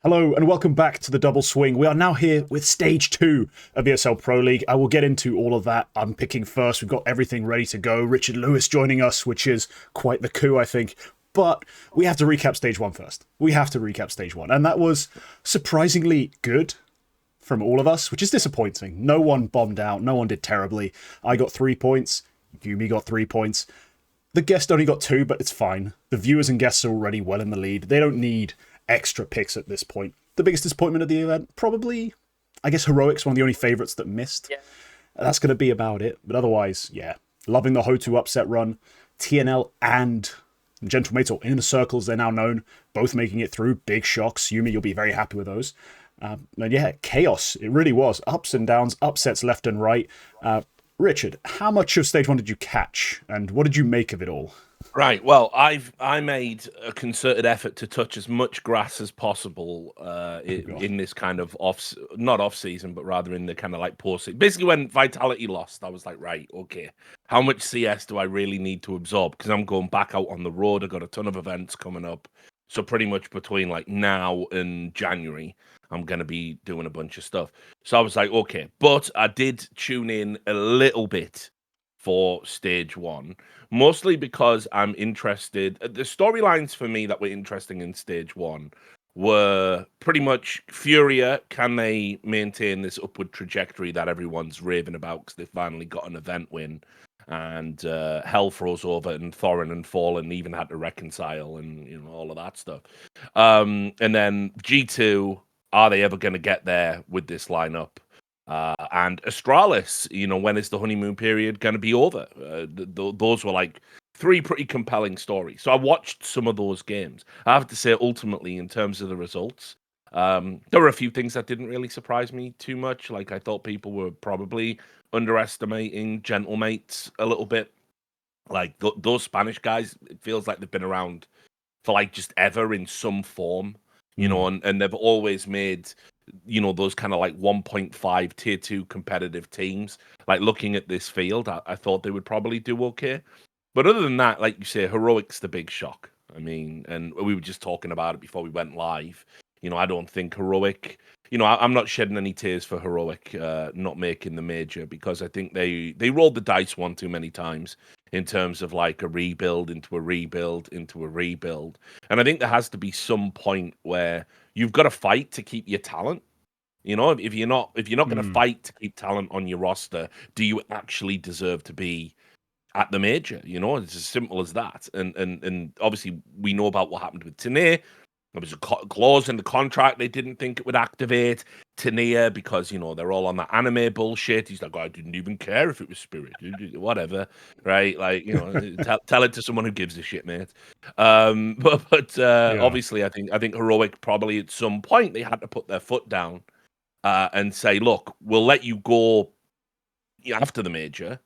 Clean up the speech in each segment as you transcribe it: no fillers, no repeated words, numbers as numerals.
Hello and welcome back to the Double Swing. We are now here with Stage 2 of ESL Pro League. I will get into all of that. I'm picking first. We've got everything ready to go. RLewis joining us, which is quite the coup, I think. But we have to recap Stage 1 first. We have to recap Stage 1. And that was surprisingly good from all of us, which is disappointing. No one bombed out. No one did terribly. I got 3 points. Yumi got 3 points. The guest only got 2, but it's fine. The viewers and guests are already well in the lead. They don't need extra picks at this point. The biggest disappointment of the event, probably, I guess Heroics, one of the only favourites that missed. Yeah. That's going to be about it. But otherwise, yeah. Loving the HOTU upset run. TNL and Gentlemates, or Inner Circles, they're now known, both making it through. Big shocks. Yumi, you'll be very happy with those. And yeah, chaos. It really was. Ups and downs, upsets left and right. Richard, how much of Stage 1 did you catch? And what did you make of it all? Right. Well, I made a concerted effort to touch as much grass as possible in this kind of not off season, but rather in the kind of like post season. Basically, when Vitality lost, I was like, right, okay, how much CS do I really need to absorb? Because I'm going back out on the road. I've got a ton of events coming up. So pretty much between like now and January, I'm going to be doing a bunch of stuff. So I was like, okay, but I did tune in a little bit for Stage 1, mostly because I'm interested. The storylines for me that were interesting in Stage 1 were pretty much Furia. Can they maintain this upward trajectory that everyone's raving about because they finally got an event win? And Hell froze over, and Thorin and Fallen even had to reconcile, and all of that stuff. And then G2, are they ever going to get there with this lineup? And Astralis, when is the honeymoon period going to be over? Those were like 3 pretty compelling stories. So I watched some of those games. I have to say, ultimately, in terms of the results, there were a few things that didn't really surprise me too much. Like, I thought people were probably underestimating Gentlemates a little bit. Like, those Spanish guys, it feels like they've been around for like just ever in some form, and they've always made those kind of like 1.5 tier 2 competitive teams. Like, looking at this field, I thought they would probably do okay. But other than that, like you say, Heroic's the big shock. I mean, and we were just talking about it before we went live. I don't think Heroic, I'm not shedding any tears for Heroic not making the major, because I think they rolled the dice one too many times in terms of like a rebuild into a rebuild into a rebuild. And I think there has to be some point where you've got to fight to keep your talent. If you're not going to fight to keep talent on your roster, do you actually deserve to be at the major? It's as simple as that. And obviously we know about what happened with Tane. There was a clause in the contract they didn't think it would activate. Tania, because, they're all on that anime bullshit. He's like, I didn't even care if it was Spirit. Whatever, right? Like, tell it to someone who gives a shit, mate. But obviously, I think Heroic probably at some point they had to put their foot down and say, look, we'll let you go after the major.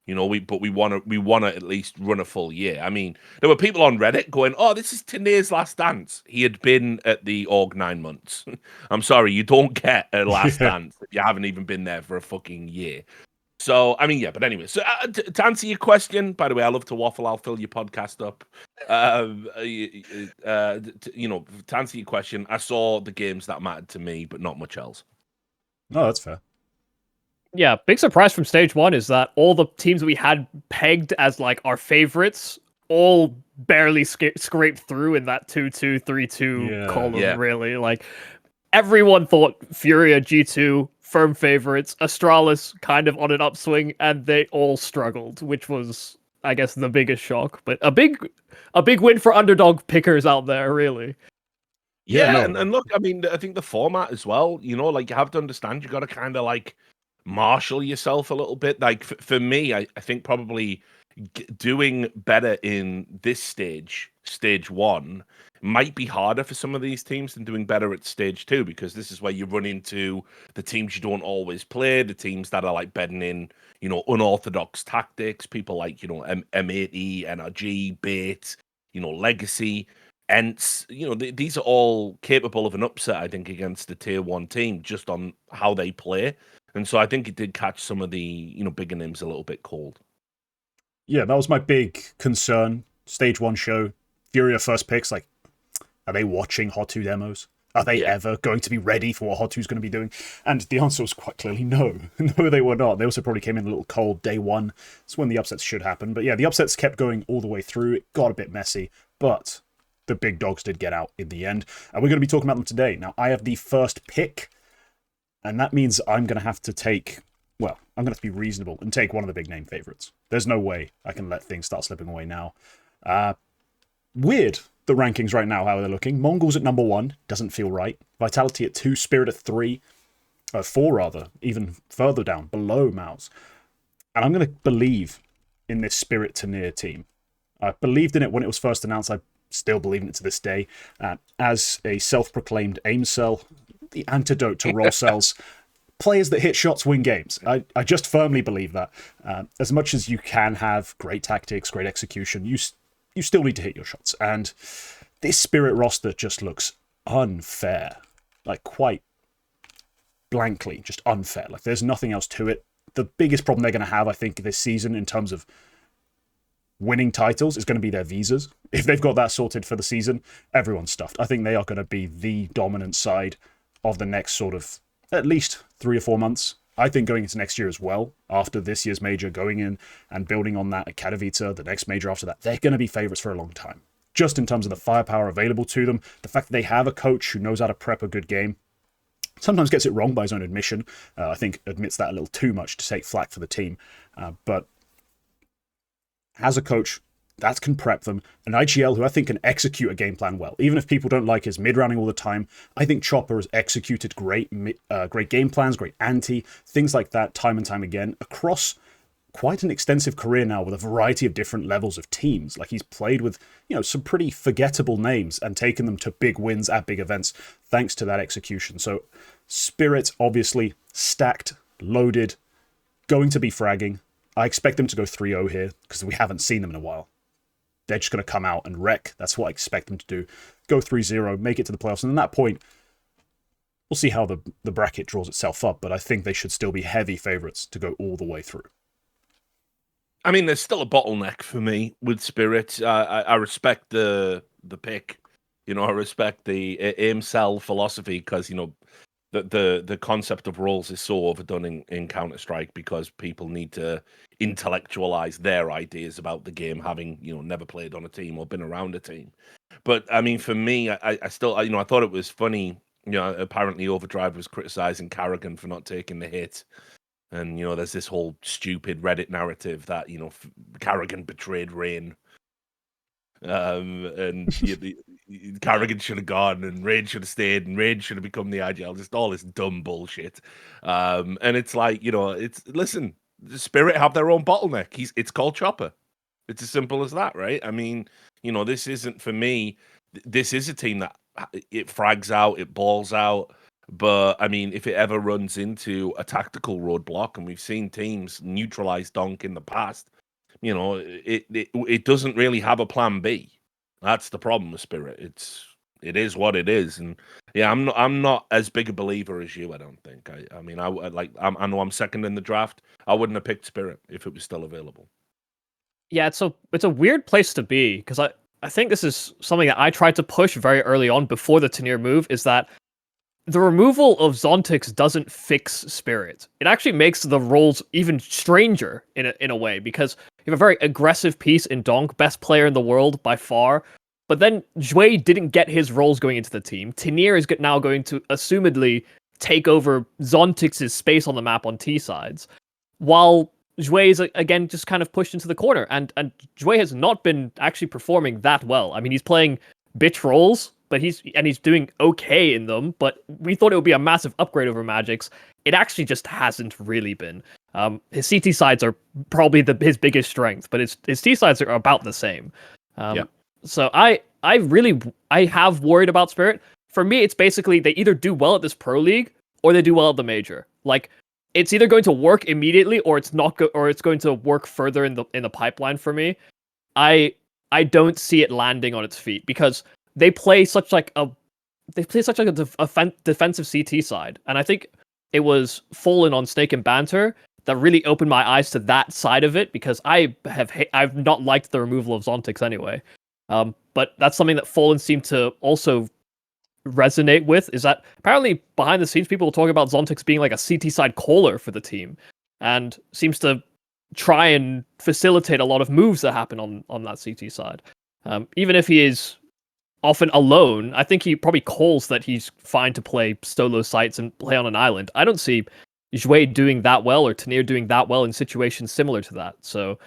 But we want to at least run a full year. I mean, there were people on Reddit going, "Oh, this is Tane's last dance." He had been at the org 9 months. I'm sorry, you don't get a last dance if you haven't even been there for a fucking year. So, I mean, yeah. But anyway, so to answer your question, by the way, I love to waffle. I'll fill your podcast up. To answer your question, I saw the games that mattered to me, but not much else. No, that's fair. Yeah, big surprise from Stage 1 is that all the teams we had pegged as like our favorites all barely scraped through in that 2-2, 3-2 column, really. Like, everyone thought Furia, G2, firm favorites, Astralis kind of on an upswing, and they all struggled, which was, I guess, the biggest shock. But a big win for underdog pickers out there, really. Yeah, and look, I mean, I think the format as well, like, you have to understand, you got to kind of like marshal yourself a little bit. Like, for me, I think probably doing better in this stage 1, might be harder for some of these teams than doing better at Stage 2, because this is where you run into the teams you don't always play, the teams that are like bedding in, unorthodox tactics, people like, M80, NRG, Bait, Legacy, Ents. These are all capable of an upset, I think, against the tier 1 team just on how they play. And so I think it did catch some of the, bigger names a little bit cold. Yeah, that was my big concern. Stage 1 show, Furia first picks, like, are they watching HOTU demos? Are they ever going to be ready for what HOTU's going to be doing? And the answer was quite clearly no. No, they were not. They also probably came in a little cold day one. It's when the upsets should happen. But yeah, the upsets kept going all the way through. It got a bit messy, but the big dogs did get out in the end. And we're going to be talking about them today. Now, I have the first pick, and that means I'm going to have to take... Well, I'm going to have to be reasonable and take one of the big name favorites. There's no way I can let things start slipping away now. Weird, the rankings right now, how they're looking. Mongolz at number 1, doesn't feel right. Vitality at 2, Spirit at 3, 4 rather, even further down, below MOUZ. And I'm going to believe in this Spirit Tanier team. I believed in it when it was first announced. I still believe in it to this day. As a self-proclaimed aim cell, the antidote to roll cells, players that hit shots win games. I just firmly believe that. As much as you can have great tactics, great execution, you still need to hit your shots. And this Spirit roster just looks unfair. Like, quite blankly, just unfair. Like, there's nothing else to it. The biggest problem they're going to have, I think, this season in terms of winning titles is going to be their visas. If they've got that sorted for the season, everyone's stuffed. I think they are going to be the dominant side of the next sort of at least 3 or 4 months. I think going into next year as well, after this year's major, going in and building on that at Katowice, the next major after that, they're going to be favorites for a long time. Just in terms of the firepower available to them, the fact that they have a coach who knows how to prep a good game, sometimes gets it wrong by his own admission. I think admits that a little too much to take flack for the team. But has a coach that can prep them, an IGL who I think can execute a game plan well. Even if people don't like his mid-rounding all the time, I think Chopper has executed great game plans, great anti, things like that time and time again, across quite an extensive career now with a variety of different levels of teams. Like, he's played with, some pretty forgettable names and taken them to big wins at big events thanks to that execution. So Spirit, obviously, stacked, loaded, going to be fragging. I expect them to go 3-0 here because we haven't seen them in a while. They're just going to come out and wreck. That's what I expect them to do. Go 3-0, make it to the playoffs. And at that point, we'll see how the bracket draws itself up. But I think they should still be heavy favorites to go all the way through. I mean, there's still a bottleneck for me with Spirit. I respect the pick. I respect the aim cell philosophy because, the concept of roles is so overdone in Counter-Strike because people need to intellectualize their ideas about the game, having, never played on a team or been around a team. But, I mean, for me, I still, I thought it was funny, apparently Overdrive was criticizing Carrigan for not taking the hit. And, there's this whole stupid Reddit narrative that, Carrigan betrayed Rain. And Carrigan should have gone, and Rain should have stayed, and Rain should have become the IGL. Just all this dumb bullshit. And it's like, listen, the Spirit have their own bottleneck. It's called Chopper. It's as simple as that, right? I mean, this isn't for me. This is a team that it frags out, it balls out. But I mean, if it ever runs into a tactical roadblock, and we've seen teams neutralize Donk in the past, it doesn't really have a plan B. That's the problem with Spirit. It is what it is, and yeah, I'm not as big a believer as you. I don't think. I mean, I know I'm second in the draft. I wouldn't have picked Spirit if it was still available. Yeah, it's a weird place to be because I think this is something that I tried to push very early on before the Tanier move. Is that the removal of Zontix doesn't fix Spirit. It actually makes the roles even stranger in a way, because you have a very aggressive piece in Donk, best player in the world by far, but then Jue didn't get his roles going into the team. Tanier is now going to assumedly take over Zontix's space on the map on T sides, while Jue is again just kind of pushed into the corner, and Jue has not been actually performing that well. I mean, he's playing bitch roles, but he's doing okay in them, but we thought it would be a massive upgrade over Magic's. It actually just hasn't really been. His CT sides are probably his biggest strength, but his T sides are about the same. So I have worried about Spirit. For me, it's basically they either do well at this Pro League or they do well at the Major. Like, it's either going to work immediately or it's not, or it's going to work further in the pipeline for me. I don't see it landing on its feet because they play such like a defensive CT side, and I think it was Fallen on Snake and Banter that really opened my eyes to that side of it, because I've not liked the removal of Zontix anyway. But that's something that Fallen seemed to also resonate with is that apparently behind the scenes people will talk about Zontix being like a CT side caller for the team, and seems to try and facilitate a lot of moves that happen on that CT side. Even if he is often alone, I think he probably calls that he's fine to play solo sites and play on an island. I don't see Zhui doing that well or Tanir doing that well in situations similar to that. So,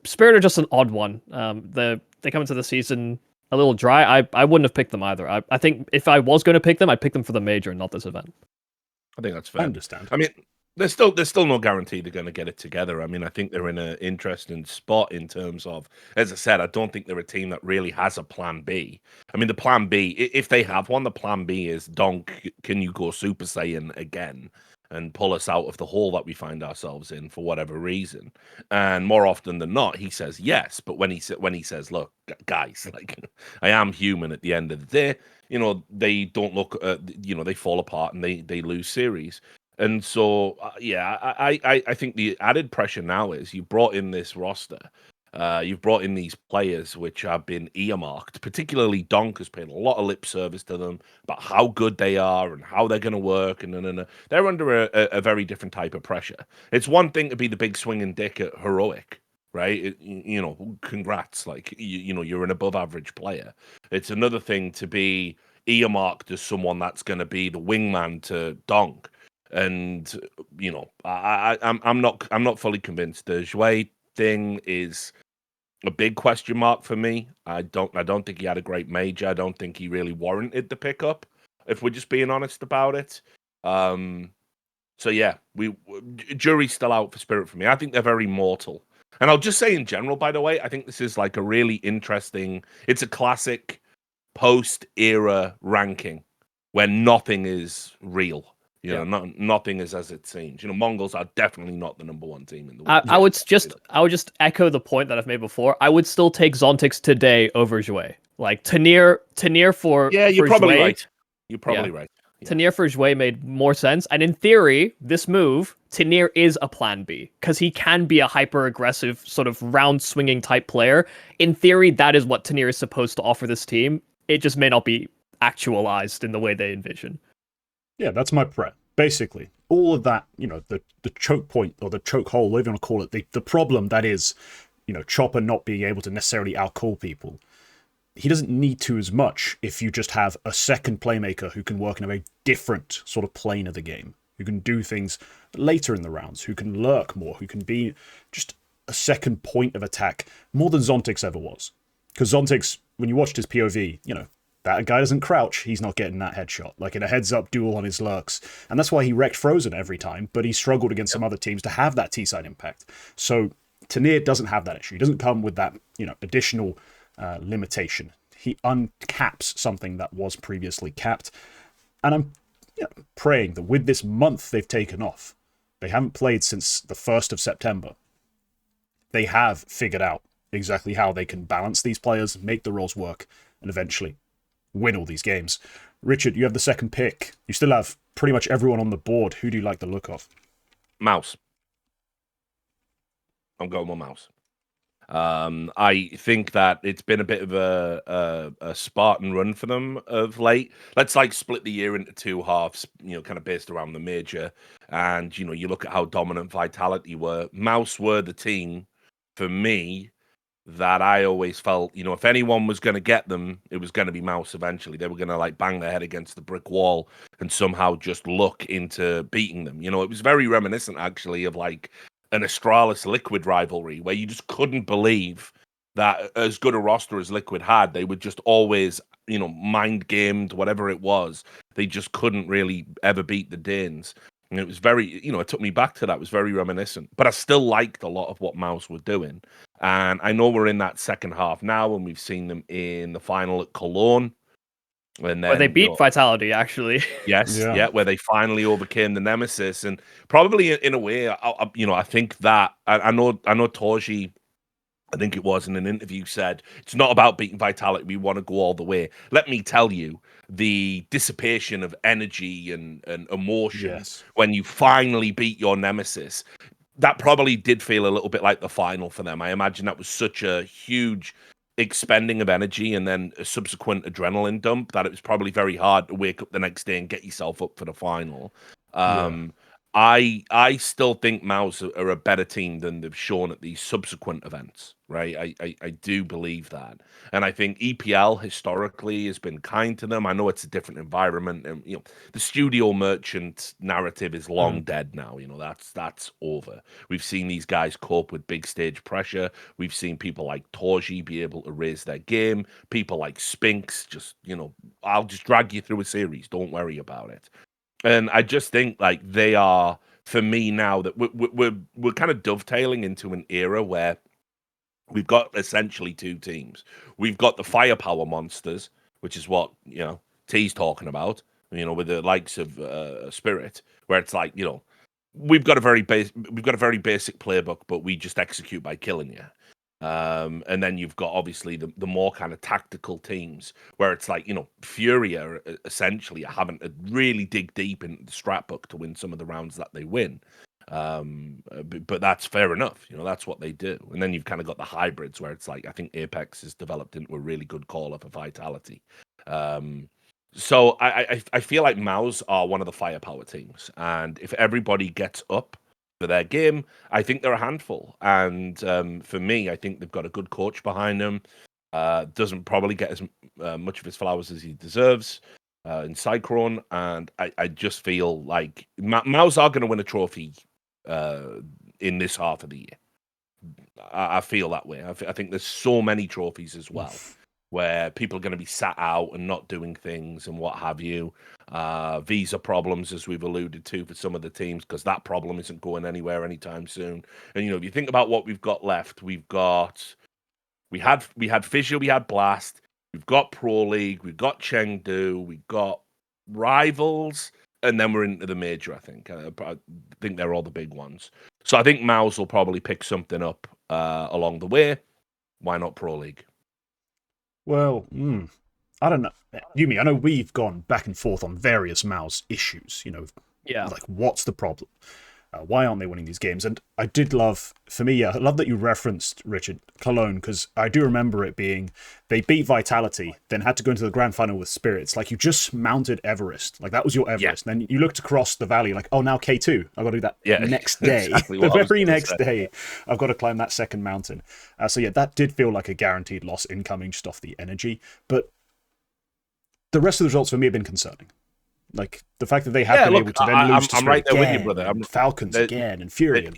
Spirit are just an odd one. They come into the season a little dry. I wouldn't have picked them either. I think if I was going to pick them, I'd pick them for the major and not this event. I think that's fair. I understand. I mean, there's still no guarantee they're going to get it together. I mean, I think they're in an interesting spot in terms of, as I said, I don't think they're a team that really has a plan B. I mean, the plan B, if they have one, the plan B is, Donk, can you go Super Saiyan again and pull us out of the hole that we find ourselves in for whatever reason? And more often than not, he says yes. But when he says, look, guys, like, I am human at the end of the day, they don't look, they fall apart and they lose series. And so, I think the added pressure now is you brought in this roster. You've brought in these players which have been earmarked, particularly Donk has paid a lot of lip service to them about how good they are and how they're going to work. And they're under a very different type of pressure. It's one thing to be the big swinging dick at Heroic, right? Congrats. Like, you're an above average player. It's another thing to be earmarked as someone that's going to be the wingman to Donk. And I'm not fully convinced. The Zhui thing is a big question mark for me. I don't think he had a great major. I don't think he really warranted the pickup, if we're just being honest about it. So yeah, jury's still out for Spirit for me. I think they're very mortal. And I'll just say in general, by the way, I think this is like a really interesting. It's a classic post-era ranking where nothing is real. Nothing is as it seems. Mongolz are definitely not the number one team in the world. I would just echo the point that I've made before. I would still take Zontix today over Zhui. Like Tanir for you're for probably Zhui, right. You're probably right. Yeah. Tanir for Zhui made more sense, and in theory, this move Tanir is a plan B because he can be a hyper aggressive sort of round swinging type player. In theory, that is what Tanir is supposed to offer this team. It just may not be actualized in the way they envision. Yeah, that's my prep. Basically, all of that, the choke point or the choke hole, whatever you want to call it, the problem that is, Chopper not being able to necessarily outcall people. He doesn't need to as much if you just have a second playmaker who can work in a very different sort of plane of the game, who can do things later in the rounds, who can lurk more, who can be just a second point of attack, more than Zontix ever was. Because Zontix, when you watched his POV, that guy doesn't crouch, he's not getting that headshot. Like in a heads-up duel on his lurks. And that's why he wrecked Frozen every time, but he struggled against some other teams to have that T-side impact. So Tanir doesn't have that issue. He doesn't come with that, additional limitation. He uncaps something that was previously capped. And I'm praying that with this month they've taken off, they haven't played since the 1st of September. They have figured out exactly how they can balance these players, make the roles work, and eventually win all these games. Richard, you have the second pick. You still have pretty much everyone on the board. Who do you like the look of? MOUZ. I'm going with MOUZ. I think that it's been a bit of a Spartan run for them of late. Let's split the year into two halves, kind of based around the major. And, you look at how dominant Vitality were. MOUZ were the team, for me, that I always felt, if anyone was going to get them, it was going to be MOUZ eventually. They were going to bang their head against the brick wall and somehow just look into beating them. It was very reminiscent actually of an Astralis Liquid rivalry where you just couldn't believe that as good a roster as Liquid had, they would just always, mind gamed, whatever it was. They just couldn't really ever beat the Danes. And it was very, it took me back to that. It was very reminiscent. But I still liked a lot of what MOUZ were doing. And I know we're in that second half now, and we've seen them in the final at Cologne. And then, where they beat Vitality, actually. Yes, yeah, where they finally overcame the Nemesis. And probably in a way, I think that, I know Torji, I think it was in an interview, said, it's not about beating Vitality, we want to go all the way. Let me tell you, the dissipation of energy and emotion when you finally beat your Nemesis, that probably did feel a little bit like the final for them. I imagine that was such a huge expending of energy and then a subsequent adrenaline dump that it was probably very hard to wake up the next day and get yourself up for the final. I still think MOUZ are a better team than they've shown at these subsequent events, right? I do believe that. And I think EPL historically has been kind to them. I know it's a different environment, and the studio merchant narrative is long dead now. That's over. We've seen these guys cope with big stage pressure. We've seen people like Torji be able to raise their game. People like Spinks just, I'll just drag you through a series. Don't worry about it. And I just think like they are, for me now, that we're kind of dovetailing into an era where we've got essentially two teams. We've got the firepower monsters, which is what T's talking about. With the likes of Spirit, where it's like we've got a very basic playbook, but we just execute by killing you. And then you've got obviously the more kind of tactical teams where it's like, Furia essentially having to really dig deep into the strat book to win some of the rounds that they win. But that's fair enough. That's what they do. And then you've kind of got the hybrids where it's like, I think Apex has developed into a really good caller for Vitality. So I feel like MOUZ are one of the firepower teams. And if everybody gets up for their game, I think they're a handful. And for me, I think they've got a good coach behind them. Doesn't probably get as much of his flowers as he deserves in Cyclone. And I just feel like MOUZ are going to win a trophy in this half of the year. I feel that way. I think there's so many trophies as well, where people are going to be sat out and not doing things and what have you. Visa problems, as we've alluded to for some of the teams, because that problem isn't going anywhere anytime soon. And if you think about what we've got left, we had Fissure, we had Blast, we've got Pro League, we've got Chengdu, we've got Rivals, and then we're into the major. I think they're all the big ones. So I think MOUZ will probably pick something up along the way. Why not Pro League? Well, I don't know. Yumi, I know we've gone back and forth on various MOUZ issues, like what's the problem? Why aren't they winning these games? And I did love, for me, I love that you referenced, Richard, Cologne, because I do remember it being, they beat Vitality, then had to go into the grand final with Spirits. Like, you just mounted Everest. Like, that was your Everest. Yeah. And then you looked across the valley, like, oh, now K2. I've got to do that next day. Exactly the very next day, I've got to climb that second mountain. So yeah, that did feel like a guaranteed loss incoming just off the energy. But the rest of the results for me have been concerning. Like, the fact that they have been able to then lose to right there again, with you, brother. Falcons again, and Fury.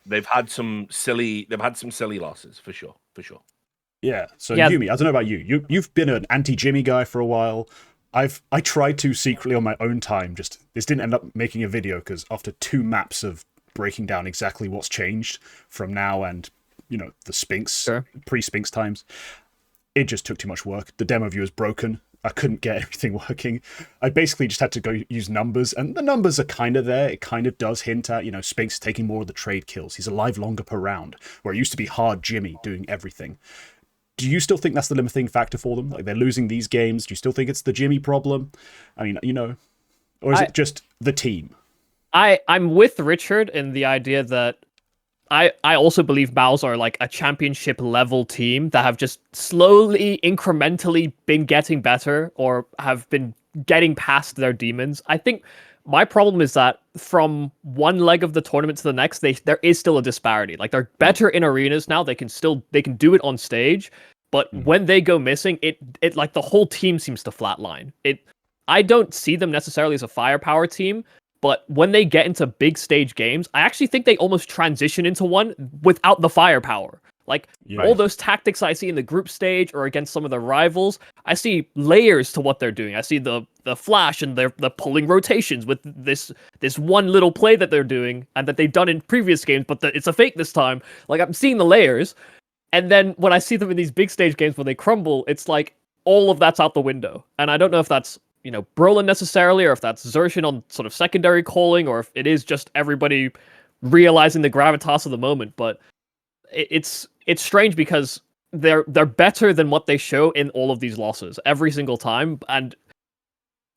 They've had some silly losses, for sure. Yeah, so Yumi, I don't know about you. You've been an anti-Jimmy guy for a while. I tried to secretly on my own time, this didn't end up making a video, because after 2 maps of breaking down exactly what's changed from now and, the Spinks, pre-Spinks times, it just took too much work. The demo view is broken. I couldn't get everything working. I basically just had to go use numbers, and the numbers are kind of there. It kind of does hint at, Spinks taking more of the trade kills. He's alive longer per round, where it used to be hard Jimmy doing everything. Do you still think that's the limiting factor for them? Like, they're losing these games. Do you still think it's the Jimmy problem? I mean, or is it just the team? I'm with Richard in the idea that I also believe MOUZ are like a championship level team that have just slowly, incrementally been getting better or have been getting past their demons. I think my problem is that from one leg of the tournament to the next, there is still a disparity. Like, they're better in arenas now. They can do it on stage, but when they go missing, it like the whole team seems to flatline. I don't see them necessarily as a firepower team. But when they get into big stage games, I actually think they almost transition into one without the firepower. Like, all those tactics I see in the group stage or against some of the rivals, I see layers to what they're doing. I see the flash and the pulling rotations with this one little play that they're doing and that they've done in previous games, but it's a fake this time. Like, I'm seeing the layers. And then when I see them in these big stage games when they crumble, it's like all of that's out the window. And I don't know if that's Brolin necessarily, or if that's Xerxin on sort of secondary calling, or if it is just everybody realizing the gravitas of the moment. But it's strange because they're better than what they show in all of these losses every single time. And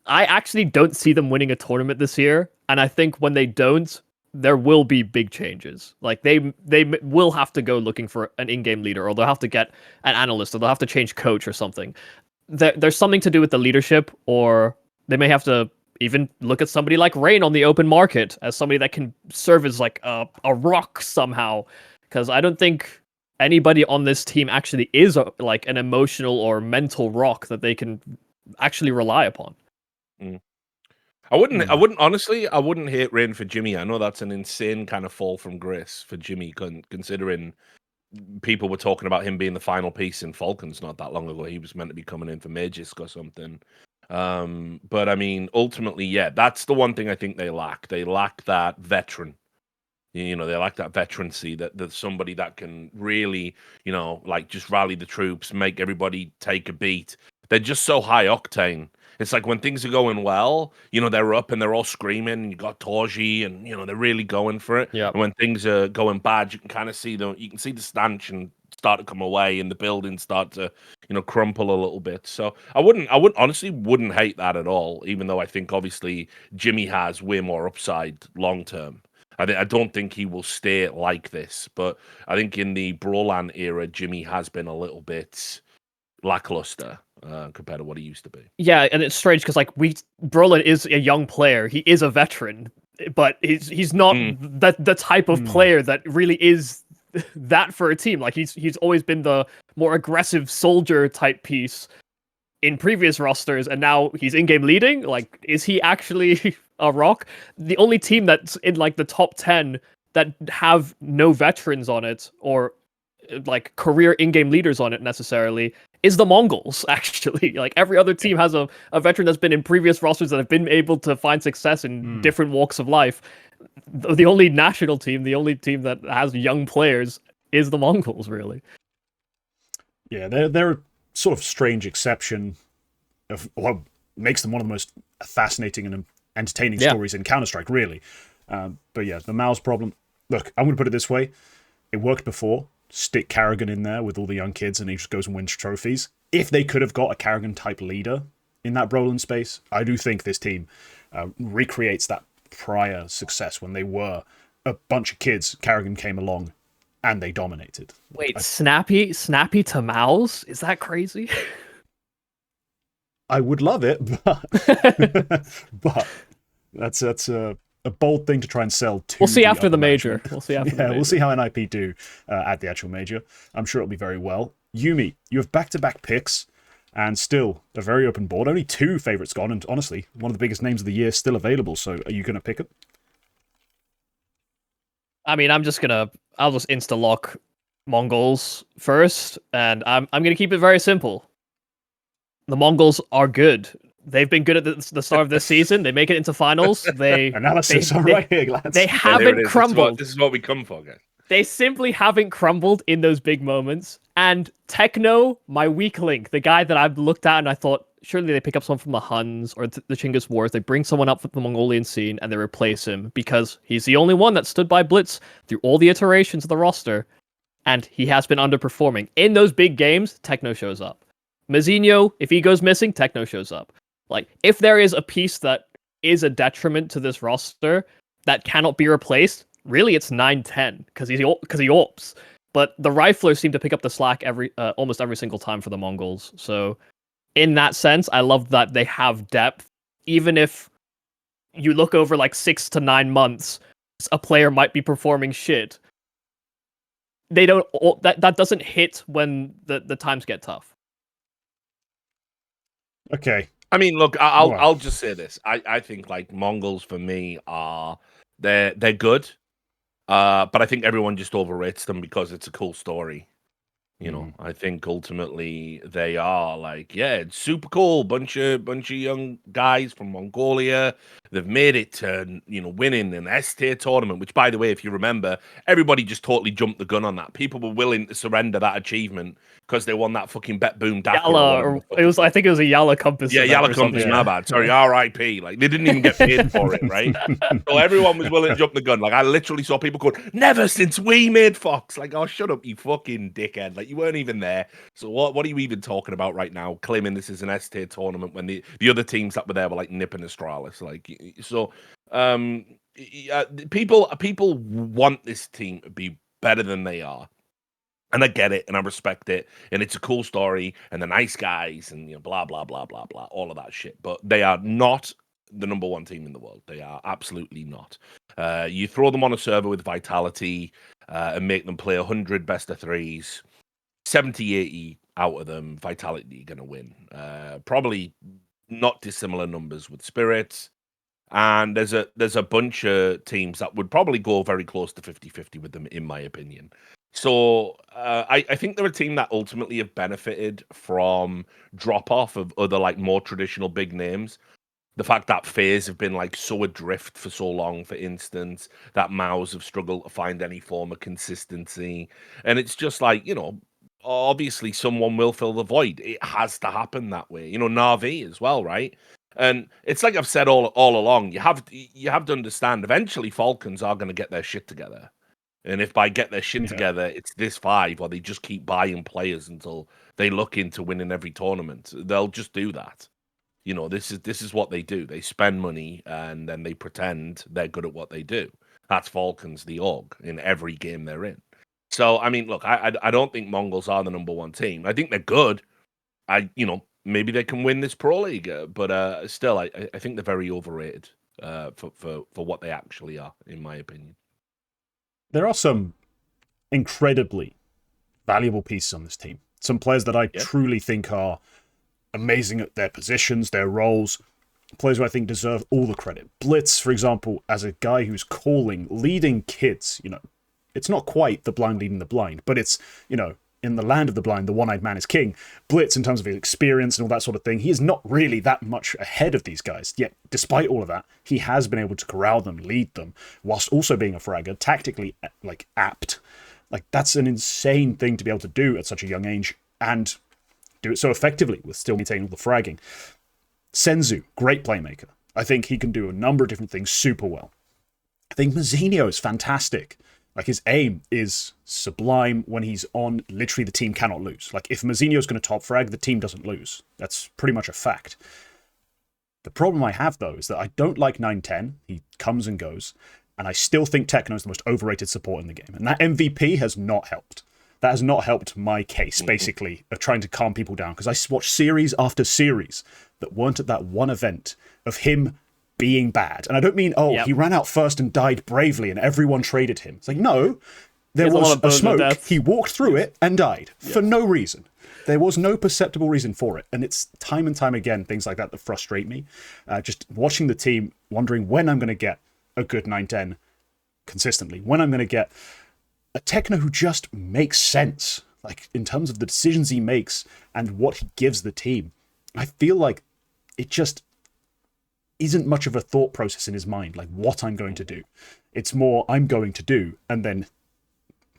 I actually don't see them winning a tournament this year. And I think when they don't, there will be big changes. Like they will have to go looking for an in-game leader, or they'll have to get an analyst, or they'll have to change coach or something. There's something to do with the leadership, or they may have to even look at somebody like Rain on the open market as somebody that can serve as like a rock somehow. Because I don't think anybody on this team actually is like an emotional or mental rock that they can actually rely upon. I wouldn't honestly. I wouldn't hate Rain for Jimmy. I know that's an insane kind of fall from grace for Jimmy, considering people were talking about him being the final piece in Falcons not that long ago. He was meant to be coming in for Magisk or something. But I mean, ultimately, yeah, that's the one thing I think they lack. They lack that veteran. They lack that veterancy, that there's somebody that can really, like just rally the troops, make everybody take a beat. They're just so high octane. It's like when things are going well, they're up and they're all screaming. And you got Torji, and they're really going for it. Yeah. And when things are going bad, you can kind of see the stanchion start to come away, and the buildings start to crumple a little bit. So I honestly wouldn't hate that at all. Even though I think obviously Jimmy has way more upside long term. I don't think he will stay like this, but I think in the Brolan era, Jimmy has been a little bit lackluster compared to what he used to be. Yeah, and it's strange because Brolan is a young player. He is a veteran, but he's not the type of player that really is that for a team. Like he's always been the more aggressive soldier type piece in previous rosters, and now he's in-game leading. Like, is he actually a rock? The only team that's in like the top 10 that have no veterans on it, or like career in-game leaders on it necessarily, is the Mongolz, actually. Like every other team has a veteran that's been in previous rosters that have been able to find success in different walks of life. The only national team, the only team that has young players is the Mongolz, really. Yeah, they're sort of strange exception of what makes them one of the most fascinating and entertaining stories in Counter-Strike, really. But yeah, the MOUZ problem. Look, I'm going to put it this way. It worked before. Stick Karrigan in there with all the young kids and he just goes and wins trophies. If they could have got a Karrigan-type leader in that Brolan space, I do think this team recreates that prior success when they were a bunch of kids. Karrigan came along and they dominated. Wait, Snappy to MOUZ? Is that crazy? I would love it, but but that's a bold thing to try and sell to. We'll see after the major. We'll see after the major. We'll see how NIP do at the actual major. I'm sure it'll be very well. Yuumi, you have back-to-back picks and still a very open board. Only 2 favorites gone, and honestly, one of the biggest names of the year still available. So are you going to pick it? I mean, I'll just insta-lock Mongolz first, and I'm going to keep it very simple. The Mongolz are good. They've been good at the start of this season. They make it into finals. Analysis, all right here, lads. They haven't crumbled. This is what we come for, guys. They simply haven't crumbled in those big moments. And Techno, my weak link, the guy that I've looked at and I thought, surely they pick up someone from the Huns or the Chinggis Wars. They bring someone up from the Mongolian scene and they replace him because he's the only one that stood by Blitz through all the iterations of the roster. And he has been underperforming. In those big games, Techno shows up. Mazinho, if he goes missing, Techno shows up. Like, if there is a piece that is a detriment to this roster that cannot be replaced, really it's 9-10 because he AWPs. But the riflers seem to pick up the slack almost every single time for the Mongolz. So in that sense, I love that they have depth. Even if you look over like 6 to 9 months, a player might be performing shit. They don't. That doesn't hit when the times get tough. Okay. I mean, look, I'll just say this. I think like Mongolz for me they're good, but I think everyone just overrates them because it's a cool story. I think ultimately they are like, yeah, it's super cool. Bunch of young guys from Mongolia. They've made it to, winning an S-tier tournament, which, by the way, if you remember, everybody just totally jumped the gun on that. People were willing to surrender that achievement because they won that fucking Bet Boom Dakar. I think it was a Yalla Compass. Yeah, Yalla Compass, my bad. Sorry, R.I.P. Like, they didn't even get paid for it, right? So everyone was willing to jump the gun. Like, I literally saw people going, never since we made Fox. Like, oh, shut up, you fucking dickhead. Like, you weren't even there. So what are you even talking about right now, claiming this is an S-tier tournament when the other teams that were there were, like, nipping Astralis? Like, so, people want this team to be better than they are. And I get it, and I respect it, and it's a cool story, and they're nice guys, and blah blah blah blah blah, all of that shit. But they are not the number one team in the world. They are absolutely not. You throw them on a server with Vitality and make them play 100 best of threes, 70, 80 out of them, Vitality are going to win. Probably not dissimilar numbers with Spirits. And there's a bunch of teams that would probably go very close to 50-50 with them, in my opinion. So I think they're a team that ultimately have benefited from drop-off of other more traditional big names. The fact that FaZe have been so adrift for so long, for instance, that MOUZ have struggled to find any form of consistency. And it's just obviously someone will fill the void. It has to happen that way. NAVI as well, right? And it's like I've said all along, you have to understand eventually Falcons are going to get their shit together. And if by get their shit together, it's this 5, or they just keep buying players until they look into winning every tournament, they'll just do that. This is what they do. They spend money and then they pretend they're good at what they do. That's Falcons, the org, in every game they're in. So, I mean, look, I don't think Mongolz are the number one team. I think they're good. Maybe they can win this Pro League, but still, I think they're very overrated for what they actually are, in my opinion. There are some incredibly valuable pieces on this team. Some players that I truly think are amazing at their positions, their roles. Players who I think deserve all the credit. Blitz, for example, as a guy who's leading kids, it's not quite the blind leading the blind, but it's, in the land of the blind, the one-eyed man is king. Blitz, in terms of his experience and all that sort of thing, he is not really that much ahead of these guys. Yet, despite all of that, he has been able to corral them, lead them, whilst also being a fragger, tactically, apt. That's an insane thing to be able to do at such a young age, and do it so effectively with still maintaining all the fragging. Senzu, great playmaker. I think he can do a number of different things super well. I think Mazzinho is fantastic. His aim is sublime when he's on. Literally, the team cannot lose. If Mazzinho's going to top frag, the team doesn't lose. That's pretty much a fact. The problem I have, though, is that I don't like 9-10. He comes and goes. And I still think Techno is the most overrated support in the game. And that MVP has not helped. That has not helped my case, basically, of trying to calm people down. Because I watched series after series that weren't at that one event of him being bad. And I don't mean, he ran out first and died bravely and everyone traded him. It's no, there was a smoke. He walked through it and died for no reason. There was no perceptible reason for it. And it's time and time again, things like that frustrate me. Just watching the team, wondering when I'm going to get a good 9-10 consistently. When I'm going to get a Techno who just makes sense. In terms of the decisions he makes and what he gives the team. I feel like it just isn't much of a thought process in his mind, what I'm going to do. It's more I'm going to do, and then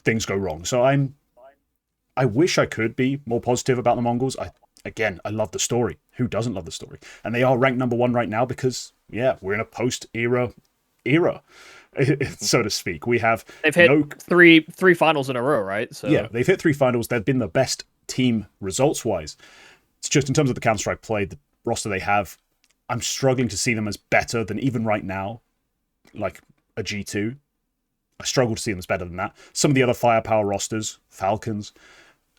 things go wrong. So I wish I could be more positive about the Mongolz. I love the story. Who doesn't love the story? And they are ranked number 1 right now because, we're in a post-era, so to speak. They've hit three finals in a row, right? So yeah, they've hit 3 finals. They've been the best team results-wise. It's just in terms of the Counter-Strike play, the roster they have, I'm struggling to see them as better than even right now, a G2. I struggle to see them as better than that. Some of the other firepower rosters, Falcons,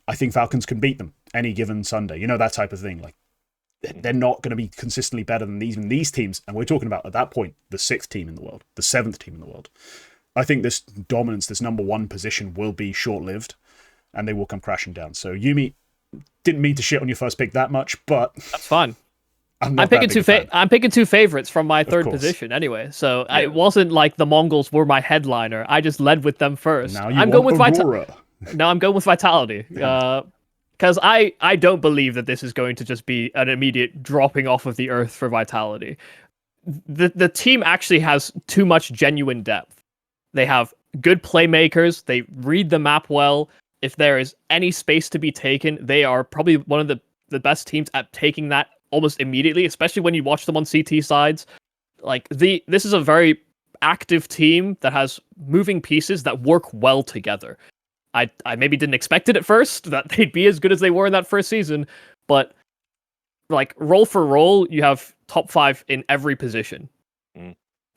I think Falcons can beat them any given Sunday. That type of thing. They're not going to be consistently better than these teams. And we're talking about, at that point, the 6th team in the world, the 7th team in the world. I think this dominance, this number 1 position will be short-lived and they will come crashing down. So Yumi, didn't mean to shit on your first pick that much, but that's fine. I'm picking two favorites from my third position ananyway. So it wasn't like the Mongolz were my headliner. I just led with them first. Now I'm going with Vitality. No, I'm going with Vitality. Because I don't believe that this is going to just be an immediate dropping off of the earth for Vitality. The team actually has too much genuine depth. They have good playmakers. They read the map well. If there is any space to be taken, they are probably one of the best teams at taking that almost immediately, especially when you watch them on CT sides. This is a very active team that has moving pieces that work well together. I maybe didn't expect it at first that they'd be as good as they were in that first season, but role for role, you have top 5 in every position.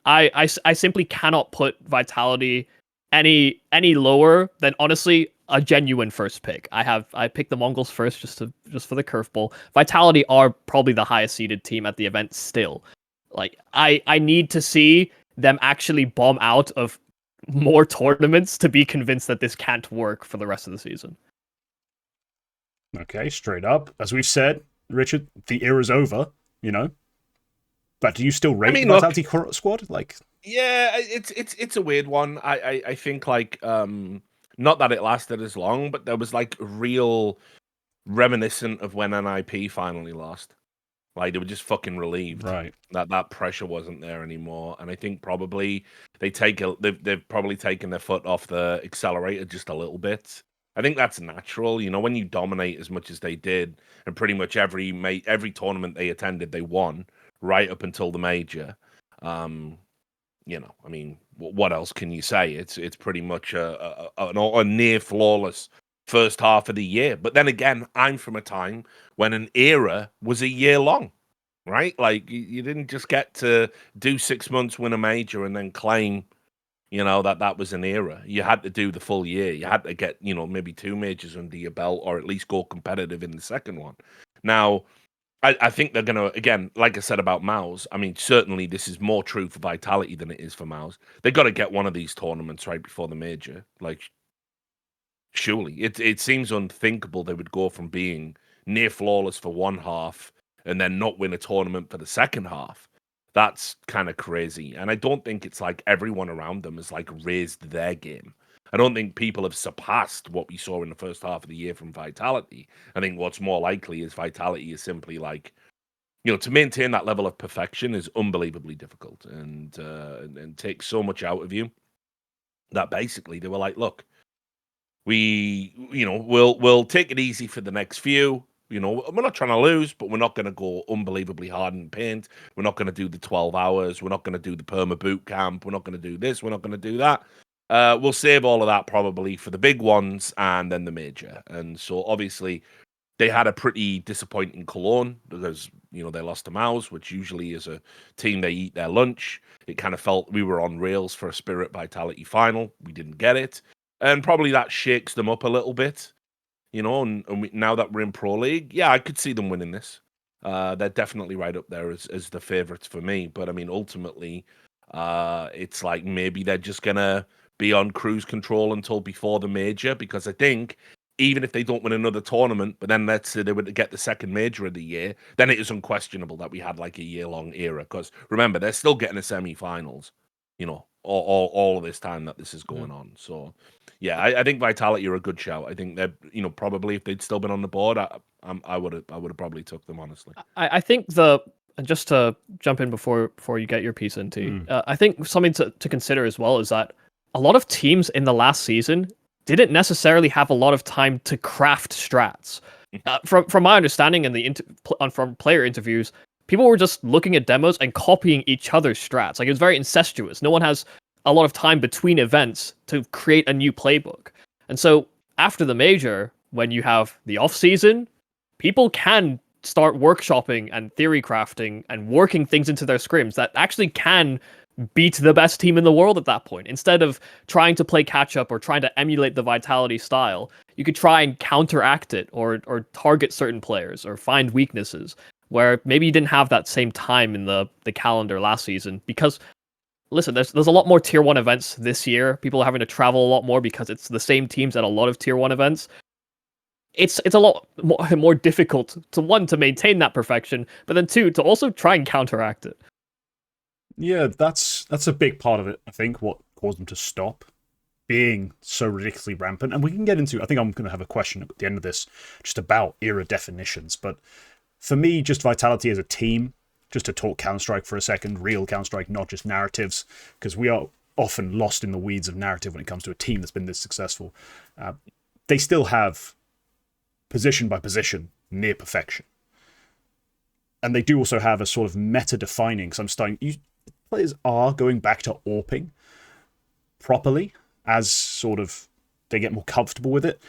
I simply cannot put Vitality any lower than, honestly, a genuine first pick. I picked the Mongolz first just for the curveball. Vitality are probably the highest seeded team at the event still. Like, I need to see them actually bomb out of more tournaments to be convinced that this can't work for the rest of the season. Okay, straight up. As we've said, Richard, the era's over, you know? But do you still rate the Vitality squad? Like, yeah, it's a weird one. I think, like, not that it lasted as long, but there was, like, real reminiscent of when NIP finally lost. Like, they were just fucking relieved, right? That pressure wasn't there anymore. And I think probably they've probably taken their foot off the accelerator just a little bit. I think that's natural, you know, when you dominate as much as they did, and pretty much every tournament they attended, they won right up until the major. You know, I mean, what else can you say? It's pretty much a near flawless first half of the year. But then again, I'm from a time when an era was a year long, right? Like, you didn't just get to do 6 months, win a major, and then claim, you know, that was an era. You had to do the full year. You had to get, you know, maybe 2 majors under your belt, or at least go competitive in the second one. Now, I think they're going to, again, like I said about MOUZ, I mean, certainly this is more true for Vitality than it is for MOUZ. They got to get one of these tournaments right before the major. Like, surely. It seems unthinkable they would go from being near flawless for one half and then not win a tournament for the second half. That's kind of crazy. And I don't think it's like everyone around them has, like, raised their game. I don't think people have surpassed what we saw in the first half of the year from Vitality. I think what's more likely is Vitality is simply, like, you know, to maintain that level of perfection is unbelievably difficult, and takes so much out of you that basically they were like, look, we'll take it easy for the next few. You know, we're not trying to lose, but we're not going to go unbelievably hard in paint. We're not going to do the 12 hours. We're not going to do the perma boot camp. We're not going to do this. We're not going to do that. We'll save all of that probably for the big ones and then the major. And so obviously they had a pretty disappointing Cologne because, you know, they lost to MOUZ, which usually is a team they eat their lunch. It kind of felt we were on rails for a Spirit Vitality final. We didn't get it. And probably that shakes them up a little bit, you know, and now that we're in Pro League, yeah, I could see them winning this. They're definitely right up there as the favourites for me. But, I mean, ultimately, it's like maybe they're just going to be on cruise control until before the major, because I think even if they don't win another tournament, but then let's say they were to get the second major of the year, then it is unquestionable that we had like a year-long era. Because remember, they're still getting the semi-finals, you know, all of this time that this is going on. So, yeah, I think Vitality are a good shout. I think they're, you know, probably if they'd still been on the board, I would have probably took them, honestly. I think just to jump in before you get your piece into, I think something to consider as well is that a lot of teams in the last season didn't necessarily have a lot of time to craft strats. From my understanding and from player interviews, people were just looking at demos and copying each other's strats. Like, it was very incestuous. No one has a lot of time between events to create a new playbook. And so after the major, when you have the off season, people can start workshopping and theory crafting and working things into their scrims that actually can beat the best team in the world at that point. Instead of trying to play catch up or trying to emulate the Vitality style, you could try and counteract it or target certain players or find weaknesses where maybe you didn't have that same time in the calendar last season. Because listen, there's a lot more tier 1 events this year. People are having to travel a lot more because it's the same teams at a lot of tier 1 events. It's a lot more difficult to maintain that perfection, but then 2, to also try and counteract it. Yeah, that's a big part of it, I think, what caused them to stop being so ridiculously rampant. And we can get into, I think I'm going to have a question at the end of this just about era definitions. But for me, just Vitality as a team, just to talk Counter-Strike for a second, real Counter-Strike, not just narratives, because we are often lost in the weeds of narrative when it comes to a team that's been this successful. They still have, position by position, near perfection. And they do also have a sort of meta-defining, because players are going back to AWPing properly as sort of they get more comfortable with it.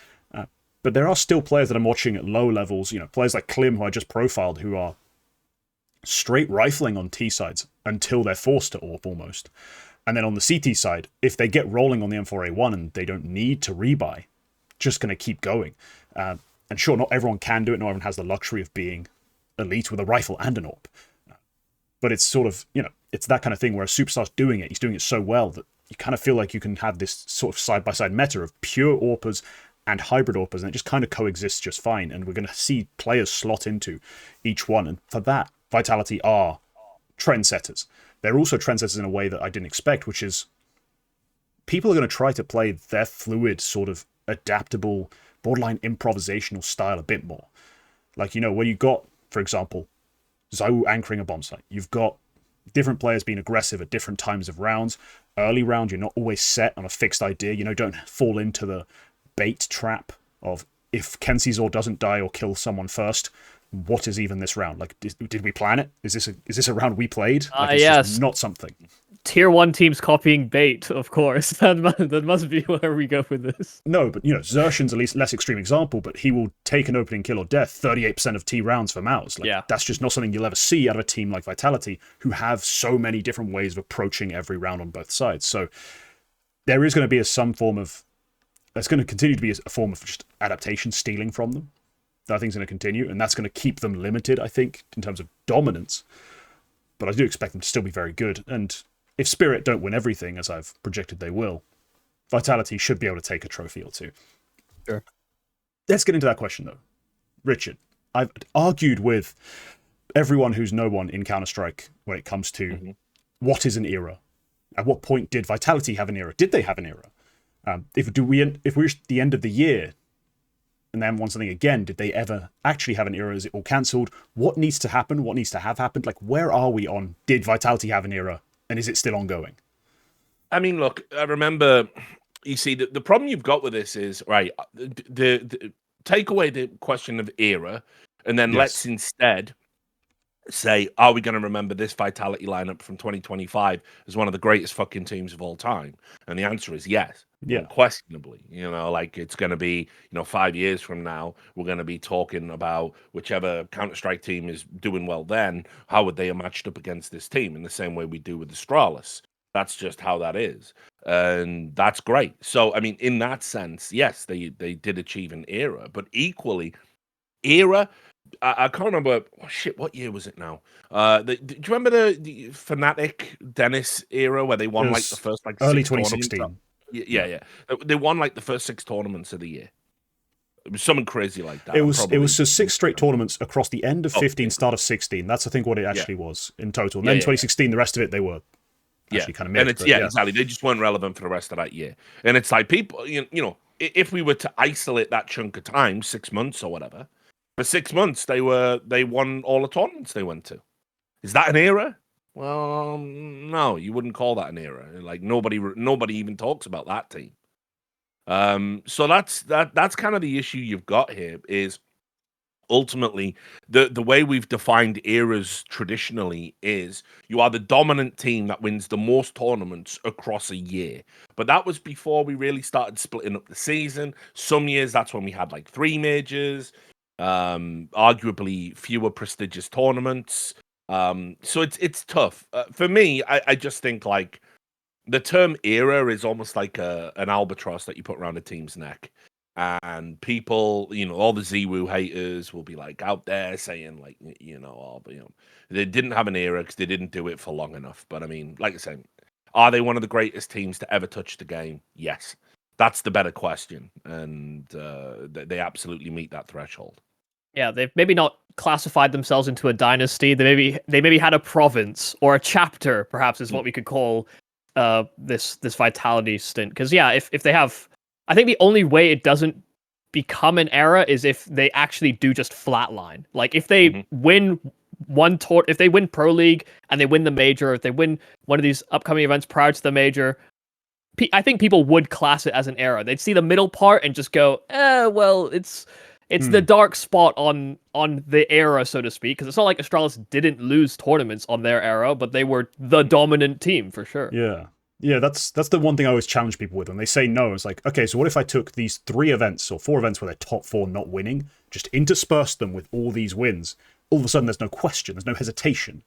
But there are still players that I'm watching at low levels, you know, players like Klim, who I just profiled, who are straight rifling on T sides until they're forced to AWP almost. And then on the CT side, if they get rolling on the M4A1 and they don't need to rebuy, just going to keep going. And sure, not everyone can do it. Not everyone has the luxury of being elite with a rifle and an AWP. But it's sort of, it's that kind of thing where a superstar's doing it. He's doing it so well that you kind of feel like you can have this sort of side-by-side meta of pure AWPers and hybrid AWPers, and it just kind of coexists just fine. And we're going to see players slot into each one. And for that, Vitality are trendsetters. They're also trendsetters in a way that I didn't expect, which is people are going to try to play their fluid, sort of adaptable, borderline improvisational style a bit more. Like, when you got, for example, ZywOo anchoring a bomb site, you've got different players being aggressive at different times of rounds. Early round, you're not always set on a fixed idea. Don't fall into the bait trap of if Kensizor doesn't die or kill someone first, what is even this round? Like, did we plan it? Is this a round we played? Like, it's yes. just not something. Tier 1 teams copying bait, of course. That must be where we go with this. No, but, Xertion's at least less extreme example, but he will take an opening kill or death 38% of T rounds for MOUZ. Like, that's just not something you'll ever see out of a team like Vitality, who have so many different ways of approaching every round on both sides. So there is going to be there's going to continue to be a form of just adaptation, stealing from them. That I think is going to continue, and that's going to keep them limited, I think, in terms of dominance. But I do expect them to still be very good. And if Spirit don't win everything, as I've projected they will, Vitality should be able to take a trophy or two. Sure. Let's get into that question, though. Richard, I've argued with everyone who's no one in Counter-Strike when it comes to what is an era. At what point did Vitality have an era? Did they have an era? If we reach the end of the year and then want something again, did they ever actually have an era? Is it all cancelled? What needs to happen? What needs to have happened? Like, where are we on did Vitality have an era? And is it still ongoing? I mean, look, I remember, you see, the problem you've got with this is, right, the take away the question of era, and then let's instead say, are we going to remember this Vitality lineup from 2025 as one of the greatest fucking teams of all time? And the answer is yes. Yeah. Unquestionably. Like, it's going to be, 5 years from now, we're going to be talking about whichever Counter-Strike team is doing well then, how would they have matched up against this team in the same way we do with Astralis. That's just how that is. And that's great. So, I mean, in that sense, yes, they did achieve an era, but equally, era, I can't remember. Oh, shit, what year was it now? Do you remember the Fnatic Dennis era where they won like the first early 2016? Yeah. They won like the first 6 tournaments of the year. It was something crazy like that. It was 6 straight tournaments across the end of 15, start of 16. That's I think what it actually was in total. And then 2016, the rest of it they were actually kind of mid. And it's exactly. They just weren't relevant for the rest of that year. And it's like people, if we were to isolate that chunk of time, 6 months or whatever. For 6 months, they won all the tournaments they went to. Is that an era? Well, no, you wouldn't call that an era. Like nobody even talks about that team. So that's kind of the issue you've got here. Is ultimately the way we've defined eras traditionally is you are the dominant team that wins the most tournaments across a year. But that was before we really started splitting up the season. Some years that's when we had like 3 majors. Arguably fewer prestigious tournaments. So it's tough. For me, I just think like the term era is almost like an albatross that you put around a team's neck. And people, all the ZywOo haters will be like out there saying like, they didn't have an era because they didn't do it for long enough. But I mean, like I said, are they one of the greatest teams to ever touch the game? Yes. That's the better question. And they absolutely meet that threshold. Yeah, they've maybe not classified themselves into a dynasty. They maybe had a province or a chapter, perhaps is what we could call this Vitality stint. Because if they have, I think the only way it doesn't become an era is if they actually do just flatline. Like if they win if they win Pro League and they win the major, if they win one of these upcoming events prior to the major, I think people would class it as an era. They'd see the middle part and just go, well, it's the dark spot on the era, so to speak, because it's not like Astralis didn't lose tournaments on their era, but they were the dominant team for sure. Yeah, that's the one thing I always challenge people with when they say no. It's like, okay, so what if I took these 3 events or 4 events where they're top 4 not winning, just interspersed them with all these wins, all of a sudden there's no question, there's no hesitation.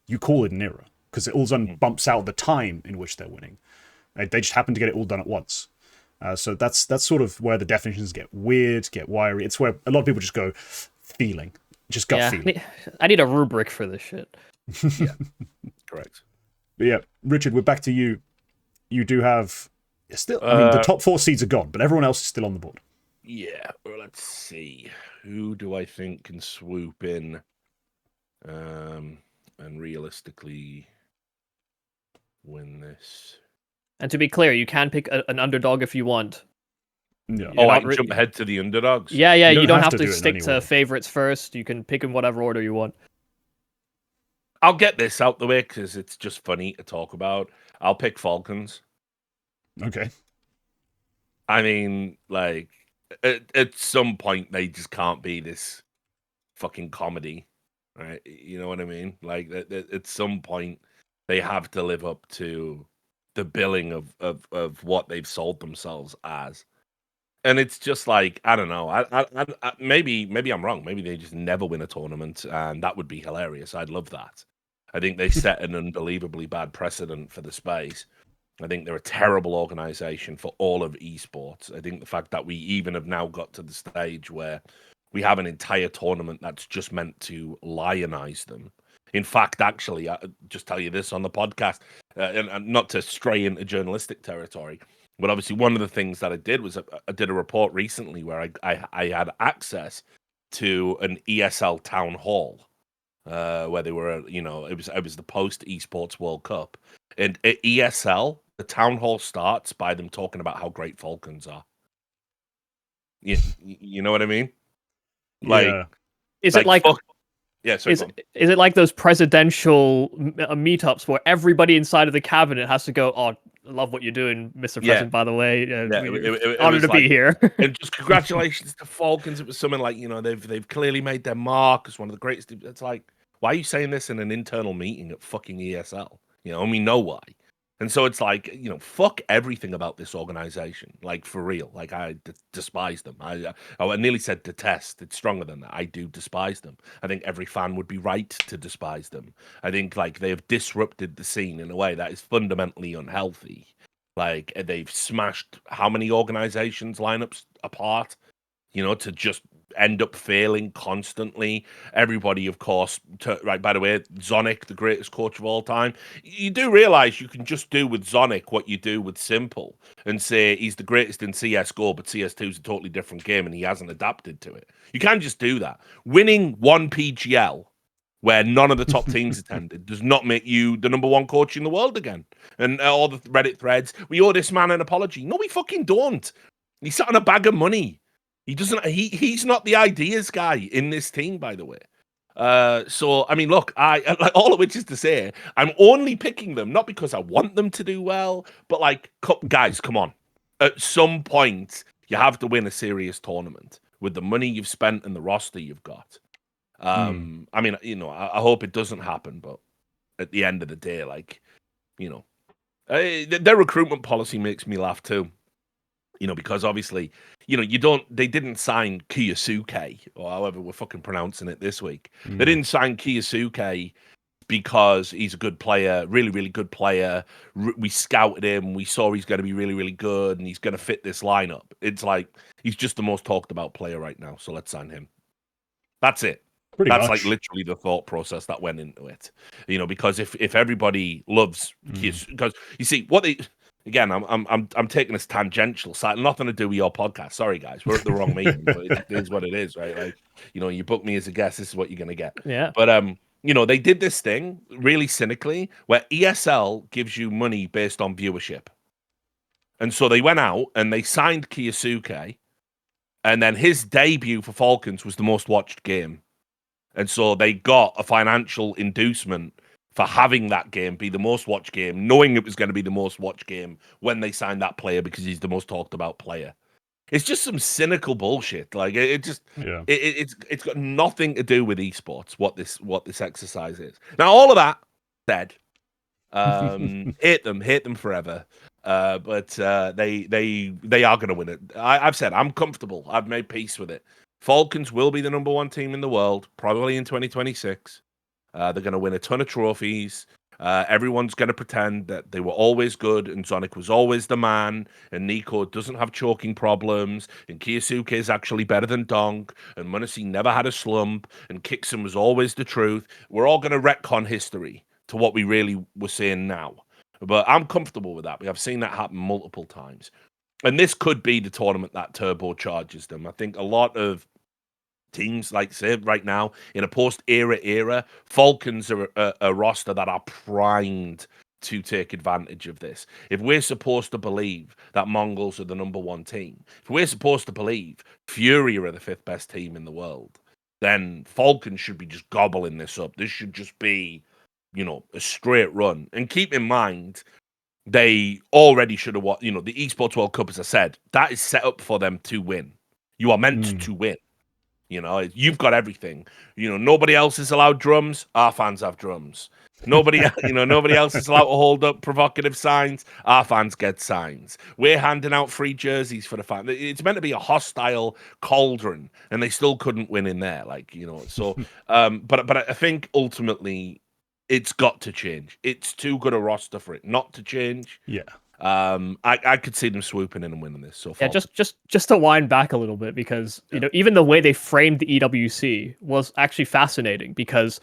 You call it an era because it all of a sudden bumps out the time in which they're winning. They just happen to get it all done at once. So that's sort of where the definitions get weird, get wiry. It's where a lot of people just go feeling, just gut feeling. I need a rubric for this shit. Yeah, correct. But yeah, Richard, we're back to you. You do have still. I mean, the top 4 seeds are gone, but everyone else is still on the board. Yeah. Well, let's see. Who do I think can swoop in, and realistically win this? And to be clear, you can pick an underdog if you want. Yeah. I can jump ahead to the underdogs. Yeah. You don't have to do stick to favorites first. You can pick in whatever order you want. I'll get this out the way because it's just funny to talk about. I'll pick Falcons. Okay. I mean, like, at some point, they just can't be this fucking comedy, right? You know what I mean? Like, at some point, they have to live up to the billing of what they've sold themselves as. And it's just like, I don't know. I maybe I'm wrong. Maybe they just never win a tournament, and that would be hilarious. I'd love that. I think they set an unbelievably bad precedent for the space. I think they're a terrible organization for all of esports. I think the fact that we even have now got to the stage where we have an entire tournament that's just meant to lionize them. In fact, actually, I'll just tell you this on the podcast, and not to stray into journalistic territory, but obviously one of the things that I did was I did a report recently where I had access to an ESL town hall where they were, it was the post esports World Cup, and at ESL the town hall starts by them talking about how great Falcons are. You know what I mean? Like, yeah. Is it like? Yeah, sorry, is it like those presidential meetups where everybody inside of the cabinet has to go, "Oh, I love what you're doing, Mr. President, by the way. It honored to be here." And just congratulations to Falcons. It was something like, they've clearly made their mark as one of the greatest. It's like, why are you saying this in an internal meeting at fucking ESL? And we know why. And so it's like, fuck everything about this organization. Like, for real. Like, I despise them. I nearly said detest. It's stronger than that. I do despise them. I think every fan would be right to despise them. I think, like, they have disrupted the scene in a way that is fundamentally unhealthy. Like, they've smashed how many organizations lineups apart, to just end up failing constantly. Everybody, of course, right, by the way, Zonic, the greatest coach of all time. You do realize you can just do with Zonic what you do with Simple and say he's the greatest in CSGO, but CS2 is a totally different game and he hasn't adapted to it. You can just do that. Winning one PGL where none of the top teams attended does not make you the number one coach in the world again. And all the Reddit threads, we owe this man an apology. No, we fucking don't. He sat on a bag of money. He doesn't. He's not the ideas guy in this team, by the way. So I mean, look, all of which is to say, I'm only picking them not because I want them to do well, but like, guys, come on. At some point, you have to win a serious tournament with the money you've spent and the roster you've got. I mean, I hope it doesn't happen, but at the end of the day, like, their recruitment policy makes me laugh too. Because obviously, they didn't sign Kiyosuke, or however we're fucking pronouncing it this week. They didn't sign Kiyosuke because he's a good player, really, really good player. We scouted him. We saw he's going to be really, really good, and he's going to fit this lineup. It's like, he's just the most talked about player right now, so let's sign him. That's it. That's like literally the thought process that went into it. Because if everybody loves Kiyosuke, because you see, what they... Again, I'm taking this tangential side. Nothing to do with your podcast. Sorry, guys, we're at the wrong meeting. But it is what it is, right? Like, you book me as a guest. This is what you're gonna get. Yeah. But they did this thing really cynically where ESL gives you money based on viewership, and so they went out and they signed Kiyosuke, and then his debut for Falcons was the most watched game, and so they got a financial inducement for having that game be the most watched game, knowing it was going to be the most watched game when they signed that player because he's the most talked about player. It's just some cynical bullshit. Like, it's got nothing to do with esports. What this exercise is. Now, all of that said, hate them forever. But they are going to win it. I've said I'm comfortable. I've made peace with it. Falcons will be the number one team in the world, probably in 2026. They're going to win a ton of trophies. Everyone's going to pretend that they were always good and Sonic was always the man and Nico doesn't have choking problems and Kiyosuke is actually better than Donk and m0NESY never had a slump and Kixon was always the truth. We're all going to retcon history to what we really were seeing now. But I'm comfortable with that. I've seen that happen multiple times. And this could be the tournament that turbocharges them. I think a lot of teams, like say right now, in a post-era, Falcons are a roster that are primed to take advantage of this. If we're supposed to believe that Mongolz are the number one team, if we're supposed to believe Fury are the 5th best team in the world, then Falcons should be just gobbling this up. This should just be, a straight run. And keep in mind, they already should have won. The Esports World Cup, as I said, that is set up for them to win. You are meant to win. You've got everything. Nobody else is allowed drums. Our fans have drums. Nobody else is allowed to hold up provocative signs. Our fans get signs. We're handing out free jerseys for the fans. It's meant to be a hostile cauldron, and they still couldn't win in there. So, but I think ultimately it's got to change. It's too good a roster for it not to change. Yeah. I could see them swooping in and winning this. So yeah, just to wind back a little bit, because even the way they framed the EWC was actually fascinating, because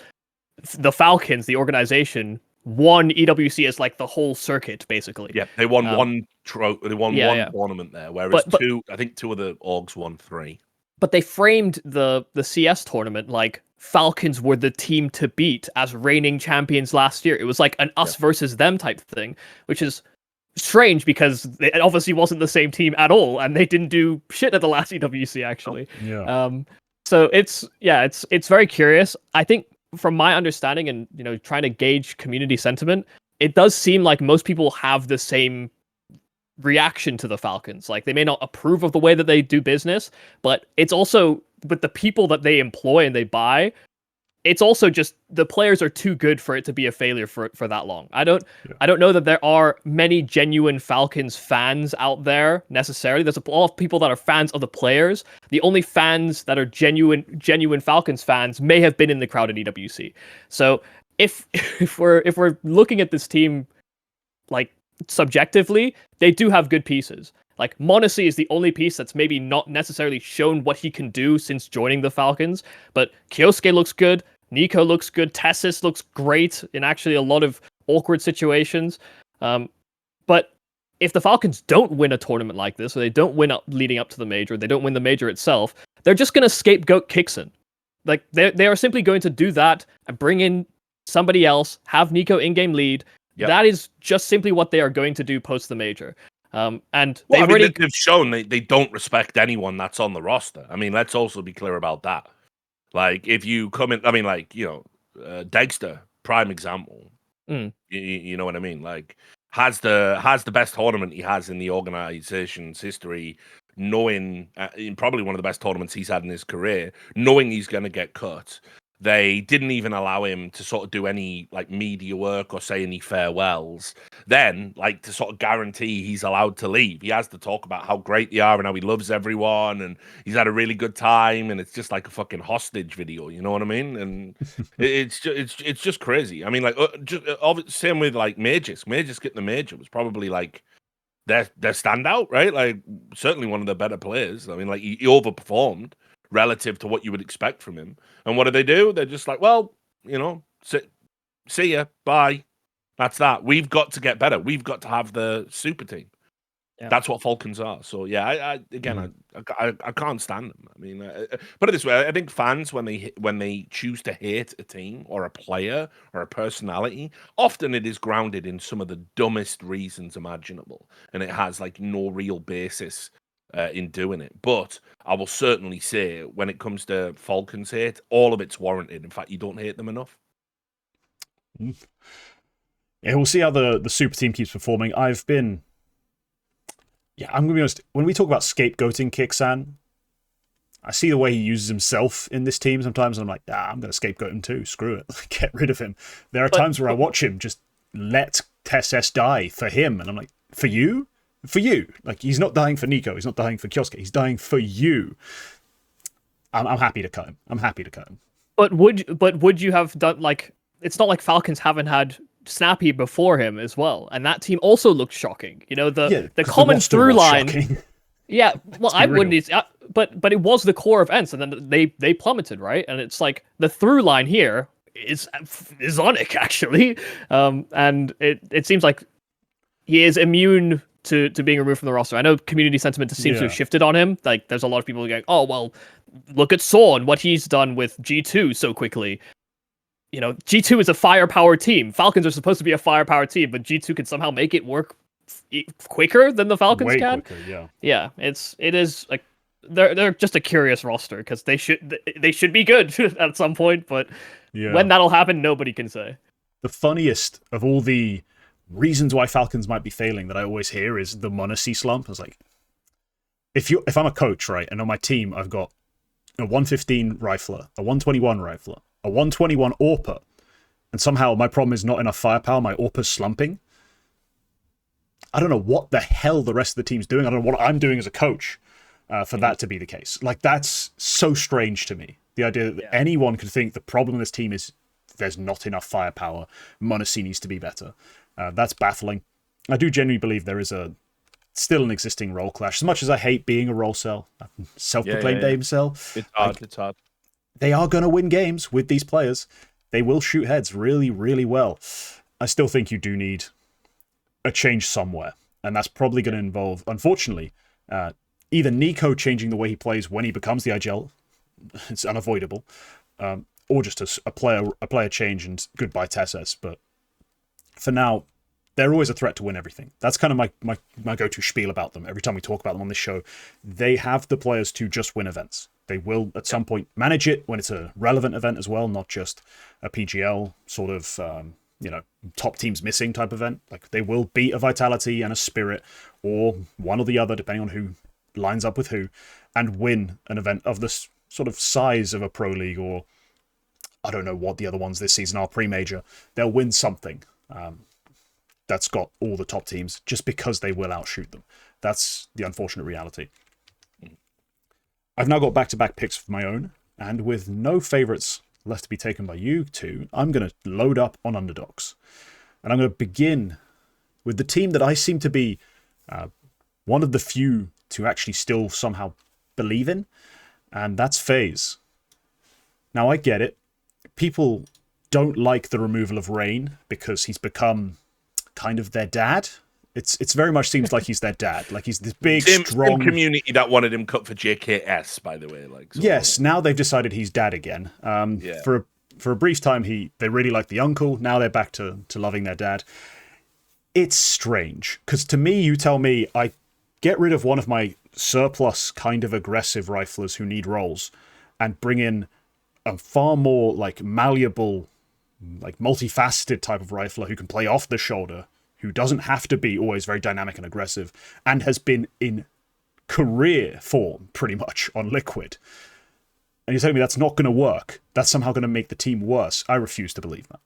the Falcons, the organization, won EWC as like the whole circuit basically. Yeah, they won one tournament there, whereas two of the orgs won 3. But they framed the CS tournament like Falcons were the team to beat as reigning champions last year. It was like an us versus them type thing, which is strange because it obviously wasn't the same team at all, and they didn't do shit at the last EWC actually. So it's very curious. I think from my understanding and trying to gauge community sentiment, it does seem like most people have the same reaction to the Falcons. Like, they may not approve of the way that they do business, but it's also with the people that they employ and they buy, it's also just the players are too good for it to be a failure for that long. I don't know that there are many genuine Falcons fans out there necessarily. There's a lot of people that are fans of the players. The only fans that are genuine Falcons fans may have been in the crowd at EWC. So if we're looking at this team like subjectively, they do have good pieces. Like, m0NESY is the only piece that's maybe not necessarily shown what he can do since joining the Falcons, but Kyosuke looks good, Nico looks good, Tessis looks great in actually a lot of awkward situations. But if the Falcons don't win a tournament like this, or they don't win leading up to the major, they don't win the major itself, they're just going to scapegoat Kixon. Like, they are simply going to do that and bring in somebody else, have Nico in-game lead. Yep. That is just simply what they are going to do post the major. And they've shown they don't respect anyone that's on the roster. I mean, let's also be clear about that. Like, if you come in, I mean, like, Dexter, prime example. You know what I mean? Like, has the best tournament he has in the organization's history, knowing in probably one of the best tournaments he's had in his career, knowing he's going to get cut. They didn't even allow him to sort of do any like media work or say any farewells. Then, like, to sort of guarantee he's allowed to leave, he has to talk about how great they are and how he loves everyone and he's had a really good time. And it's just like a fucking hostage video, you know what I mean? And it's just crazy. I mean, like, same with like Magis. Magis getting the major was probably like their standout, right? Like, certainly one of the better players. I mean, like, he overperformed relative to what you would expect from him. And what do? They're just like, well, see ya, bye. That's that. We've got to get better. We've got to have the super team. Yeah. That's what Falcons are. So yeah, I can't stand them. I mean, put it this way: I think fans, when they choose to hate a team or a player or a personality, often it is grounded in some of the dumbest reasons imaginable, and it has like no real basis in doing it. But I will certainly say, when it comes to Falcons hate, all of it's warranted. In fact, you don't hate them enough. Yeah, we'll see how the super team keeps performing. I'm going to be honest, when we talk about scapegoating Kixan, I see the way he uses himself in this team sometimes, and I'm like, I'm going to scapegoat him too. Screw it. Get rid of him. There are times where I watch him just let TSS die for him, and I'm like, for you? For you. Like, he's not dying for Nico. He's not dying for Kyosuke. He's dying for you. I'm happy to cut him. I'm happy to cut him. But would you have done like? It's not like Falcons haven't had Snappy before him as well, and that team also looked shocking. You know, the common through line. Shocking. Yeah, well, I wouldn't. But it was the core events, and then they plummeted, right? And it's like the through line here is Zonic actually, and it seems like he is immune to being removed from the roster. I know community sentiment seems to have shifted on him. Like, there's a lot of people going, "Oh, well, look at Saw, what he's done with G2 so quickly." You know, G2 is a firepower team. Falcons are supposed to be a firepower team, but G2 can somehow make it work quicker than the Falcons can. Quicker, yeah. It is like they're just a curious roster because they should be good at some point, but when that'll happen, nobody can say. The funniest of all the reasons why Falcons might be failing that I always hear is the m0NESY slump. I was like, if I'm a coach, right, and on my team I've got a 115 rifler, a 121 rifler, a 121 AWPer, and somehow my problem is not enough firepower, my AWPer's slumping. I don't know what the hell the rest of the team's doing. I don't know what I'm doing as a coach for that to be the case. Like, that's so strange to me. The idea that anyone could think the problem with this team is there's not enough firepower. m0NESY needs to be better. That's baffling. I do genuinely believe there is still an existing role clash. As much as I hate being a role cell, self-proclaimed aim cell. It's hard. It's hard. They are going to win games with these players. They will shoot heads really, really well. I still think you do need a change somewhere. And that's probably going to involve, unfortunately, either Nico changing the way he plays when he becomes the IGL. It's unavoidable. Or just a player change and goodbye TSS. But for now, they're always a threat to win everything. That's kind of my go-to spiel about them. Every time we talk about them on this show, they have the players to just win events. They will, at some point, manage it when it's a relevant event as well, not just a PGL sort of, top teams missing type event. Like, they will beat a Vitality and a Spirit, or one or the other, depending on who lines up with who, and win an event of this sort of size of a Pro League, or I don't know what the other ones this season are, pre-major. They'll win something that's got all the top teams, just because they will outshoot them. That's the unfortunate reality. I've now got back-to-back picks of my own, and with no favorites left to be taken by you two, I'm going to load up on underdogs. And I'm going to begin with the team that I seem to be one of the few to actually still somehow believe in, and that's FaZe. Now, I get it. People don't like the removal of Rain because he's become kind of their dad. It's very much seems like he's their dad. Like, he's this big, strong community that wanted him cut for JKS, by the way. Like, yes, now they've decided he's dad again. For a brief time, they really liked the uncle. Now they're back to loving their dad. It's strange because to me, you tell me I get rid of one of my surplus kind of aggressive riflers who need roles, and bring in a far more like malleable, like multifaceted type of rifler who can play off the shoulder, who doesn't have to be always very dynamic and aggressive, and has been in career form pretty much on Liquid. And you're telling me that's not going to work? That's somehow going to make the team worse? I refuse to believe that.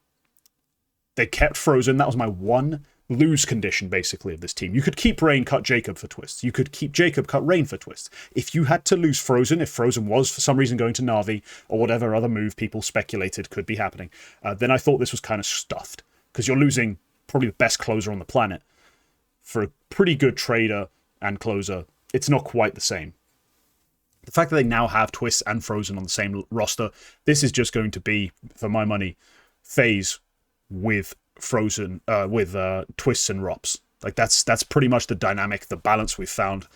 They kept Frozen. That was my one lose condition, basically, of this team. You could keep Rain, cut Jacob for twists. You could keep Jacob, cut Rain for twists. If you had to lose Frozen, if Frozen was for some reason going to Navi, or whatever other move people speculated could be happening, then I thought this was kind of stuffed. Because you're losing probably the best closer on the planet for a pretty good trader and closer. It's not quite the same. The fact that they now have Twists and Frozen on the same roster, this is just going to be, for my money, FaZe with Frozen, with Twists and Rops. Like, that's pretty much the dynamic, the balance we've found.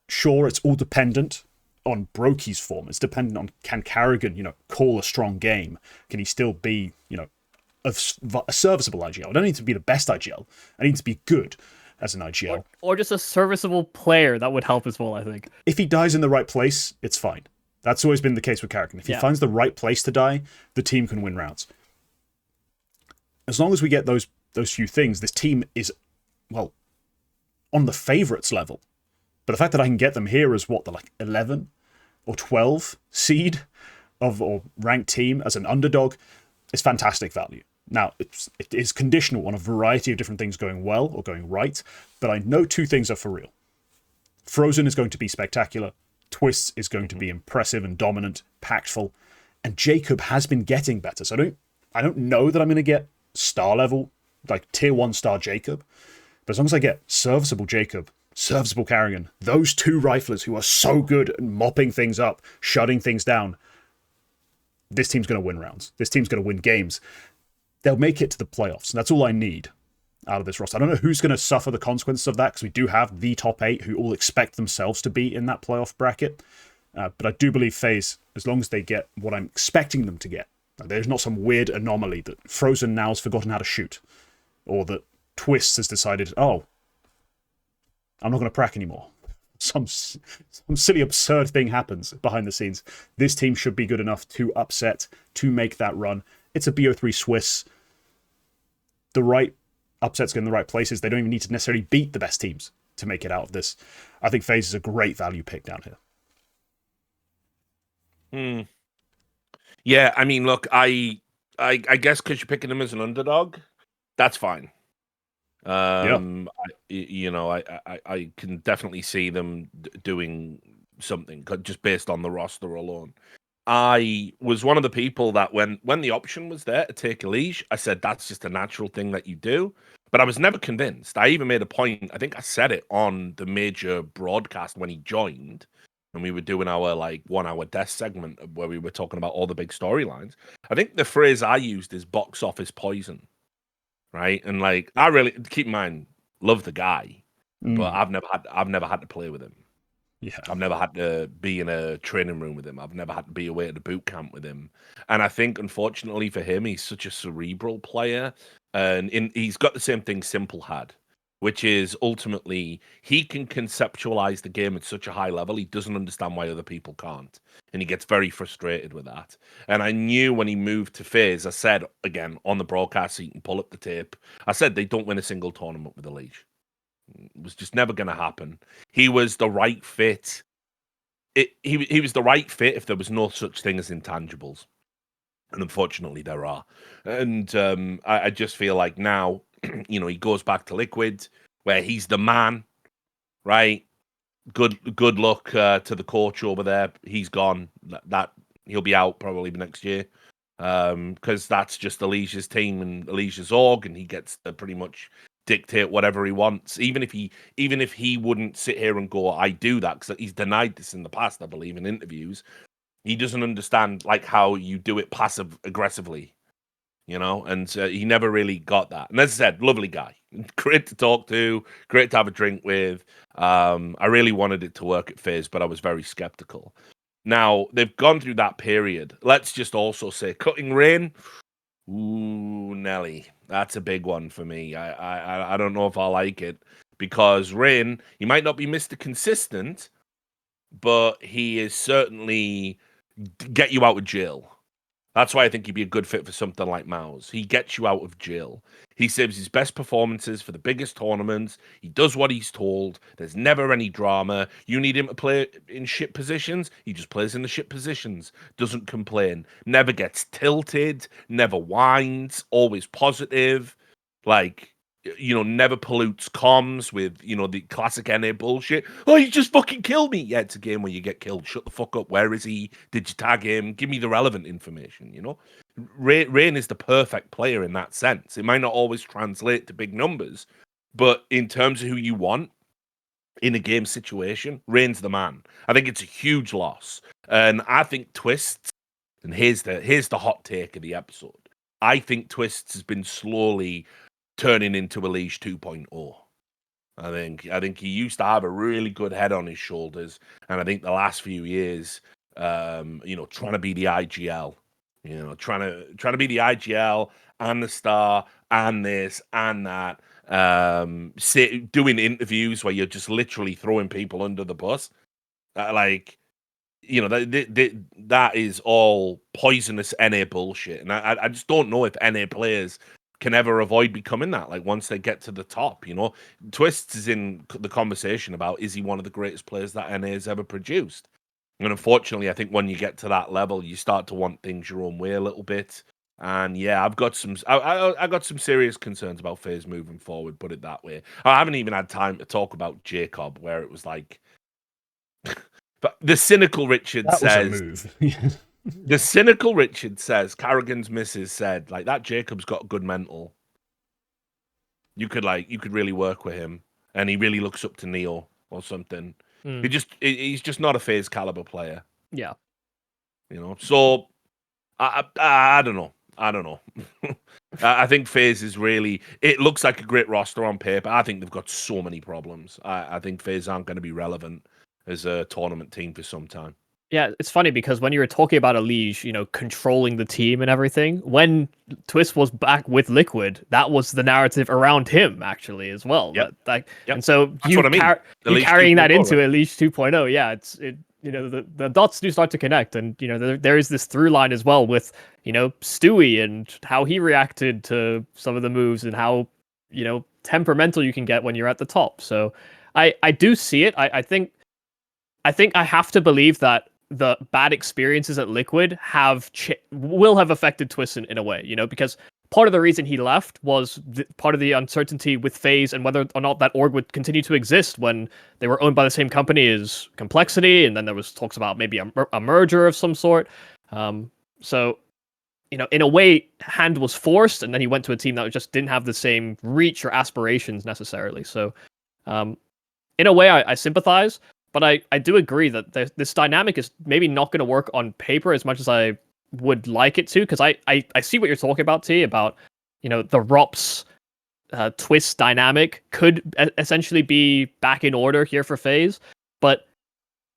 Sure, it's all dependent on Brokey's form. It's dependent on, can Carrigan, call a strong game? Can he still be, a serviceable IGL? I don't need to be the best IGL. I need to be good as an IGL. Or just a serviceable player. That would help as well, I think. If he dies in the right place, it's fine. That's always been the case with Carrigan. If he finds the right place to die, the team can win rounds. As long as we get those few things, this team is, well, on the favorites level. But the fact that I can get them here as what, the 11 or 12 seed or ranked team as an underdog is fantastic value. Now, it is conditional on a variety of different things going well or going right, but I know two things are for real. Frozen is going to be spectacular. Twists is going to be impressive and dominant, impactful, and Jacob has been getting better. So I don't know that I'm going to get star level, like tier 1 star Jacob, but as long as I get serviceable Jacob, serviceable Carrigan, those two riflers who are so good at mopping things up, shutting things down, this team's going to win rounds. This team's going to win games. They'll make it to the playoffs, and that's all I need out of this roster. I don't know who's going to suffer the consequences of that, because we do have the top 8 who all expect themselves to be in that playoff bracket. But I do believe FaZe, as long as they get what I'm expecting them to get, there's not some weird anomaly that Frozen now's forgotten how to shoot, or that Twists has decided, oh, I'm not going to prac anymore. Some silly, absurd thing happens behind the scenes. This team should be good enough to upset, to make that run. It's a BO3 Swiss. The right upsets get in the right places. They don't even need to necessarily beat the best teams to make it out of this. I think FaZe is a great value pick down here. Yeah, I mean, look, I guess because you're picking them as an underdog, that's fine. I can definitely see them doing something just based on the roster alone. I was one of the people that when the option was there to take a leash, I said that's just a natural thing that you do. But I was never convinced. I even made a point, I think I said it on the major broadcast when he joined, and we were doing our 1 hour desk segment where we were talking about all the big storylines. I think the phrase I used is box office poison. Right. And I really, keep in mind, love the guy, but I've never had to play with him. Yeah. I've never had to be in a training room with him. I've never had to be away at the boot camp with him. And I think, unfortunately for him, he's such a cerebral player. And he's got the same thing Simple had, which is ultimately he can conceptualize the game at such a high level. He doesn't understand why other people can't. And he gets very frustrated with that. And I knew when he moved to FaZe, I said, again, on the broadcast, so you can pull up the tape, I said they don't win a single tournament with a leash. It was just never going to happen. He was the right fit. He was the right fit if there was no such thing as intangibles. And unfortunately, there are. And I just feel like now, he goes back to Liquid, where he's the man, right? Good luck to the coach over there. He's gone. That he'll be out probably next year, because that's just Alicia's team and Alicia's org, and he gets to pretty much dictate whatever he wants. Even if he wouldn't sit here and go, I do that, because he's denied this in the past, I believe, in interviews. He doesn't understand how you do it passive aggressively, and he never really got that. And as I said, lovely guy, great to talk to, great to have a drink with. I really wanted it to work at FaZe, but I was very skeptical. Now they've gone through that period. Let's just also say cutting Rain. Ooh, Nelly, that's a big one for me. I don't know if I like it, because Rain, he might not be Mr. Consistent, but he is certainly get you out of jail. That's why I think he'd be a good fit for something like MOUZ. He gets you out of jail. He saves his best performances for the biggest tournaments. He does what he's told. There's never any drama. You need him to play in shit positions. He just plays in the shit positions. Doesn't complain. Never gets tilted. Never whines. Always positive. Never pollutes comms with, the classic NA bullshit. Oh, you just fucking killed me. Yeah, it's a game where you get killed. Shut the fuck up. Where is he? Did you tag him? Give me the relevant information, Rain is the perfect player in that sense. It might not always translate to big numbers, but in terms of who you want in a game situation, Rain's the man. I think it's a huge loss. And I think Twists, and here's the hot take of the episode. I think Twists has been slowly turning into Elise 2.0. I think he used to have a really good head on his shoulders, and I think the last few years, trying to be the IGL, trying to be the IGL and the star and this and that, doing interviews where you're just literally throwing people under the bus, that is all poisonous NA bullshit, and I just don't know if NA players can ever avoid becoming that. Once they get to the top, Twists is in the conversation about, is he one of the greatest players that NA has ever produced? And unfortunately, I think when you get to that level, you start to want things your own way a little bit. And yeah, I got some serious concerns about FaZe moving forward, put it that way. I haven't even had time to talk about Jacob, where it was like, if But the cynical Richard that says, was a move. the cynical Richard says, Carrigan's missus said, like, that Jacob's got good mental. You could really work with him, and he really looks up to Neo or something. He's just not a FaZe caliber player. Yeah. So I don't know. I think FaZe is really, it looks like a great roster on paper. I think they've got so many problems. I think FaZe aren't going to be relevant as a tournament team for some time. Yeah, it's funny because when you were talking about Elige, controlling the team and everything, when Twist was back with Liquid, that was the narrative around him actually as well. Yep. And so that's what I mean. You carrying that into Elige 2.0, yeah, the dots do start to connect, and there is this through line as well with Stewie and how he reacted to some of the moves and how temperamental you can get when you're at the top. So I do see it. I think I have to believe that the bad experiences at Liquid will have affected Twist in a way, because part of the reason he left was part of the uncertainty with FaZe and whether or not that org would continue to exist when they were owned by the same company as Complexity, and then there was talks about maybe a merger of some sort. So, in a way, Hand was forced, and then he went to a team that just didn't have the same reach or aspirations necessarily. So, in a way, I sympathize. But I do agree that this dynamic is maybe not going to work on paper as much as I would like it to, because I see what you're talking about, T, about the ROPS Twist dynamic could essentially be back in order here for FaZe, but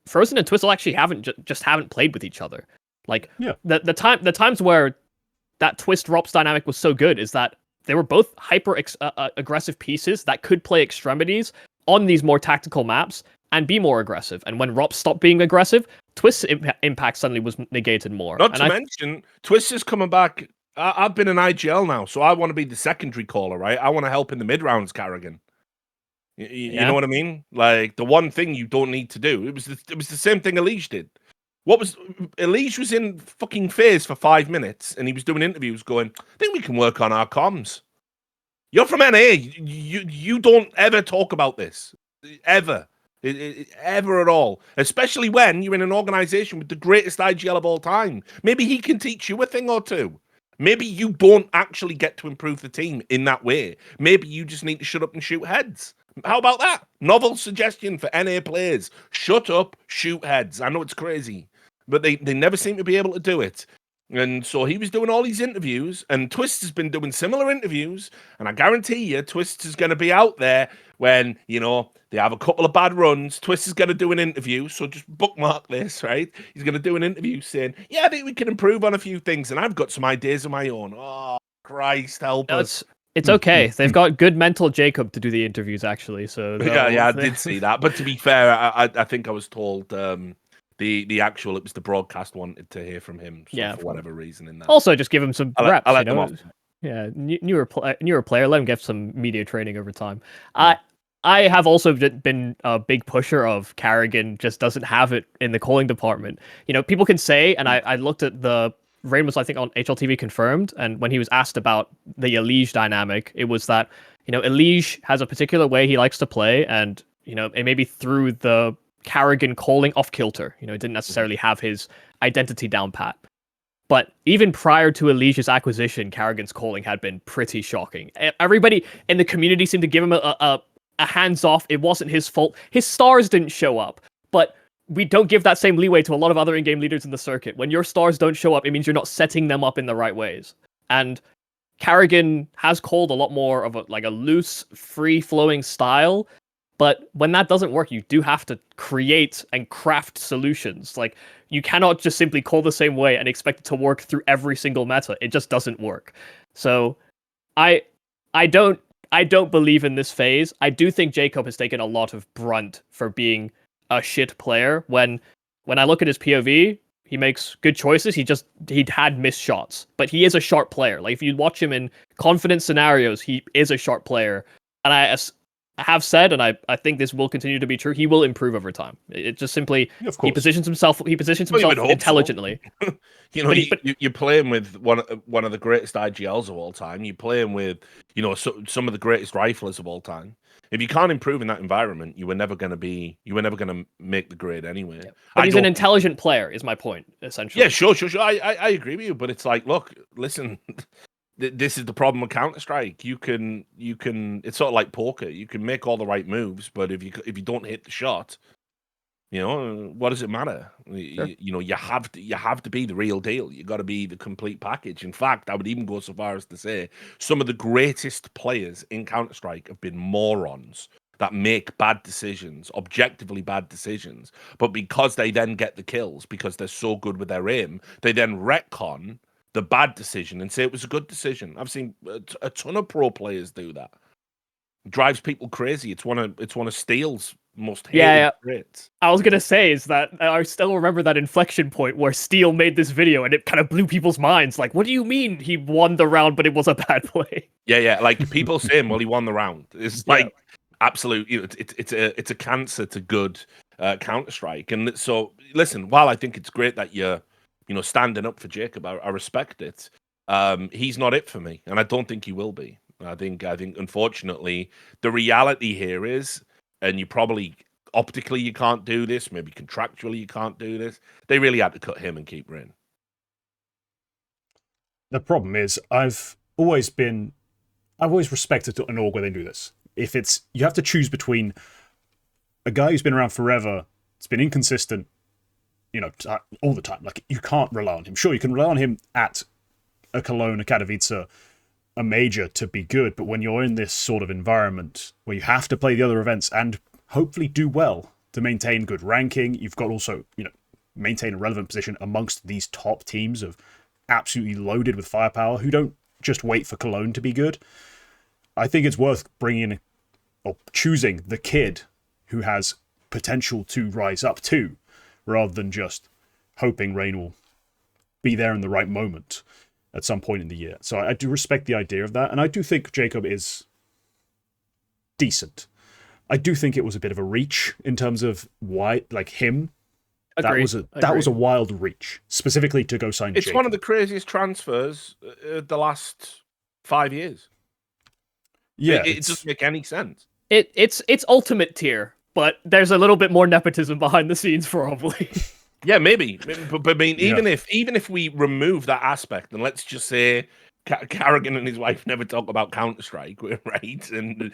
Frozen and Twist actually haven't played with each other. Like the times where that Twist ROPS dynamic was so good is that they were both hyper aggressive pieces that could play extremities on these more tactical maps and be more aggressive. And when ROPS stopped being aggressive, Twist's impact suddenly was negated more. Not to mention, Twist is coming back. I've been an IGL now, so I want to be the secondary caller, right? I want to help in the mid-rounds, Carrigan. You know what I mean? Like, the one thing you don't need to do. It was the same thing Elige did. Elige was in fucking FaZe for 5 minutes, and he was doing interviews going, I think we can work on our comms. You're from NA. You don't ever talk about this. Ever. Ever at all, especially when you're in an organization with the greatest IGL of all time. Maybe he can teach you a thing or two. Maybe you don't actually get to improve the team in that way. Maybe you just need to shut up and shoot heads. How about that? Novel suggestion for NA players. Shut up, shoot heads. I know it's crazy, but they never seem to be able to do it. And so he was doing all these interviews, and Twist has been doing similar interviews, and I guarantee you Twist is going to be out there when, they have a couple of bad runs. Twist is going to do an interview, so just bookmark this, right? He's going to do an interview saying, yeah, I think we can improve on a few things, and I've got some ideas of my own. Oh, Christ, help us. It's okay. They've got good mental Jacob to do the interviews, actually. So yeah, I did see that. But to be fair, I think I was told... it was the broadcast wanted to hear from him for whatever reason in that. Also, just give him some reps. I let them off. Yeah, newer player, let him get some media training over time. Yeah. I have also been a big pusher of Carrigan just doesn't have it in the calling department. People can say, and I looked at Rain was, I think, on HLTV confirmed, and when he was asked about the Elige dynamic, it was that, Elige has a particular way he likes to play, and, it may be through the Carrigan calling off kilter. It didn't necessarily have his identity down pat. But even prior to Elige's acquisition, Carrigan's calling had been pretty shocking. Everybody in the community seemed to give him a hands off. It wasn't his fault. His stars didn't show up. But we don't give that same leeway to a lot of other in-game leaders in the circuit. When your stars don't show up, it means you're not setting them up in the right ways. And Carrigan has called a lot more of a loose, free-flowing style. But when that doesn't work, you do have to create and craft solutions. Like, you cannot just simply call the same way and expect it to work through every single meta. It just doesn't work. So I don't believe in this phase. I do think Jacob has taken a lot of brunt for being a shit player. When I look at his POV, he makes good choices. He'd had missed shots, but he is a sharp player. Like, if you watch him in confident scenarios, he is a sharp player. And have said, and I think this will continue to be true, he will improve over time. It just simply he positions himself intelligently. So. You're playing with one of the greatest IGLs of all time. You're playing with some of the greatest riflers of all time. If you can't improve in that environment, you were never going to make the grade anyway. Yeah. But he's an intelligent player, is my point, essentially. Yeah, sure. I agree with you, but it's like, look, listen, this is the problem with Counter-Strike. You can. It's sort of like poker. You can make all the right moves, but if you don't hit the shot, what does it matter? Sure. You have to be the real deal. You got to be the complete package. In fact, I would even go so far as to say some of the greatest players in Counter-Strike have been morons that make bad decisions, objectively bad decisions, but because they then get the kills because they're so good with their aim, they then retcon the bad decision and say it was a good decision. I've seen a ton of pro players do that. It drives people crazy. It's one of Steel's most hated traits. I was gonna say is that I still remember that inflection point where Steel made this video and it kind of blew people's minds. Like, what do you mean he won the round, but it was a bad play? Yeah. Like people saying, well, he won the round. It's like absolute. It's a cancer to good Counter-Strike. And so listen, while I think it's great that you're standing up for Jacob, I respect it. He's not it for me, and I don't think he will be. I think unfortunately the reality here is, and you probably optically you can't do this, maybe contractually you can't do this. They really had to cut him and keep Rin. The problem is I've always respected an org where they do this. If you have to choose between a guy who's been around forever, it's been inconsistent, all the time. Like, you can't rely on him. Sure, you can rely on him at a Cologne, a Katowice, a major to be good, but when you're in this sort of environment where you have to play the other events and hopefully do well to maintain good ranking, you've got also, maintain a relevant position amongst these top teams of absolutely loaded with firepower who don't just wait for Cologne to be good. I think it's worth bringing in or choosing the kid who has potential to rise up too, rather than just hoping Rain will be there in the right moment at some point in the year. So I do respect the idea of that, and I do think Jacob is decent. I do think it was a bit of a reach in terms of why, like him. Agreed. That was a wild reach, specifically to go sign. It's Jacob. One of the craziest transfers the last 5 years. Yeah, it doesn't make any sense. It's ultimate tier, but there's a little bit more nepotism behind the scenes, probably. Yeah, maybe. But I mean, even if we remove that aspect, and let's just say Carrigan and his wife never talk about Counter-Strike, right? And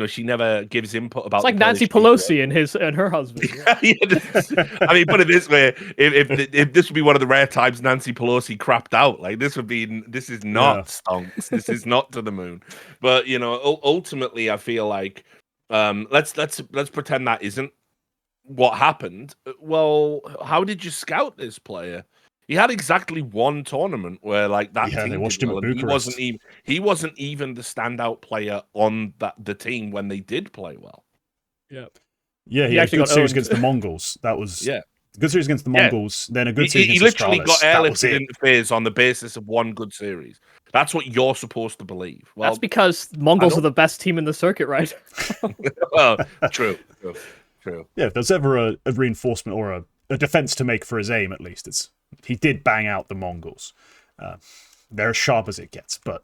she never gives input about. It's like Nancy Pelosi and her husband. I mean, put it this way: if this would be one of the rare times Nancy Pelosi crapped out, like this is not stonks. This is not to the moon. But ultimately, I feel like let's pretend that isn't what happened. Well, how did you scout this player? He had exactly one tournament where that team they watched him at Bucharest. He wasn't even the standout player on the team when they did play well. Yeah. Yeah, he actually got series against the Mongolz. That was good series against the Mongolz, then a good series against He literally Astralis. got airlifted into FaZe on the basis of one good series. That's what you're supposed to believe. Well, that's because Mongolz are the best team in the circuit, right? Well, true. Yeah, if there's ever a reinforcement or a defense to make for his aim, at least he did bang out the Mongolz. They're as sharp as it gets, but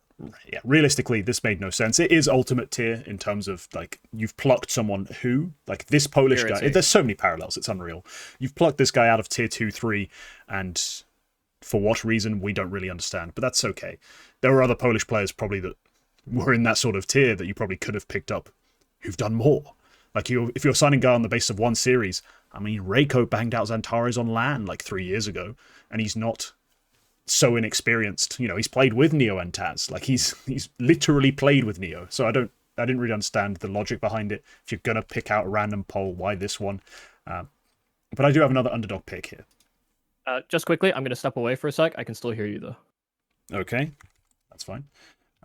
yeah, realistically, this made no sense. It is ultimate tier in terms of you've plucked someone who, this Polish guy. There's so many parallels; it's unreal. You've plucked this guy out of tier 2, 3, and for what reason we don't really understand, but that's okay. There were other Polish players probably that were in that sort of tier that you probably could have picked up, who've done more. If you're signing a guy on the basis of one series, I mean, Reiko banged out Xantares on LAN 3 years ago, and he's not so inexperienced. He's played with Neo and Taz. He's literally played with Neo. So I didn't really understand the logic behind it. If you're gonna pick out a random poll, why this one? But I do have another underdog pick here. Just quickly, I'm gonna step away for a sec. I can still hear you though. Okay, that's fine.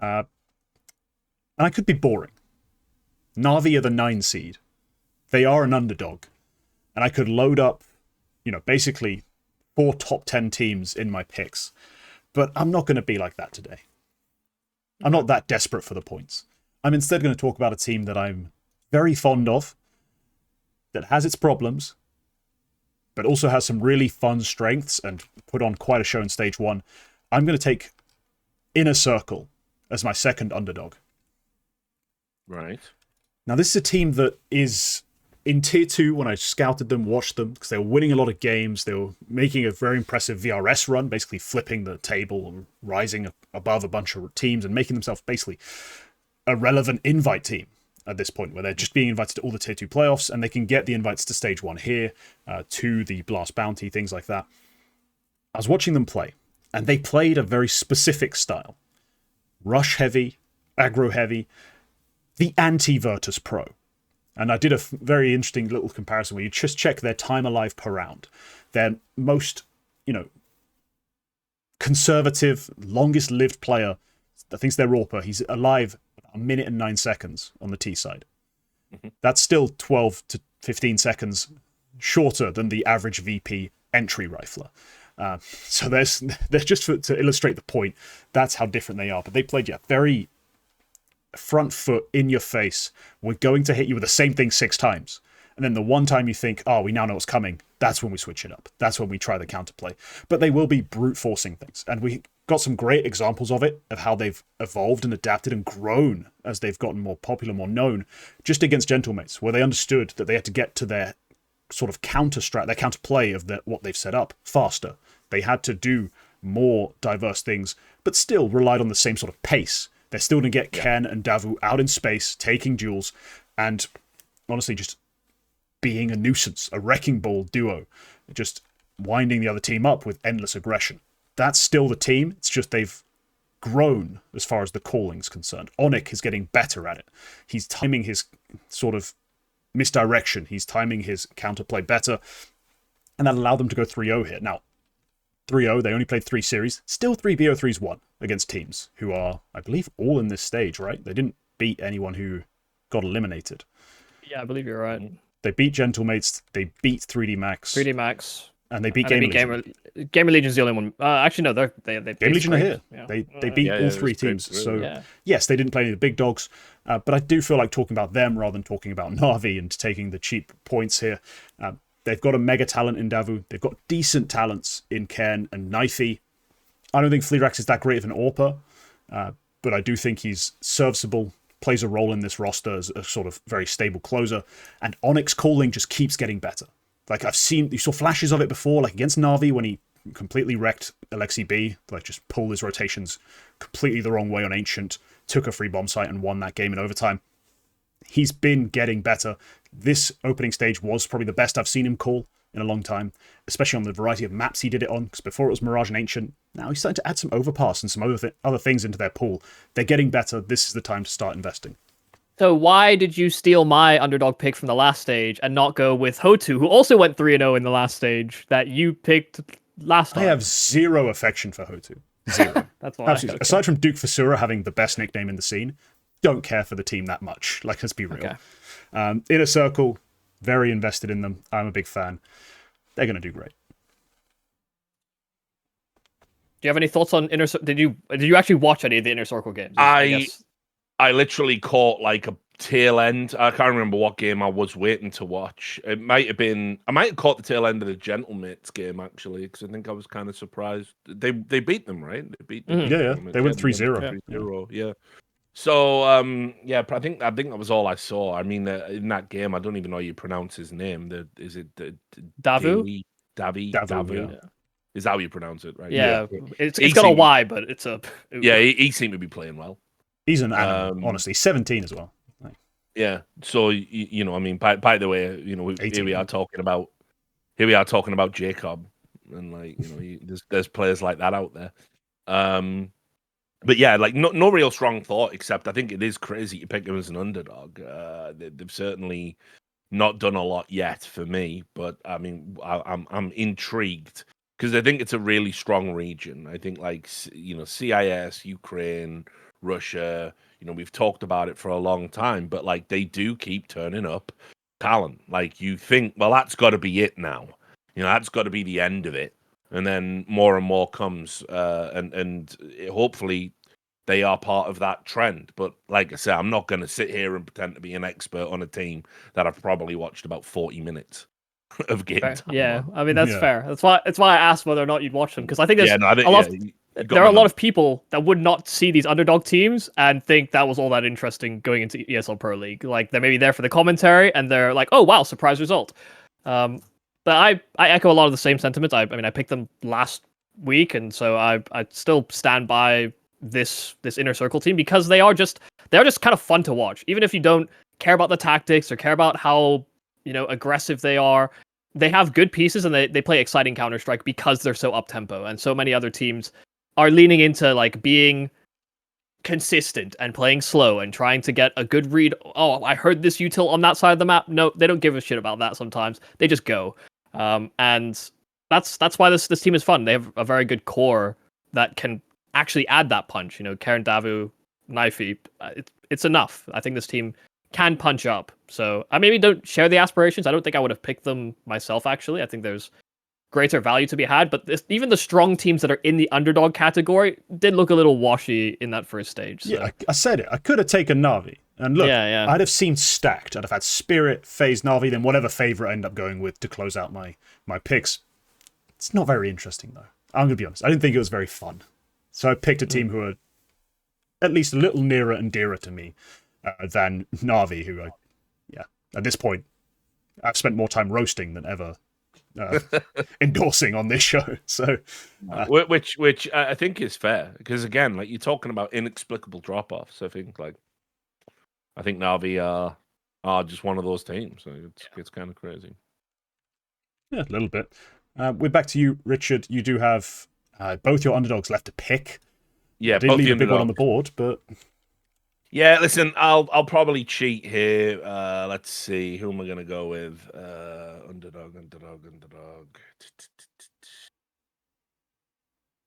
And I could be boring. Navi are the 9 seed. They are an underdog. And I could load up, basically 4 top 10 teams in my picks. But I'm not going to be like that today. I'm not that desperate for the points. I'm instead going to talk about a team that I'm very fond of, that has its problems, but also has some really fun strengths and put on quite a show in stage 1. I'm going to take Inner Circle as my second underdog. Right. Now, this is a team that is in tier 2 when I scouted them, watched them, because they were winning a lot of games. They were making a very impressive VRS run, basically flipping the table and rising above a bunch of teams and making themselves basically a relevant invite team at this point, where they're just being invited to all the tier 2 playoffs, and they can get the invites to stage 1 here, to the Blast Bounty, things like that. I was watching them play, and they played a very specific style. Rush heavy, aggro heavy, the anti-Virtus Pro. And I did a very interesting little comparison where you just check their time alive per round. Their most, conservative, longest lived player, I think it's their Rorpa, he's alive 1 minute and 9 seconds on the T side. That's still 12 to 15 seconds shorter than the average VP entry rifler. So there's just to illustrate the point, that's how different they are. But they played, very front foot in your face. We're going to hit you with the same thing 6 times. And then the one time you think, we now know what's coming, that's when we switch it up. That's when we try the counterplay. But they will be brute forcing things. And we got some great examples of it, of how they've evolved and adapted and grown as they've gotten more popular, more known, just against Gentlemates, where they understood that they had to get to their sort of their counterplay of what they've set up faster. They had to do more diverse things, but still relied on the same sort of pace. They're still going to get Ken and Davu out in space, taking duels, and honestly just being a nuisance, a wrecking ball duo, just winding the other team up with endless aggression. That's still the team. It's just they've grown as far as the calling's concerned. Onyx is getting better at it. He's timing his sort of misdirection. He's timing his counterplay better, and that allowed them to go 3-0 here. Now, 3-0, they only played 3 series. Still 3 BO3s won against teams who are, I believe, all in this stage, right? They didn't beat anyone who got eliminated. Yeah, I believe you're right. They beat Gentlemates, they beat 3D Max. 3D Max. And they beat Gamer Legion. Gamer Legion's the only one. Actually, no, they Gamer Legion are here. Yeah. They beat all 3 teams. So, yes, they didn't play any of the big dogs. But I do feel like talking about them rather than talking about Navi and taking the cheap points here. They've got a mega talent in Davu. They've got decent talents in Ken and Knifey. I don't think Fleedrax is that great of an AWPer, but I do think he's serviceable, plays a role in this roster as a sort of very stable closer. And Onyx calling just keeps getting better. Like you saw flashes of it before, like against Navi when he completely wrecked Alexi B, like just pulled his rotations completely the wrong way on Ancient, took a free bomb site and won that game in overtime. He's been getting better. This opening stage was probably the best I've seen him call in a long time, especially on the variety of maps he did it on, because before it was Mirage and Ancient. Now he's starting to add some Overpass and some other things into their pool. They're getting better. This is the time to start investing. So why did you steal my underdog pick from the last stage and not go with HOTU, who also went 3-0 in the last stage that you picked last time? I have zero affection for HOTU. Zero. That's why. Absolutely. Aside from Duke Fasura having the best nickname in the scene, don't care for the team that much. Like, let's be real. Okay. Inner Circle, very invested in them. I'm a big fan. They're going to do great. Do you have any thoughts on Inner Circle? Did you actually watch any of the Inner Circle games? I literally caught like a tail end. I can't remember what game I was waiting to watch. I might have caught the tail end of the Gentlemates game actually, because I think I was kind of surprised. They beat them, right? They beat them. Yeah. They went 3-0. 3-0. Yeah. So I think that was all I saw. I mean, in that game, I don't even know how you pronounce his name. Is it Davu? Davu. Yeah. Is that how you pronounce it, right? Yeah. It's got a Y, but it's a... Yeah, he seemed to be playing well. He's an animal, honestly. 17 as well. Yeah. So I mean, by the way, here we are talking about Jacob, and like there's players like that out there. But yeah, like no real strong thought, except I think it is crazy to pick him as an underdog. They've certainly not done a lot yet for me, but I mean, I'm intrigued because I think it's a really strong region. I think like CIS, Ukraine, Russia, we've talked about it for a long time, but like they do keep turning up talent. Like you think, well, that's got to be it now. That's got to be the end of it. And then more and more comes, and hopefully they are part of that trend. But like I said, I'm not going to sit here and pretend to be an expert on a team that I've probably watched about 40 minutes of game time. Yeah, I mean that's fair. That's why I asked whether or not you'd watch them, because I think there are a lot of people that would not see these underdog teams and think that was all that interesting going into ESL Pro League. Like they may be there for the commentary and they're like, oh wow, surprise result. But I echo a lot of the same sentiments. I mean I picked them last week, and so I still stand by this inner circle team because they're just kind of fun to watch. Even if you don't care about the tactics or care about how aggressive they are, they have good pieces and they play exciting Counter-Strike because they're so up tempo, and so many other teams are leaning into like being consistent and playing slow and trying to get a good read. Oh, I heard this util on that side of the map. No, they don't give a shit about that sometimes. They just go. And that's why this team is fun. They have a very good core that can actually add that punch. Karen Davu, Knifey, it's enough. I think this team can punch up. So I maybe don't share the aspirations. I don't think I would have picked them myself, actually. I think there's greater value to be had, but even the strong teams that are in the underdog category did look a little washy in that first stage. So. Yeah, I said it. I could have taken Navi. And look, I'd have seen stacked. I'd have had Spirit, FaZe, Navi, then whatever favorite I end up going with to close out my picks. It's not very interesting, though. I'm going to be honest. I didn't think it was very fun. So I picked a team who are at least a little nearer and dearer to me than Navi, who at this point, I've spent more time roasting than ever endorsing on this show. So, which I think is fair, because again, like you're talking about inexplicable drop-offs. I think Navi are just one of those teams. So it's kind of crazy. Yeah, a little bit. We're back to you, Richard. You do have both your underdogs left to pick. Yeah, didn't leave a big one on the board, but yeah. Listen, I'll probably cheat here. Let's see, who am I gonna go with? Underdog.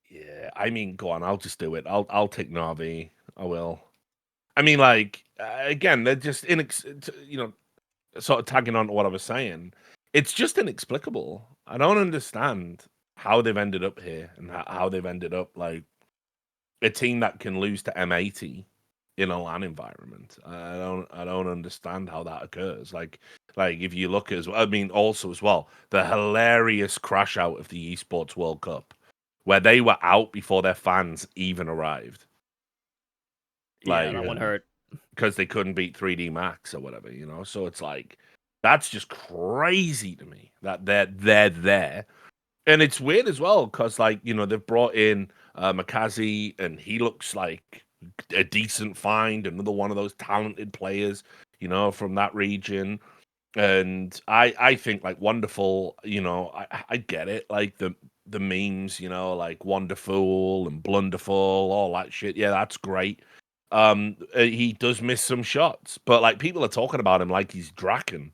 Yeah, I mean, go on. I'll just do it. I'll take Navi. I will. I mean, like again, they're just sort of tagging on to what I was saying. It's just inexplicable. I don't understand how they've ended up here and how they've ended up like a team that can lose to M80 in a LAN environment. I don't understand how that occurs. Like if you look as well, I mean, also as well, the hilarious crash out of the Esports World Cup, where they were out before their fans even arrived. Like, that one hurt because they couldn't beat 3D Max or whatever, So it's like that's just crazy to me that they're there. And it's weird as well because, they've brought in Makazi, and he looks like a decent find, another one of those talented players, from that region. And I think, Wonderful, I get it. Like, the memes, like Wonderful and Blunderful, all that shit. Yeah, that's great. He does miss some shots, but, people are talking about him like he's Draken.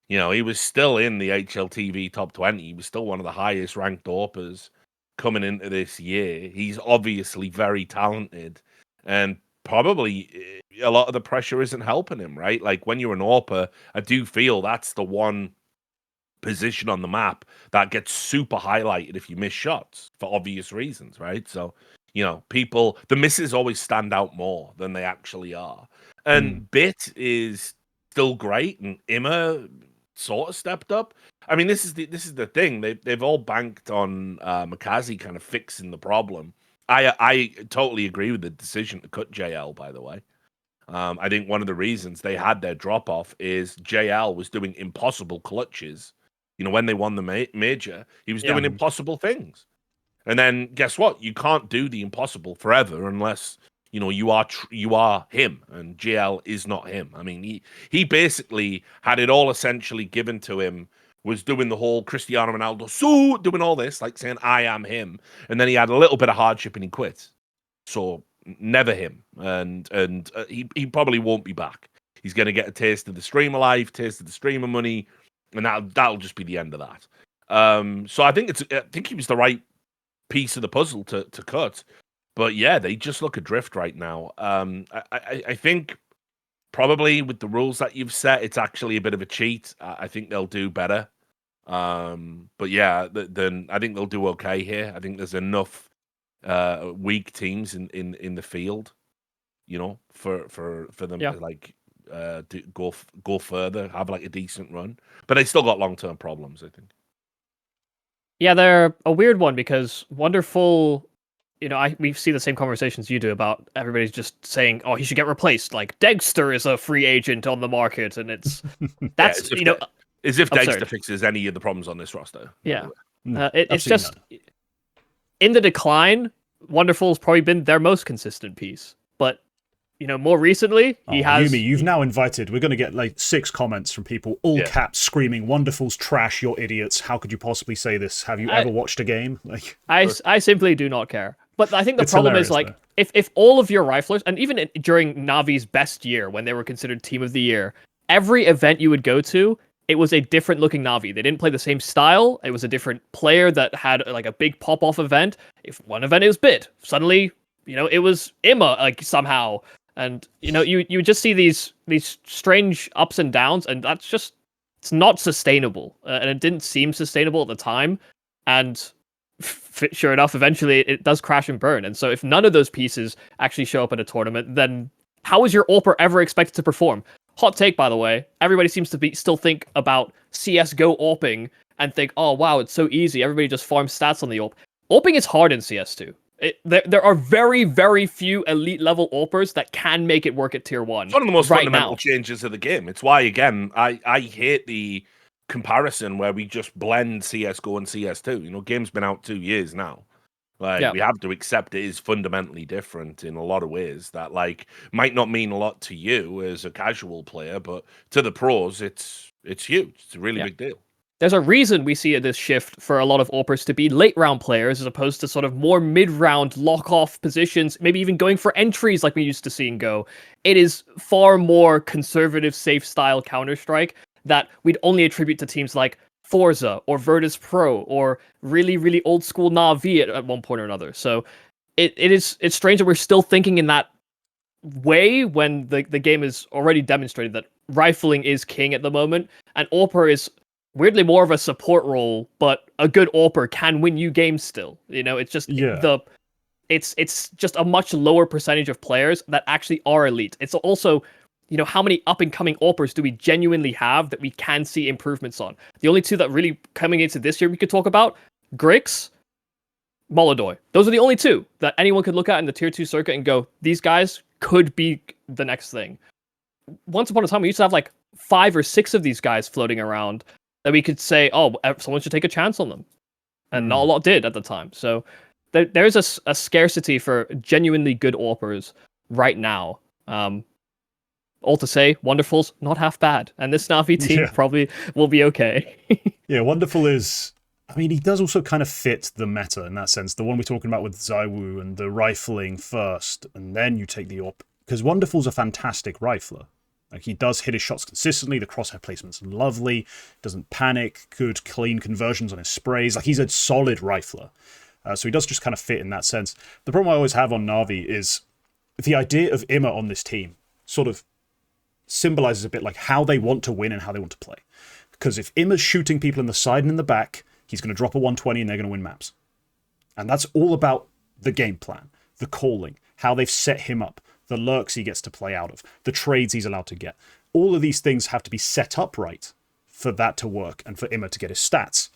He was still in the HLTV top 20. He was still one of the highest ranked AWPers coming into this year. He's obviously very talented, and probably a lot of the pressure isn't helping him, right? Like when you're an AWPer, I do feel that's the one position on the map that gets super highlighted if you miss shots for obvious reasons, right? So, the misses always stand out more than they actually are. And Bit is still great, and Imma sort of stepped up. I mean, this is the thing. They've all banked on Makazi kind of fixing the problem. I totally agree with the decision to cut JL, by the way. I think one of the reasons they had their drop off is JL was doing impossible clutches. When they won the major, he was doing impossible things. And then guess what? You can't do the impossible forever unless you are him, and GL is not him. I mean, he basically had it all essentially given to him, was doing the whole Cristiano Ronaldo, doing all this, like saying, I am him. And then he had a little bit of hardship and he quit. So never him. And he probably won't be back. He's going to get a taste of the streamer life, taste of the streamer money, and that'll just be the end of that. So I think he was the right piece of the puzzle to cut. But yeah, they just look adrift right now. I think probably with the rules that you've set, it's actually a bit of a cheat. I think they'll do better. But yeah, then I think they'll do okay here. I think there's enough weak teams in the field, you know, for them to like go further, have like a decent run. But they still got long-term problems, I think. Yeah, they're a weird one because Wonderful, you know, we see the same conversations you do about everybody's just saying, "Oh, he should get replaced." Like Dexter is a free agent on the market, and it's that's you know, as if absurd. Dexter fixes any of the problems on this roster. Yeah, it's just in the decline. Wonderful's probably been their most consistent piece, but you know, more recently he has. Yumi, you've now invited. We're going to get like 6 comments from people, all caps, screaming, "Wonderful's trash! You're idiots! How could you possibly say this? Have you ever watched a game?" Like, I simply do not care. But I think the problem is like though. if all of your riflers, and even during Navi's best year when they were considered team of the year, every event you would go to, it was a different looking Navi. They didn't play the same style. It was a different player that had like a big pop off event. If one event it was Bit, suddenly, you know, it was Imma like somehow. And you know, you just see these strange ups and downs, and that's just, it's not sustainable. And it didn't seem sustainable at the time. And sure enough, eventually it does crash and burn. And so if none of those pieces actually show up at a tournament, then how is your AWPer ever expected to perform? Hot take, by the way. Everybody seems to still think about CSGO AWPing and think, oh wow, it's so easy. Everybody just farms stats on the AWP. AWPing is hard in CS2. There are very, very few elite level AWPers that can make it work at tier 1. It's one of the most fundamental changes of the game. It's why, again, I hate the comparison where we just blend CSGO and CS2. You know, game's been out 2 years now. Like, we have to accept it is fundamentally different in a lot of ways that, like, might not mean a lot to you as a casual player, but to the pros, it's huge. It's a really big deal. There's a reason we see this shift for a lot of AWPers to be late round players as opposed to sort of more mid-round lock-off positions, maybe even going for entries like we used to see in Go. It is far more conservative, safe style Counter-Strike that we'd only attribute to teams like Forza or Virtus Pro or really, really old school NAVI at one point or another. So it's strange that we're still thinking in that way when the game is already demonstrated that rifling is king at the moment, and AWPer is weirdly more of a support role, but a good AWPer can win you games still. You know, it's just it's just a much lower percentage of players that actually are elite. It's also, you know, how many up-and-coming AWPers do we genuinely have that we can see improvements on? The only 2 that really coming into this year we could talk about, Grix, Molodoy. Those are the only 2 that anyone could look at in the tier 2 circuit and go, these guys could be the next thing. Once upon a time, we used to have like 5 or 6 of these guys floating around that we could say, oh, someone should take a chance on them. And not a lot did at the time. So there's a scarcity for genuinely good AWPers right now. All to say, Wonderful's not half bad. And this Navi team probably will be okay. Yeah, Wonderful is... I mean, he does also kind of fit the meta in that sense. The one we're talking about with Zaiwu and the rifling first, and then you take the AWP. Because Wonderful's a fantastic rifler. Like, he does hit his shots consistently, the crosshair placement's lovely, doesn't panic, good clean conversions on his sprays. Like, he's a solid rifler. So he does just kind of fit in that sense. The problem I always have on Navi is the idea of Imma on this team sort of symbolizes a bit like how they want to win and how they want to play. Because if Imma's shooting people in the side and in the back, he's going to drop a 120 and they're going to win maps. And that's all about the game plan, the calling, how they've set him up, the lurks he gets to play out of, the trades he's allowed to get. All of these things have to be set up right for that to work and for Imma to get his stats.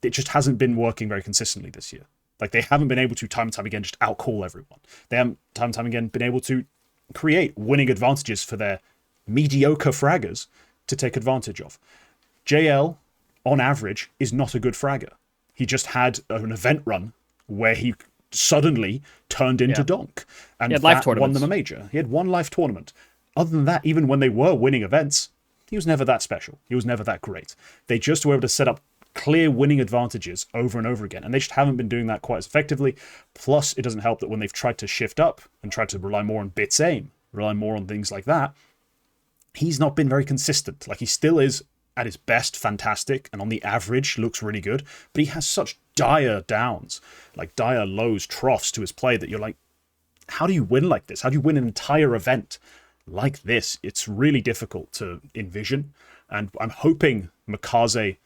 It just hasn't been working very consistently this year. Like, they haven't been able to time and time again just outcall everyone. They haven't time and time again been able to create winning advantages for their mediocre fraggers to take advantage of. JL, on average, is not a good fragger. He just had an event run where he suddenly turned into Donk, and that won them a major. He had 1 live tournament. Other than that, even when they were winning events, he was never that special. He was never that great. They just were able to set up clear winning advantages over and over again, and they just haven't been doing that quite as effectively. Plus, it doesn't help that when they've tried to shift up and tried to rely more on Bit's aim, rely more on things like that, he's not been very consistent. Like, he still is at his best fantastic, and on the average looks really good, but he has such dire downs, like dire lows, troughs to his play that you're like, how do you win like this? How do you win an entire event like this? It's really difficult to envision, and I'm hoping Makaze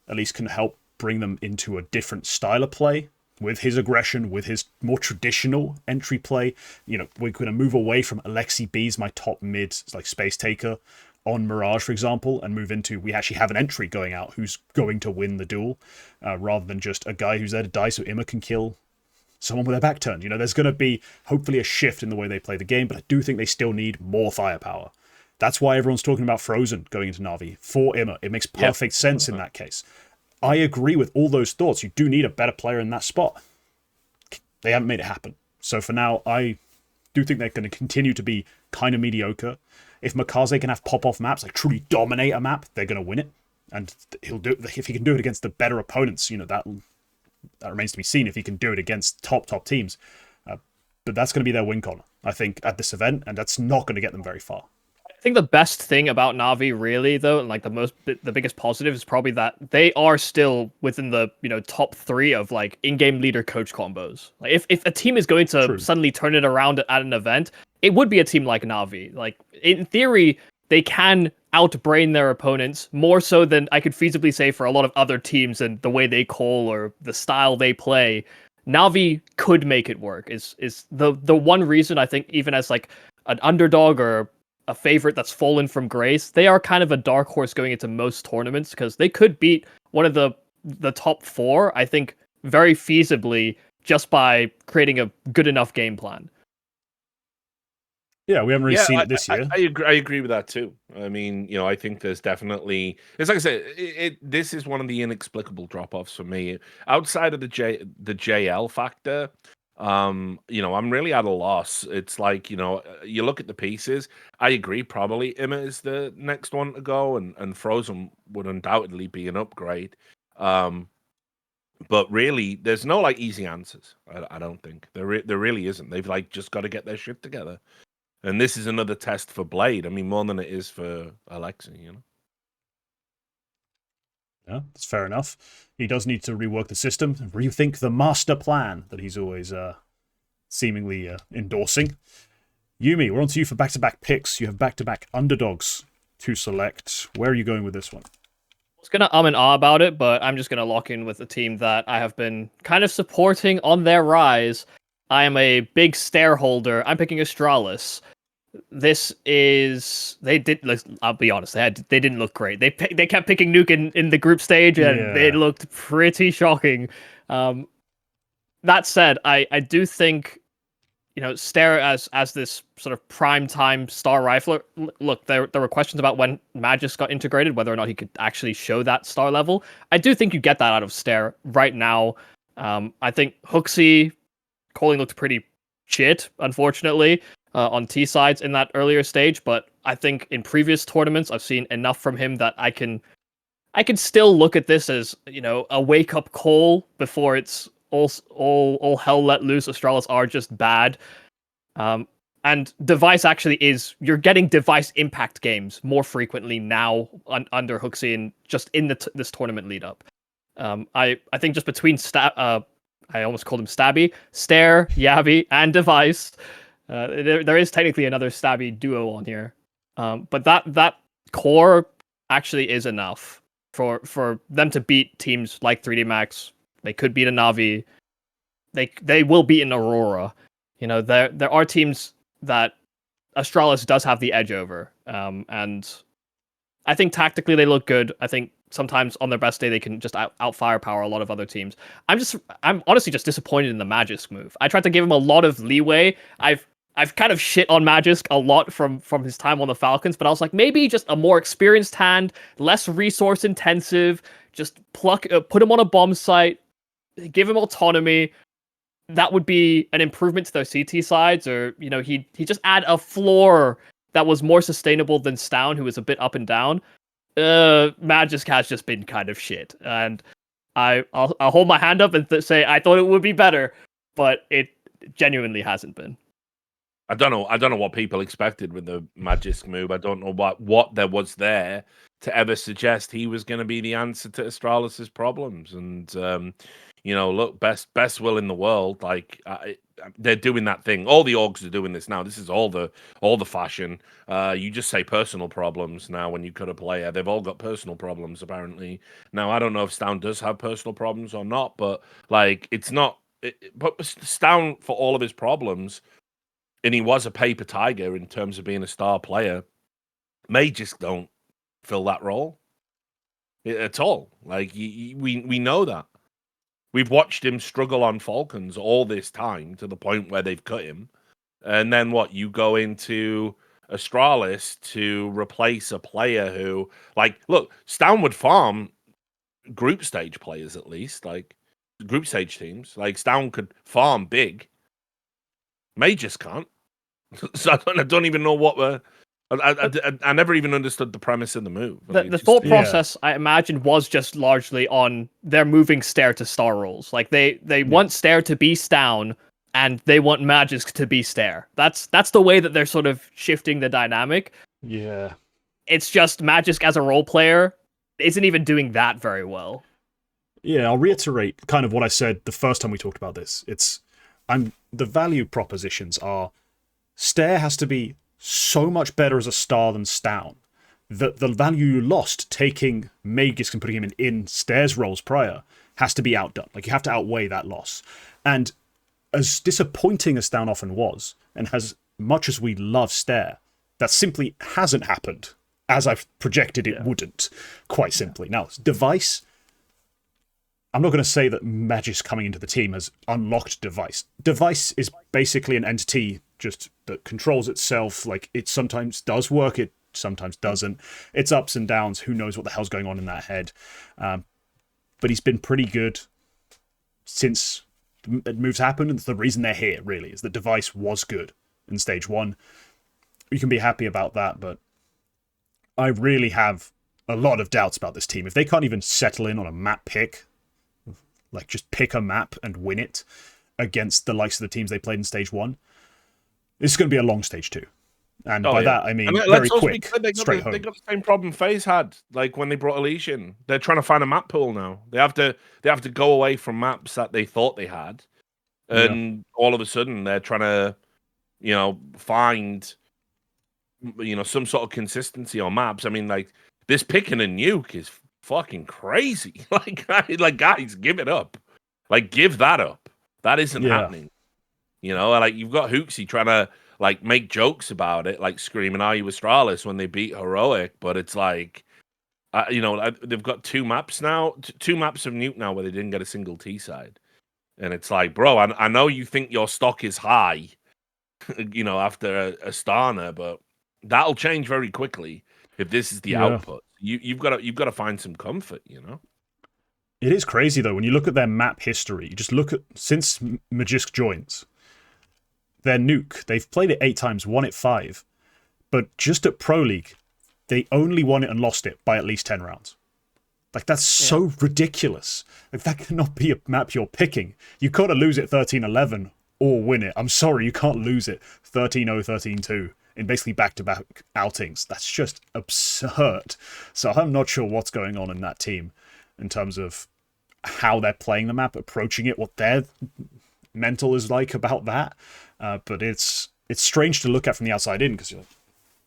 at least can help bring them into a different style of play with his aggression, with his more traditional entry play. You know, we're going to move away from Alexi B's my top mid, like Space Taker on Mirage, for example, and move into we actually have an entry going out who's going to win the duel, rather than just a guy who's there to die so Imma can kill someone with their back turned. You know, there's going to be hopefully a shift in the way they play the game, but I do think they still need more firepower. That's why everyone's talking about Frozen going into Na'Vi for Imma. It makes perfect sense in that case. I agree with all those thoughts. You do need a better player in that spot. They haven't made it happen. So for now, I do think they're going to continue to be kind of mediocre. If Makaze can have pop-off maps, like truly dominate a map, they're going to win it. And he'll do it. If he can do it against the better opponents, you know, that remains to be seen if he can do it against top teams. But that's going to be their win con, I think, at this event, and that's not going to get them very far. I think the best thing about Na'Vi, really, though, and like the biggest positive is probably that they are still within the top 3 of like in-game leader coach combos. Like if a team is going to suddenly turn it around at an event, it would be a team like Na'Vi. Like in theory, they can outbrain their opponents more so than I could feasibly say for a lot of other teams and the way they call or the style they play. Na'Vi could make it work. Is the one reason I think, even as like an underdog or a favorite that's fallen from grace, they are kind of a dark horse going into most tournaments because they could beat one of the top 4, I think, very feasibly just by creating a good enough game plan. Yeah, we haven't really seen it this year. I agree with that too. I mean, I think there's definitely, it's like I said, this is one of the inexplicable drop-offs for me. Outside of the JL factor, I'm really at a loss. It's like, you look at the pieces. I agree, probably Imma is the next one to go, and Frozen would undoubtedly be an upgrade. But really, there's no like easy answers. I don't think there really isn't. They've like just got to get their shit together. And this is another test for Blade. I mean, more than it is for Alexi, Yeah, that's fair enough. He does need to rework the system, rethink the master plan that he's always seemingly endorsing. Yumi, we're on to you for back-to-back picks. You have back-to-back underdogs to select. Where are you going with this one? I was going to and ah about it, but I'm just going to lock in with a team that I have been kind of supporting on their rise. I am a big stareholder. I'm picking Astralis. This is I'll be honest. They didn't look great. They kept picking Nuke in the group stage, and they looked pretty shocking. That said, I do think Stare as this sort of prime time star rifler. Look, there were questions about when Magis got integrated, whether or not he could actually show that star level. I do think you get that out of Stare right now. I think Hooksy calling looked pretty shit, unfortunately, on T sides in that earlier stage. But I think in previous tournaments, I've seen enough from him that I can still look at this as a wake up call before it's all hell let loose. Astralis are just bad, and Device actually you're getting Device impact games more frequently now under Hooksy and just in this tournament lead up. I think just between I almost called him Stabby, Stare, Yavi, and Device. There is technically another Stabby duo on here, but that core actually is enough for them to beat teams like 3D Max. They could beat a Navi. They will beat an Aurora. There are teams that Astralis does have the edge over, and I think tactically they look good. I think sometimes on their best day they can just out firepower a lot of other teams. I'm honestly just disappointed in the Magisk move. I tried to give him a lot of leeway. I've kind of shit on Magisk a lot from his time on the Falcons, but I was like, maybe just a more experienced hand, less resource intensive, just put him on a bomb site, give him autonomy. That would be an improvement to their CT sides, or he just add a floor that was more sustainable than Stown, who was a bit up and down. Magisk has just been kind of shit, and I'll hold my hand up and say I thought it would be better, but it genuinely hasn't been. I don't know what people expected with the Magisk move. I don't know what there was there to ever suggest he was going to be the answer to Astralis's problems. And look, best will in the world. Like they're doing that thing. All the orgs are doing this now. This is all the fashion. You just say personal problems now when you cut a player. They've all got personal problems apparently. Now I don't know if Stown does have personal problems or not, but like it's not but Stown, for all of his problems, and he was a paper tiger in terms of being a star player, may just don't fill that role at all. Like, we know that. We've watched him struggle on Falcons all this time to the point where they've cut him. And then what? You go into Astralis to replace a player who, like, look, Stown would farm group stage players at least, like group stage teams. Like, Stown could farm big. May just can't. So I don't even know what we're. I never even understood the premise of the move. The thought process, I imagine, was just largely on they're moving Stair to star roles. Like they want Stair to be Stown, and they want Magisk to be Stair. That's the way that they're sort of shifting the dynamic. Yeah. It's just Magisk as a role player isn't even doing that very well. Yeah, I'll reiterate kind of what I said the first time we talked about this. The value propositions are Stair has to be so much better as a star than Stown that the value you lost taking Magisk and putting him in Stair's roles prior has to be outdone. Like, you have to outweigh that loss. And as disappointing as Stown often was, and as much as we love Stair, that simply hasn't happened as I've projected it wouldn't, quite simply. Now, Device, I'm not going to say that Magisk coming into the team has unlocked Device. Device is basically an entity just that controls itself. Like, it sometimes does work, it sometimes doesn't. It's ups and downs. Who knows what the hell's going on in that head? But he's been pretty good since the moves happened, and it's the reason they're here, really, is that Device was good in Stage 1. You can be happy about that, but I really have a lot of doubts about this team. If they can't even settle in on a map pick, like just pick a map and win it against the likes of the teams they played in Stage 1, it's going to be a long Stage 2. And by that, I mean very quick, straight home. They got the same problem FaZe had, like when they brought Elise in. They're trying to find a map pool now. They have to go away from maps that they thought they had. And all of a sudden, they're trying to, find, some sort of consistency on maps. I mean, like, this picking a nuke is fucking crazy. Like, guys, give it up. Like, give that up. That isn't happening. Like, you've got Hooksy trying to, like, make jokes about it, like screaming, "Are you Astralis?" when they beat Heroic. But it's like, they've got two maps now, two maps of nuke now where they didn't get a single T side. And it's like, bro, I know you think your stock is high, after a Astana, but that'll change very quickly if this is the output. You've got to find some comfort, It is crazy though when you look at their map history. You just look at since Magisk joins, their nuke. They've played it 8 times, won it 5, but just at Pro League, they only won it and lost it by at least 10 rounds. Like, that's so ridiculous. Like, that cannot be a map you're picking. You got to lose it 13-11 or win it. I'm sorry, you can't lose it 13-0, 13-2 in basically back-to-back outings. That's just absurd. So I'm not sure what's going on in that team in terms of how they're playing the map, approaching it, what their mental is like about that. But it's strange to look at from the outside in, because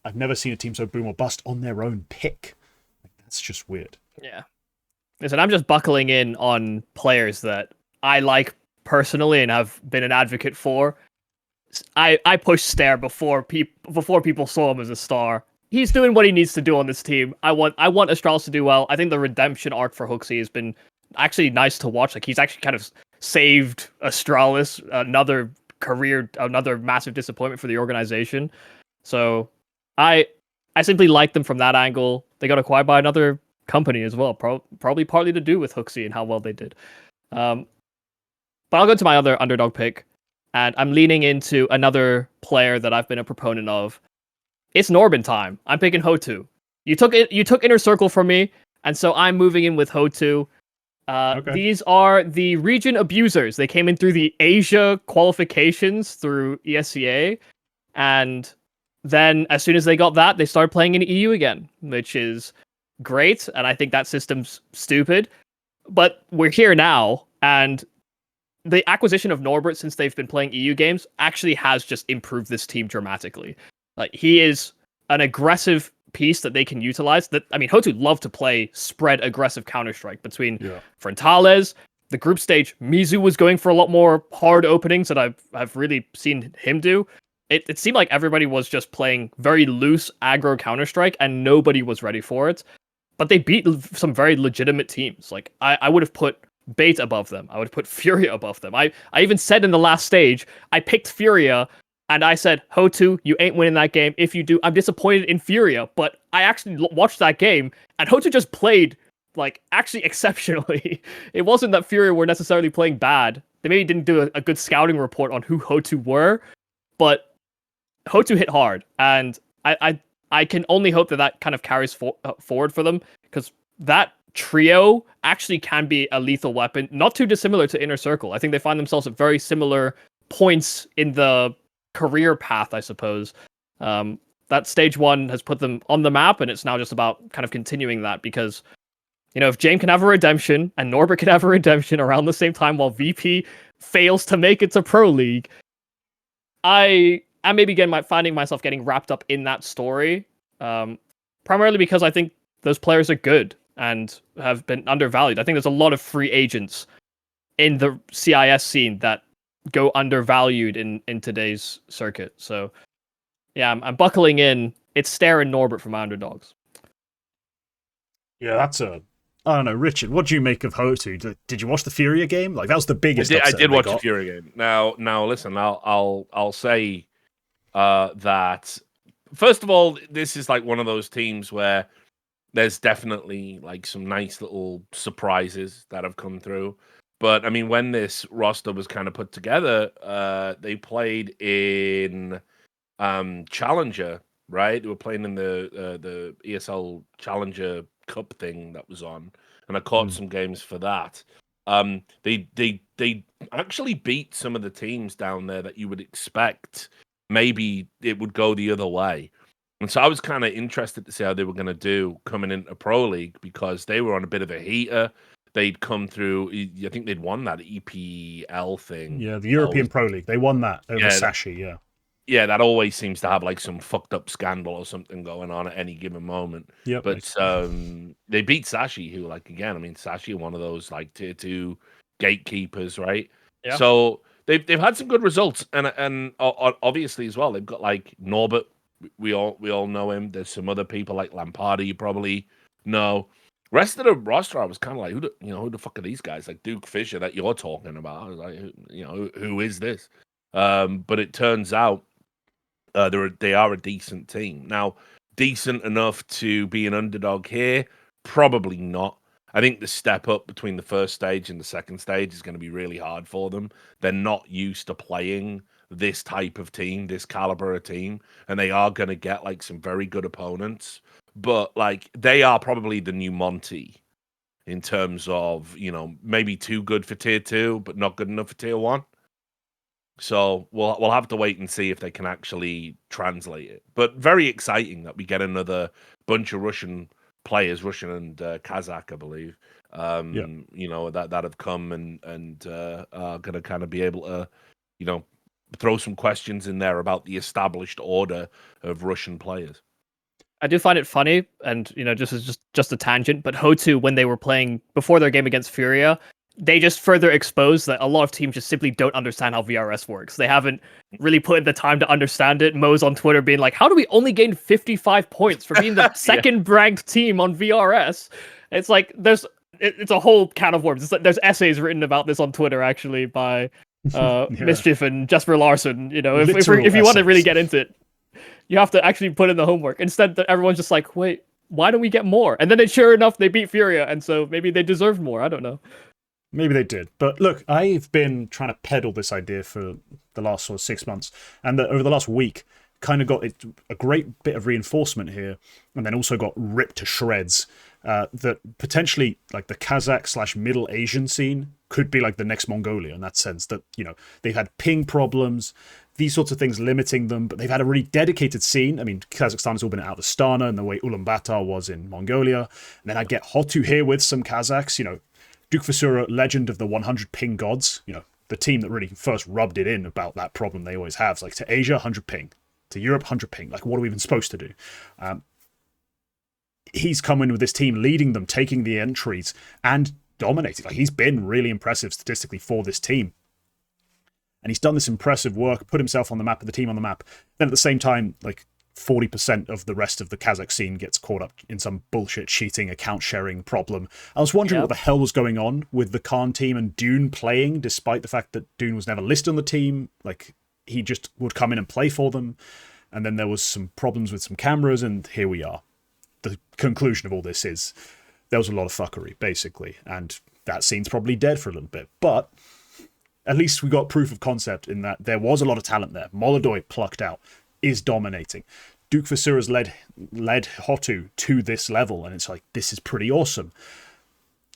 I've never seen a team so boom or bust on their own pick. Like, that's just weird. Yeah. Listen, I'm just buckling in on players that I like personally and have been an advocate for. I pushed Stair before people saw him as a star. He's doing what he needs to do on this team. I want Astralis to do well. I think the redemption arc for Hooksy has been actually nice to watch. Like, he's actually kind of saved Astralis, another massive disappointment for the organization. So I simply like them from that angle. They got acquired by another company as well, probably partly to do with Hooksy and how well they did. But I'll go to my other underdog pick, and I'm leaning into another player that I've been a proponent of. It's Norbin time. I'm picking HOTU. You took Inner Circle from me, and so I'm moving in with HOTU. Okay. These are the region abusers. They came in through the Asia qualifications through ESCA, and then as soon as they got that, they started playing in EU again, which is great, and I think that system's stupid. But we're here now, and the acquisition of Norbert since they've been playing EU games actually has just improved this team dramatically. Like, he is an aggressive piece that they can utilize. HOTU love to play spread aggressive Counter-Strike between Frontales, the group stage, MOUZ was going for a lot more hard openings that I've really seen him do. It seemed like everybody was just playing very loose aggro Counter-Strike, and nobody was ready for it. But they beat some very legitimate teams. Like, I would have put Bait above them. I would have put Furia above them. I even said in the last stage, I picked Furia, and I said, HOTU, you ain't winning that game. If you do, I'm disappointed in Furia. But I actually watched that game, and HOTU just played, like, actually exceptionally. It wasn't that Furia were necessarily playing bad. They maybe didn't do a good scouting report on who HOTU were, but HOTU hit hard, and I can only hope that kind of carries forward for them, because that trio actually can be a lethal weapon, not too dissimilar to Inner Circle. I think they find themselves at very similar points in the career path, I suppose. That stage 1 has put them on the map, and it's now just about kind of continuing that, because, you know, if James can have a redemption and Norbert can have a redemption around the same time while VP fails to make it to Pro League, I maybe finding myself getting wrapped up in that story, primarily because I think those players are good and have been undervalued. I think there's a lot of free agents in the CIS scene that go undervalued in today's circuit. So, yeah, I'm buckling in. It's Stair and Norbert from my underdogs. Yeah, that's I don't know, Richard, what do you make of HOTU? Did you watch the Furia game? Like, that was the biggest I did watch the Furia game. Now, listen, I'll say that, first of all, this is like one of those teams where there's definitely like some nice little surprises that have come through. But I mean, when this roster was kind of put together, they played in Challenger, right? They were playing in the ESL Challenger Cup thing that was on, and I caught some games for that. They actually beat some of the teams down there that you would expect maybe it would go the other way. And so I was kind of interested to see how they were going to do coming into Pro League, because they were on a bit of a heater. They'd come through, I think they'd won that EPL thing. Yeah, the European Pro League. They won that over Sashi, yeah. Yeah, that always seems to have like some fucked up scandal or something going on at any given moment. Yeah, but they beat Sashi, who, like, again, I mean, Sashi are one of those like tier 2 gatekeepers, right? Yeah. So they've had some good results, and obviously as well, they've got like Norbert. We all know him. There's some other people like Lampardi you probably know. Rest of the roster, I was kind of like, who the fuck are these guys? Like Duke Fisher that you're talking about. I was like, who is this? But it turns out they are a decent team. Now, decent enough to be an underdog here? Probably not. I think the step up between the first stage and the second stage is going to be really hard for them. They're not used to playing this type of team, this caliber of team, and they are going to get like some very good opponents. But like, they are probably the new Monty in terms of, maybe too good for tier 2, but not good enough for tier 1. So we'll have to wait and see if they can actually translate it. But very exciting that we get another bunch of Russian players, Russian and Kazakh, I believe, that have come and are going to kind of be able to, throw some questions in there about the established order of Russian players. I do find it funny, and just a tangent, but HOTU, when they were playing before their game against Furia, they just further exposed that a lot of teams just simply don't understand how VRS works. They haven't really put in the time to understand it. MOUZ on Twitter being like, how do we only gain 55 points for being the second ranked team on VRS? It's like, it's a whole can of worms. It's like, there's essays written about this on Twitter, actually, by Mischief and Jesper Larson. If you want to really get into it, you have to actually put in the homework. Instead, everyone's just like, wait, why don't we get more? And then sure enough, they beat Furia, and so maybe they deserved more. I don't know. Maybe they did. But look, I've been trying to peddle this idea for the last sort of 6 months, and over the last week, kind of got a great bit of reinforcement here, and then also got ripped to shreds. That potentially, like, the Kazakh/Middle Asian scene could be like the next Mongolia, in that sense that, they've had ping problems, these sorts of things limiting them, but they've had a really dedicated scene. I mean, Kazakhstan has all been out of Astana in the way Ulaanbaatar was in Mongolia. And then I get HOTU here with some Kazakhs, Duke Vasura, legend of the 100 ping gods, the team that really first rubbed it in about that problem they always have. It's like, to Asia, 100 ping. To Europe, 100 ping. Like, what are we even supposed to do? He's come in with this team, leading them, taking the entries, and dominating. Like, he's been really impressive statistically for this team. And he's done this impressive work, put himself on the map, put the team on the map. Then at the same time, like 40% of the rest of the Kazakh scene gets caught up in some bullshit cheating, account sharing problem. I was wondering what the hell was going on with the Khan team and Dune playing, despite the fact that Dune was never listed on the team. Like, he just would come in and play for them. And then there was some problems with some cameras, and here we are. The conclusion of all this is there was a lot of fuckery, basically. And that scene's probably dead for a little bit. But at least we got proof of concept in that there was a lot of talent there. Molodoi plucked out, is dominating. Duke Vasura's led HOTU to this level, and it's like, this is pretty awesome.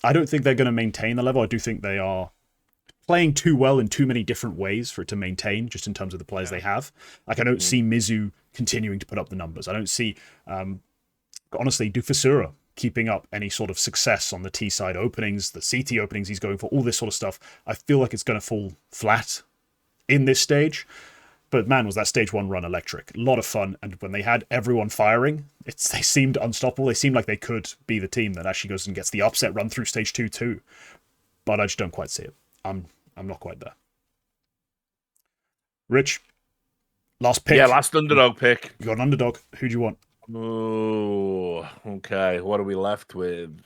I don't think they're going to maintain the level. I do think they are playing too well in too many different ways for it to maintain, just in terms of the players they have. Like, I don't see MOUZ continuing to put up the numbers. I don't see, honestly, Duke Vasura keeping up any sort of success on the T side openings, the CT openings he's going for, all this sort of stuff. I feel like it's going to fall flat in this stage. But man, was that stage 1 run electric. A lot of fun. And when they had everyone firing, they seemed unstoppable. They seemed like they could be the team that actually goes and gets the upset run through stage 2 too. But I just don't quite see it. I'm not quite there. Rich, last pick. Yeah, last underdog pick. You got an underdog. Who do you want? Oh, okay. What are we left with?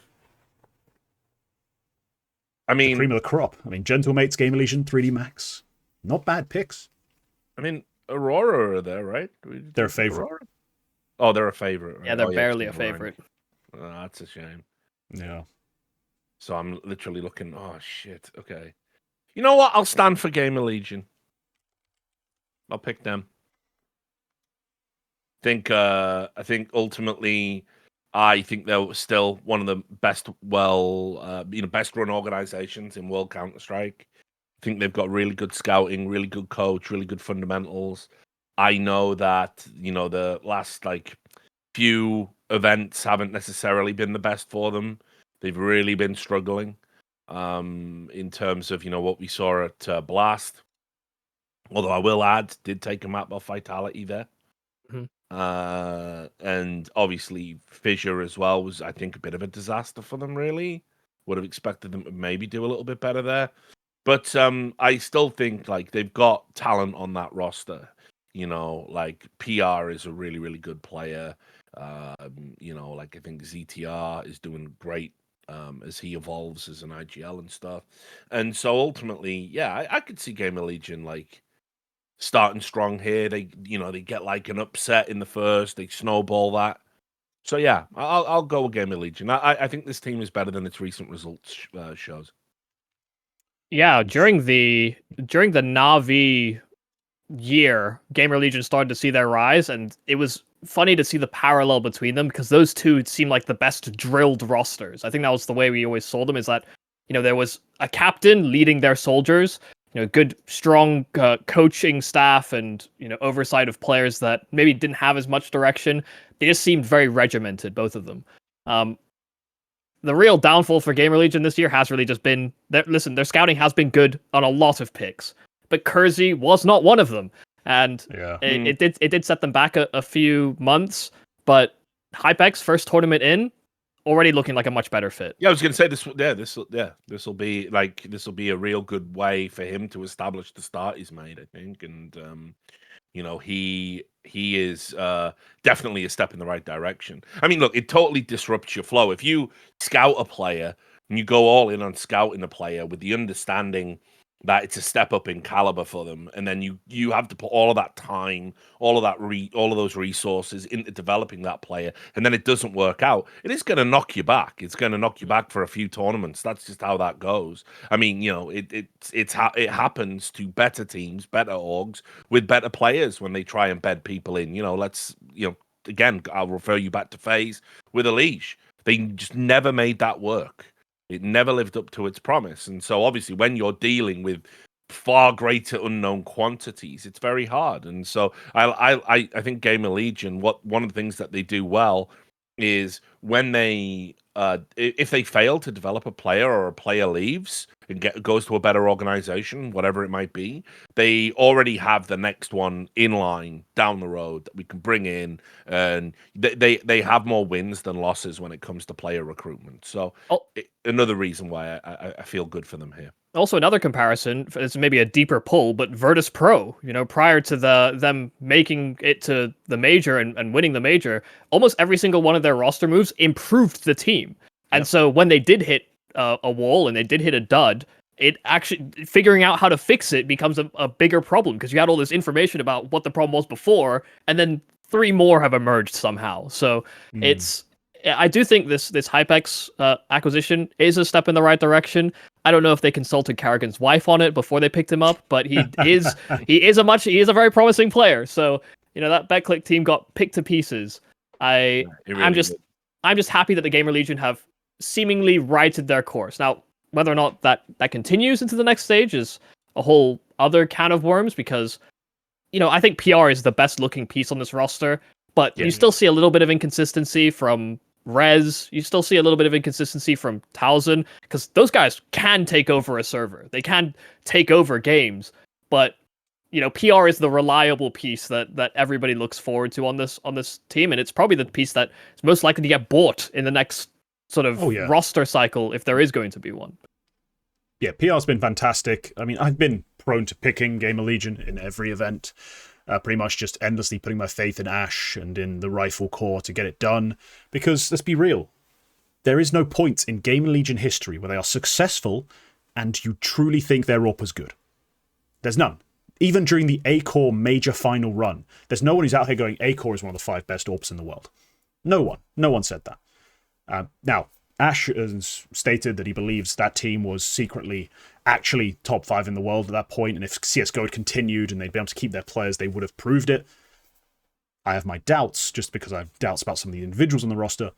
I mean, the cream of the crop. I mean, Gentlemates, Game Elysian, 3D Max. Not bad picks. I mean, Aurora are there, right? They're a favorite. Aurora? Oh, they're a favorite. Right? Yeah, they're barely a favorite. Oh, that's a shame. Yeah. So I'm literally looking. Oh shit. Okay. You know what? I'll stand for Game Elysian. I'll pick them. I think ultimately, I think they're still one of the best, best run organizations in World Counter-Strike. I think they've got really good scouting, really good coach, really good fundamentals. I know that, the last few events haven't necessarily been the best for them. They've really been struggling in terms of, what we saw at Blast. Although I will add, did take a map off Vitality there. And obviously Fissure as well was, I think, a bit of a disaster for them, really. Would have expected them to maybe do a little bit better there. But I still think they've got talent on that roster. PR is a really, really good player. I think ZTR is doing great as he evolves as an IGL and stuff. And so ultimately, yeah, I could see Game Elysian starting strong here. They get an upset in the first. They snowball that. So yeah, I'll go with Game Elysian. I think this team is better than its recent results shows. Yeah, during the NAVI year, Gamer Legion started to see their rise, and it was funny to see the parallel between them because those two seemed like the best drilled rosters. I think that was the way we always saw them, is that there was a captain leading their soldiers, good strong coaching staff and oversight of players that maybe didn't have as much direction. They just seemed very regimented, both of them. The real downfall for Gamer Legion this year has really just been their scouting has been good on a lot of picks, but Kersey was not one of them, and it did set them back a few months. But Hypex first tournament in, already looking like a much better fit. Yeah, I was going to say this will be a real good way for him to establish the start he's made, I think, and he is definitely a step in the right direction. I mean, look, it totally disrupts your flow. If you scout a player and you go all in on scouting a player with the understanding that it's a step up in caliber for them, and then you have to put all of that time, all of those resources into developing that player, and then it doesn't work out, it is going to knock you back. It's going to knock you back for a few tournaments. That's just how that goes. I mean, it happens to better teams, better orgs with better players when they try and bed people in. Again, I'll refer you back to FaZe with Elige. They just never made that work. It never lived up to its promise. And so obviously when you're dealing with far greater unknown quantities, it's very hard. And so I think Gamer Legion, one of the things that they do well is when they if they fail to develop a player or a player leaves and goes to a better organization, whatever it might be, they already have the next one in line down the road that we can bring in, and they have more wins than losses when it comes to player recruitment. So another reason why I feel good for them here. Also, another comparison, it's maybe a deeper pull, but Virtus Pro, prior to them making it to the major and winning the major, almost every single one of their roster moves improved the team. And so when they did hit a wall and they did hit a dud, it actually, figuring out how to fix it becomes a bigger problem, because you had all this information about what the problem was before, and then 3 more have emerged somehow. So I do think this Hypex acquisition is a step in the right direction. I don't know if they consulted Carrigan's wife on it before they picked him up, but he is a very promising player. So that BetClick team got picked to pieces. I'm just happy that the Gamer Legion have seemingly righted their course. Now, whether or not that continues into the next stage is a whole other can of worms, because I think PR is the best looking piece on this roster, but you still see a little bit of inconsistency from Rez. You still see a little bit of inconsistency from Towson, because those guys can take over a server. They can take over games, but PR is the reliable piece that everybody looks forward to on this team, and it's probably the piece that is most likely to get bought in the next sort of roster cycle, if there is going to be one. Yeah, PR's been fantastic. I mean, I've been prone to picking Gamer Legion in every event. Pretty much just endlessly putting my faith in Ash and in the Rifle Corps to get it done. Because, let's be real, there is no point in Gamer Legion history where they are successful and you truly think their AWP is good. There's none. Even during the A-Core major final run, there's no one who's out here going, A-Core is one of the 5 best AWPs in the world. No one. No one said that. Now, Ash has stated that he believes that team was secretly actually top 5 in the world at that point, and if CSGO had continued and they'd been able to keep their players, they would have proved it. I have my doubts, just because I have doubts about some of the individuals on the roster,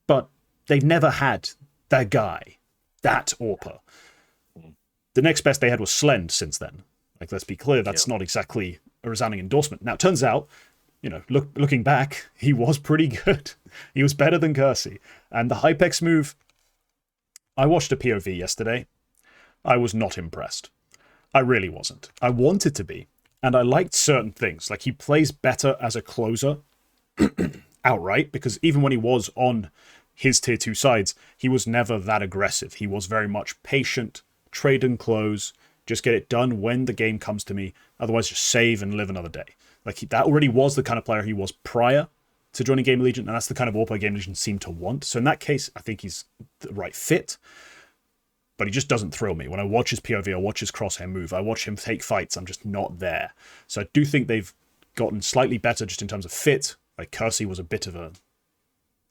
but they've never had that guy, that AWPer. The next best they had was Slend since then. Like, let's be clear, that's not exactly a resounding endorsement. Now, it turns out, looking back, he was pretty good. He was better than Kersey. And the Hypex move, I watched a POV yesterday. I was not impressed. I really wasn't. I wanted to be. And I liked certain things. Like, he plays better as a closer outright, because even when he was on his tier 2 sides, he was never that aggressive. He was very much patient, trade and close, just get it done when the game comes to me. Otherwise, just save and live another day. Like, that already was the kind of player he was prior to joining Gamer Legion, and that's the kind of AWPer Gamer Legion seemed to want. So in that case, I think he's the right fit, but he just doesn't thrill me. When I watch his POV, I watch his crosshair move, I watch him take fights, I'm just not there. So I do think they've gotten slightly better just in terms of fit. Like, Kersey was a bit of a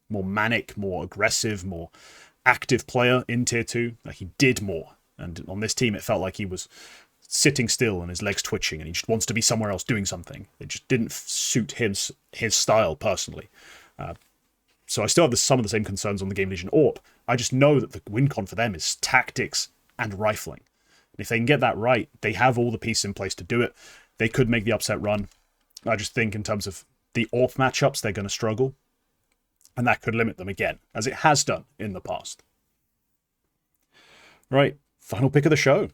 more manic, more aggressive, more active player in tier 2. Like, he did more. And on this team, it felt like he was sitting still and his legs twitching and he just wants to be somewhere else doing something. It just didn't suit his style personally. So I still have some of the same concerns on the Game Legion AWP. I just know that the win con for them is tactics and rifling. And if they can get that right, they have all the pieces in place to do it. They could make the upset run. I just think in terms of the AWP matchups, they're going to struggle. And that could limit them again, as it has done in the past. Right, final pick of the show.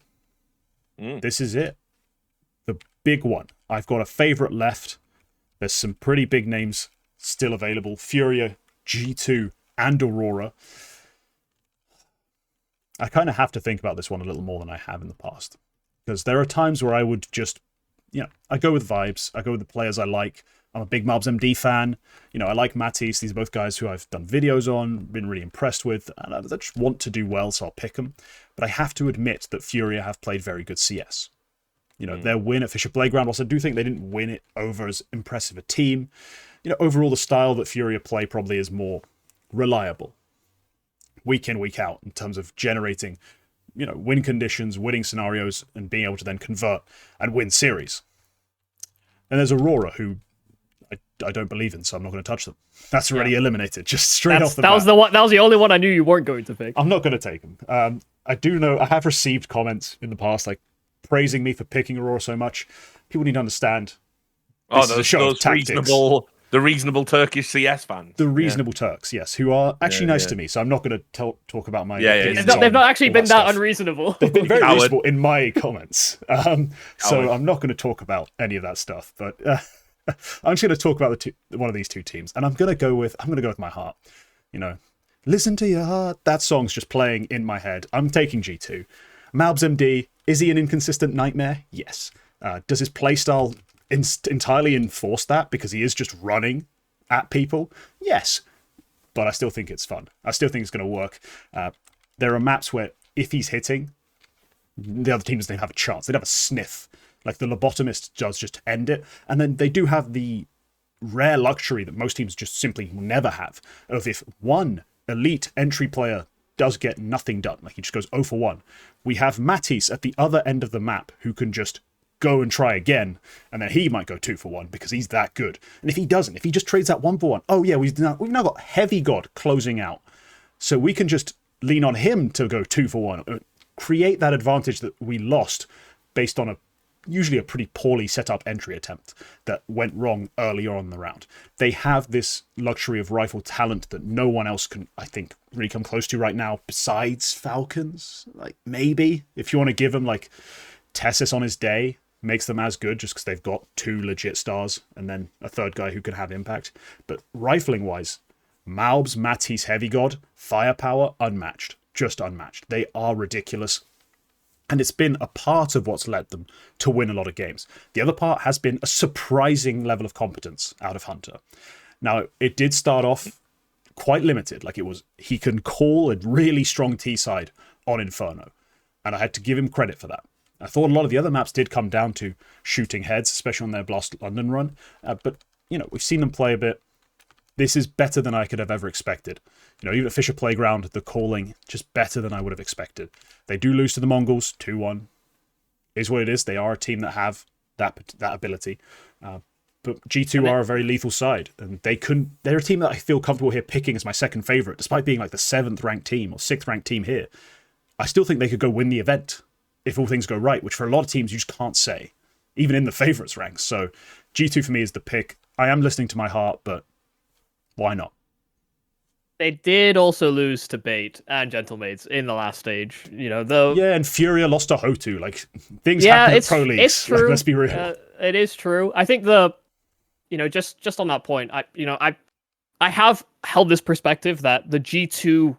This is it. The big one. I've got a favorite left. There's some pretty big names still available. Furia, G2, and Aurora. I kind of have to think about this one a little more than I have in the past. Because there are times where I would just, I go with vibes. I go with the players I like. I'm a big MOUZ MD fan. I like Matisse. These are both guys who I've done videos on, been really impressed with, and I just want to do well, so I'll pick them. But I have to admit that Furia have played very good CS. Their win at Fisher Playground, also I do think they didn't win it over as impressive a team. Overall the style that Furia play probably is more reliable. Week in, week out, in terms of generating, win conditions, winning scenarios, and being able to then convert and win series. And there's Aurora, who I don't believe in, so I'm not going to touch them. That's already eliminated, just straight off the bat. That was the only one I knew you weren't going to pick. I'm not going to take them. I do know, I have received comments in the past, like, praising me for picking Aurora so much. People need to understand. This is a show of tactics. The reasonable Turkish CS fans. The reasonable Turks, yes, who are actually nice to me. So I'm not going to talk about my opinions. They've not actually been that stuff. Unreasonable. They've been very reasonable in my comments. So I'm not going to talk about any of that stuff. But I'm just going to talk about one of these two teams, and I'm going to go with my heart. You know, listen to your heart. That song's just playing in my head. I'm taking G2. MOUZ MD, is he an inconsistent nightmare? Yes. Does his playstyle entirely enforce that because he is just running at people? Yes. But I still think it's fun. I still think it's going to work. There are maps where if he's hitting, the other teams don't have a chance. They'd have a sniff. Like the lobotomist does just end it. And then they do have the rare luxury that most teams just simply never have of if one elite entry player does get nothing done, like he just goes 0 for 1, we have Matisse at the other end of the map who can just go and try again, and then he might go 2 for 1 because he's that good. And if he doesn't, if he just trades that 1 for 1, oh yeah, we've now got Heavy God closing out, so we can just lean on him to go 2 for 1, create that advantage that we lost based on usually a pretty poorly set up entry attempt that went wrong earlier on in the round. They have this luxury of rifle talent that no one else can, I think, really come close to right now besides Falcons. Like maybe if you want to give them like Tessis on his day, makes them as good just because they've got 2 legit stars and then a third guy who can have impact. But rifling wise, MOUZ, Matisse, Heavy God, firepower, unmatched. Just unmatched. They are ridiculous. And it's been a part of what's led them to win a lot of games. The other part has been a surprising level of competence out of Hunter. Now, it did start off quite limited. Like he can call a really strong T side on Inferno. And I had to give him credit for that. I thought a lot of the other maps did come down to shooting heads, especially on their Blast London run. But, you know, we've seen them play a bit. This is better than I could have ever expected. You know, even at Fisher Playground, the calling, just better than I would have expected. They do lose to the Mongolz, 2-1. Is what it is. They are a team that have that ability. But G2 are a very lethal side. And they're a team that I feel comfortable here picking as my second favourite, despite being like the 7th ranked team or 6th ranked team here. I still think they could go win the event if all things go right, which for a lot of teams you just can't say, even in the favourites ranks. So G2 for me is the pick. I am listening to my heart, but why not? They did also lose to Bait and Gentlemates in the last stage, you know, though. Yeah, and Furia lost to HOTU. Like, things happen in pro leagues. It's true. Like, let's be real. It is true. I think just on that point, I have held this perspective that the G2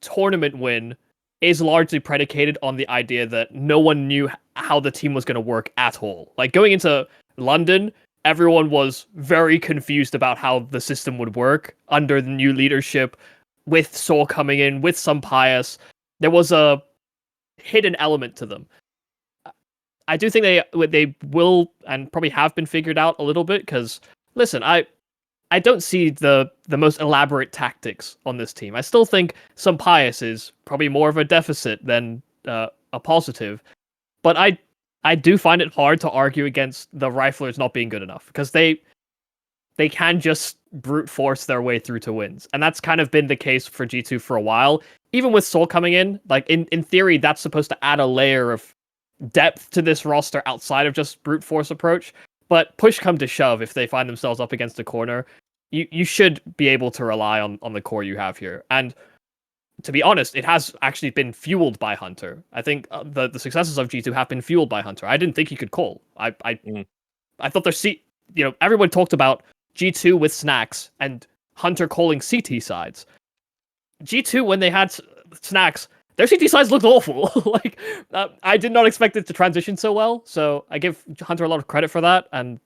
tournament win is largely predicated on the idea that no one knew how the team was going to work at all. Like, going into London, everyone was very confused about how the system would work under the new leadership, with Soul coming in, with some Pius. There was a hidden element to them. I do think they will and probably have been figured out a little bit, because, listen, I don't see the most elaborate tactics on this team. I still think some Pius is probably more of a deficit than a positive, but I do find it hard to argue against the riflers not being good enough, because they can just brute force their way through to wins. And that's kind of been the case for G2 for a while. Even with Soul coming in, like in theory, that's supposed to add a layer of depth to this roster outside of just brute force approach. But push come to shove, if they find themselves up against a corner, you should be able to rely on the core you have here. And to be honest, it has actually been fueled by Hunter. I think the successes of G2 have been fueled by Hunter. I didn't think he could call. I thought everyone talked about G2 with snacks and Hunter calling CT sides. G2, when they had snacks, their CT sides looked awful. I did not expect it to transition so well. So I give Hunter a lot of credit for that, and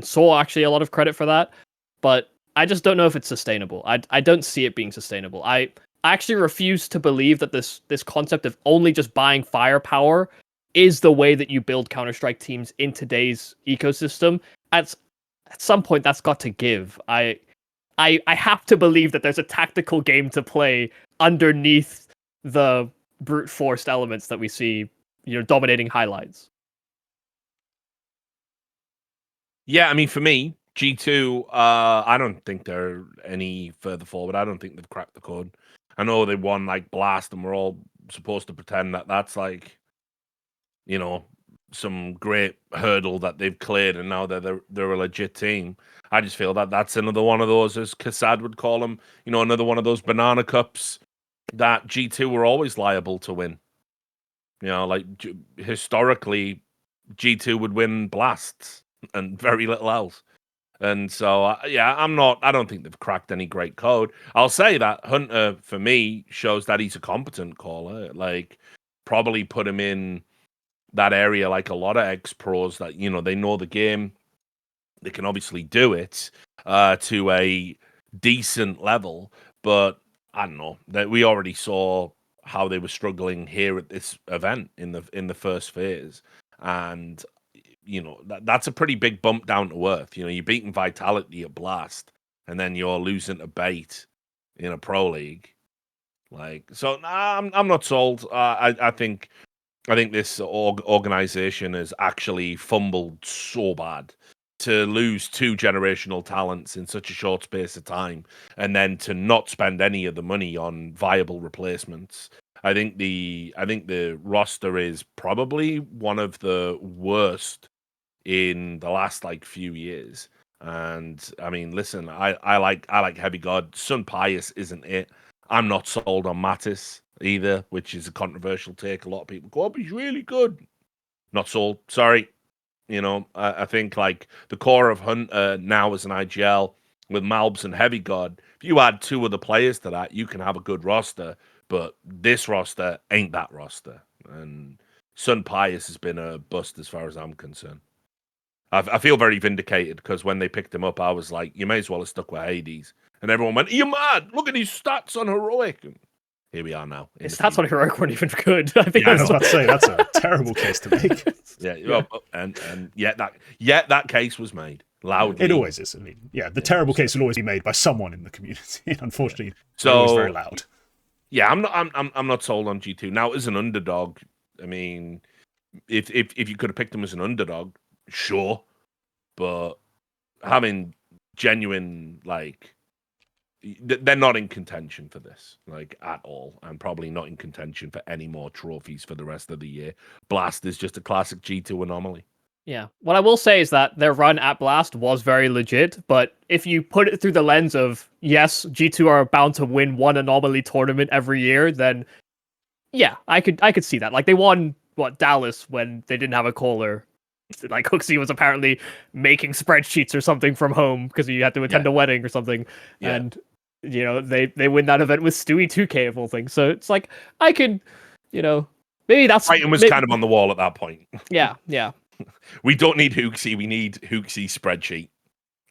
Saw actually a lot of credit for that. But I just don't know if it's sustainable. I don't see it being sustainable. I actually refuse to believe that this concept of only just buying firepower is the way that you build Counter-Strike teams in today's ecosystem. At some point, that's got to give. I have to believe that there's a tactical game to play underneath the brute forced elements that we see, dominating highlights. Yeah, I mean, for me, G2, I don't think they're any further forward. I don't think they've cracked the code. I know they won like Blast, and we're all supposed to pretend that that's like, some great hurdle that they've cleared, and now they're a legit team. I just feel that that's another one of those, as Kassad would call them, another one of those banana cups that G2 were always liable to win. Like historically, G2 would win blasts and very little else. And so, I don't think they've cracked any great code. I'll say that Hunter, for me, shows that he's a competent caller. Like, probably put him in that area like a lot of ex-pros that, they know the game. They can obviously do it to a decent level. But, I don't know, that we already saw how they were struggling here at this event in the first phase. And that's a pretty big bump down to earth. You're beating Vitality at Blast, and then you're losing to Bait in a pro league. I'm not sold. I think this organization has actually fumbled so bad to lose 2 generational talents in such a short space of time, and then to not spend any of the money on viable replacements. I think the roster is probably one of the worst in the last few years. And I mean, listen, I like Heavy God. Sun Pius isn't it. I'm not sold on Mattis either, which is a controversial take. A lot of people go, oh, he's really good. Not sold. Sorry. I think the core of Hunter now as an IGL with MOUZ and Heavy God, if you add 2 other players to that, you can have a good roster. But this roster ain't that roster. And Sun Pius has been a bust as far as I'm concerned. I feel very vindicated because when they picked him up, I was like, you may as well have stuck with Hades. And everyone went, you're mad. Look at his stats on Heroic. And here we are now. His stats on Heroic weren't even good. I think I was about to say, that's a terrible case to make. That case was made loudly. It always is. I mean, the terrible case will always be made by someone in the community. Unfortunately, it's always very loud. Yeah, I'm not sold on G2. Now, as an underdog, I mean, if you could have picked them as an underdog, sure, but having genuine they're not in contention for this at all, and probably not in contention for any more trophies for the rest of the year. Blast is just a classic G2 anomaly. Yeah, what I will say is that their run at Blast was very legit, but if you put it through the lens of, yes, G2 are bound to win one anomaly tournament every year, then yeah, I could see that. They won Dallas when they didn't have a caller. HOOXi was apparently making spreadsheets or something from home because you had to attend a wedding or something. Yeah. And they win that event with Stewie 2K of all things. So it's I could, maybe that's Brighton was kind of on the wall at that point. Yeah. We don't need HOOXi, we need HOOXi spreadsheet.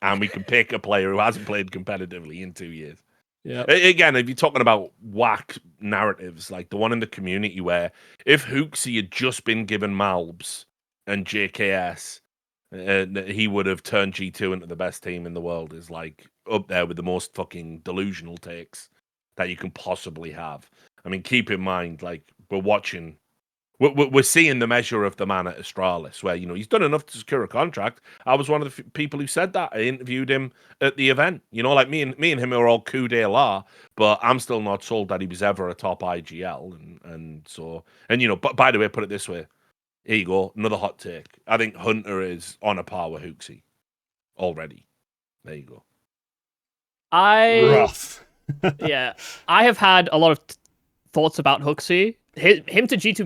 And we can pick a player who hasn't played competitively in 2 years. Yeah. Again, if you're talking about whack narratives, like the one in the community where if HOOXi had just been given MOUZ and JKS, he would have turned G2 into the best team in the world, is up there with the most fucking delusional takes that you can possibly have. I mean, keep in mind, we're seeing the measure of the man at Astralis, where he's done enough to secure a contract. I was one of the people who said that. I interviewed him at the event. Me and him are all coup de la, but I'm still not sold that he was ever a top IGL. But by the way, put it this way. Here you go, another hot take. I think Hunter is on a par with HOOXi already. There you go. Rough. Yeah, I have had a lot of thoughts about HOOXi. Him to G2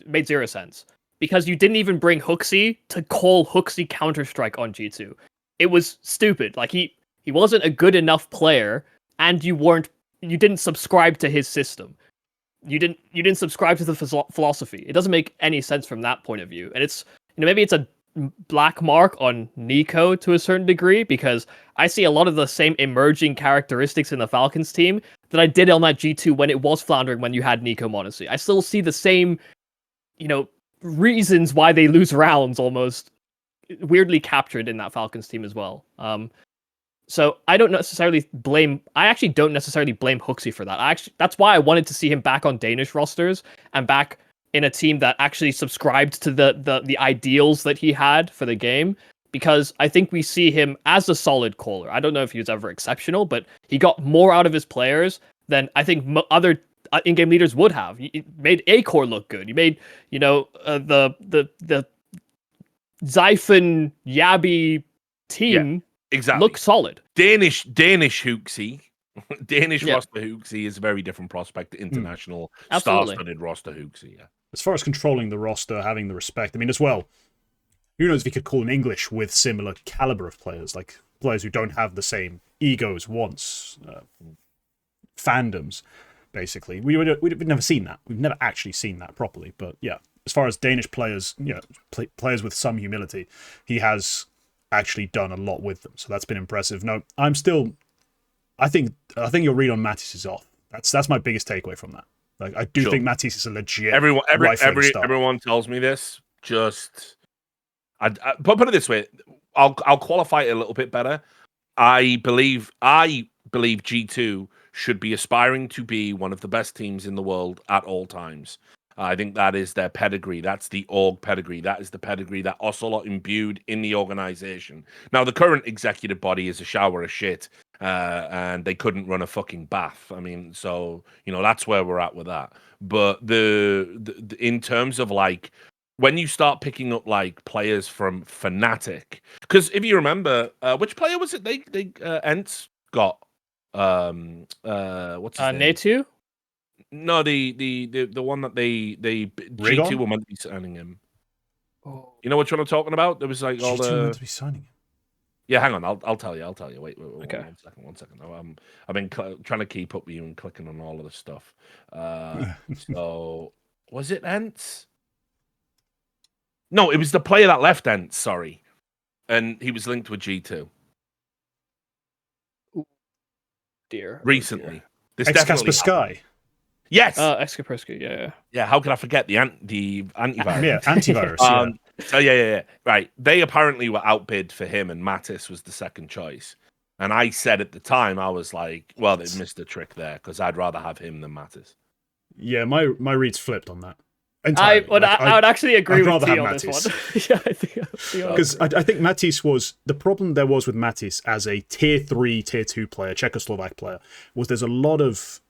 made zero sense because you didn't even bring HOOXi to call HOOXi Counter-Strike on G2. It was stupid. He wasn't a good enough player, and you didn't subscribe to his system. You didn't subscribe to the philosophy. It doesn't make any sense from that point of view. And it's maybe it's a black mark on Nico to a certain degree, because I see a lot of the same emerging characteristics in the Falcons team that I did on that G2 when it was floundering when you had Nico Monacy. I still see the same, reasons why they lose rounds almost weirdly captured in that Falcons team as well. So I don't necessarily blame HOOXi for that. That's why I wanted to see him back on Danish rosters and back in a team that actually subscribed to the ideals that he had for the game, because I think we see him as a solid caller. I don't know if he was ever exceptional, but he got more out of his players than I think other in-game leaders would have. He made A-Core look good. He made, the Zyphon Yabi team look solid. Danish Hooksy. Danish Yeah. roster Hooksy is a very different prospect to international Absolutely. star-studded roster Hooksy. Yeah. As far as controlling the roster, having the respect, I mean, as well, who knows if he could call in English with similar caliber of players, like players who don't have the same egos, wants, fandoms, basically. We've never seen that. We've never actually seen that properly. But yeah, as far as Danish players, players with some humility, he has actually done a lot with them. So that's been impressive. No, I think your read on Mattis is off. That's my biggest takeaway from that. Like, I do think Mattis is a legit. Everyone tells me this. Just, put it this way. I'll qualify it a little bit better. I believe G2 should be aspiring to be one of the best teams in the world at all times. I think that is their pedigree. That's the org pedigree. That is the pedigree that Ocelot imbued in the organization. Now, the current executive body is a shower of shit, and they couldn't run a fucking bath. I mean, so, that's where we're at with that. But the in terms of, like, when you start picking up, like, players from Fnatic, because if you remember, which player was it they Ents got? What's his name? Natu? No, the one that they G2 were meant to be signing him. Oh. You know which one I'm talking about? There was like all G2 meant to be signing him. Yeah, hang on. I'll tell you. Wait. Okay. One second. I've been trying to keep up with you and clicking on all of the stuff. So was it Ents? No, it was the player that left Ents. Sorry, and he was linked with G2. Dear. Recently, this definitely Sky. Yes. Excaprisky, yeah. Yeah, how could I forget the antivirus? Yeah, antivirus. So yeah. Right. They apparently were outbid for him, and Mattis was the second choice. And I said at the time, I was like, well, they missed a trick there, because I'd rather have him than Mattis. Yeah, my read's flipped on that. I would actually agree with you on this one. Yeah, I think because I think Mattis was the problem there was with Mattis as a tier 3, tier 2 player, Czechoslovak player, was there's a lot of,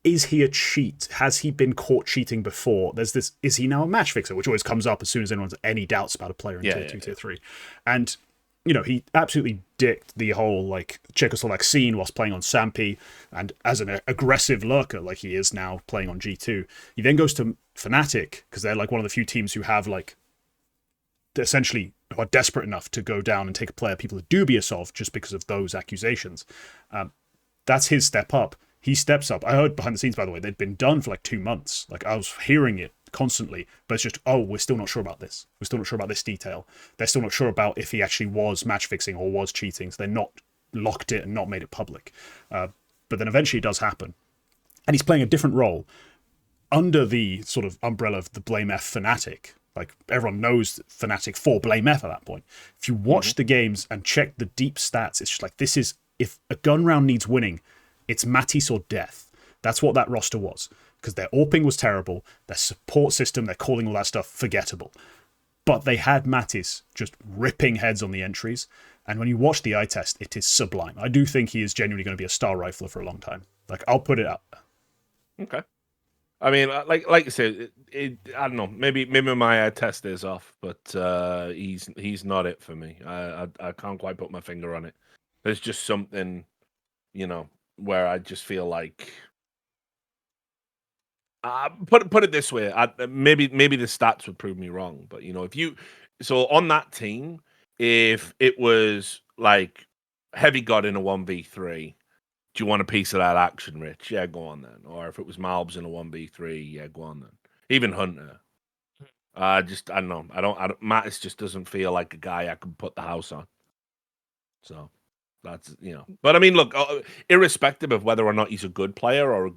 is he a cheat? Has he been caught cheating before? There's this, is he now a match fixer? Which always comes up as soon as anyone's any doubts about a player in tier 2, tier 3. And, he absolutely dicked the whole, like, Czechoslovak scene whilst playing on Sampi, and as an aggressive lurker, like he is now playing on G2. He then goes to Fnatic, because they're, like, one of the few teams who have, like, essentially are desperate enough to go down and take a player people are dubious of just because of those accusations. That's his step up. He steps up. I heard behind the scenes, by the way, they'd been done for like 2 months. Like, I was hearing it constantly, but it's just, we're still not sure about this. We're still not sure about this detail. They're still not sure about if he actually was match fixing or was cheating. So they're not locked it and not made it public. But then eventually it does happen. And he's playing a different role under the sort of umbrella of the Blame F Fnatic. Like, everyone knows Fnatic for Blame F at that point. If you watch the games and check the deep stats, it's just like, this is, if a gun round needs winning, it's Mattis or death. That's what that roster was. Because their AWPing was terrible, their support system, their calling, all that stuff, forgettable. But they had Mattis just ripping heads on the entries. And when you watch the eye test, it is sublime. I do think he is genuinely going to be a star rifler for a long time. Like, I'll put it up. Okay. I mean, like I said, I don't know. Maybe my eye test is off, but he's not it for me. I can't quite put my finger on it. There's just something, where I just feel like, put it this way, maybe the stats would prove me wrong, but so on that team, if it was like Heavy God in a 1v3, do you want a piece of that action, Rich? Yeah, go on then. Or if it was MOUZ in a 1v3, yeah, go on then. Even Hunter. I don't know. Mattis just doesn't feel like a guy I could put the house on. So that's, but I mean, look, irrespective of whether or not he's a good player or,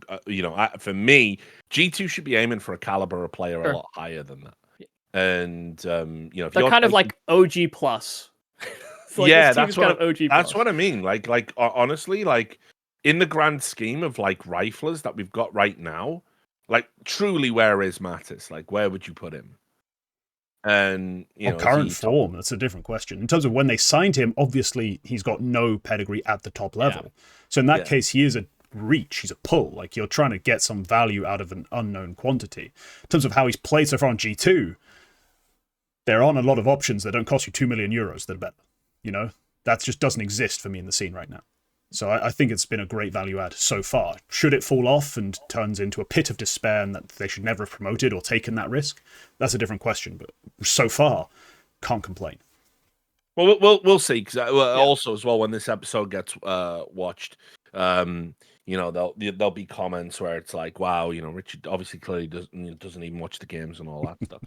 for me, G2 should be aiming for a caliber of player a lot higher than that. And, if they're kind of like OG plus. Like, yeah, that's what, kind of OG that's what I mean. Like, honestly, like, in the grand scheme of, like, riflers that we've got right now, like, truly, where is Mattis? Like, where would you put him? And current form, that's a different question. In terms of when they signed him, obviously he's got no pedigree at the top level. Yeah. So in that case, he is a reach, he's a pull. Like, you're trying to get some value out of an unknown quantity. In terms of how he's played so far on G2, there aren't a lot of options that don't cost you €2 million that are better. You know, that just doesn't exist for me in the scene right now. So I think it's been a great value add so far. Should it fall off and turns into a pit of despair and that they should never have promoted or taken that risk, that's a different question. But so far, can't complain. Well, we'll see. Because also as well, when this episode gets watched, you know, there'll be comments where it's like, wow, you know, Richard obviously clearly doesn't even watch the games and all that stuff.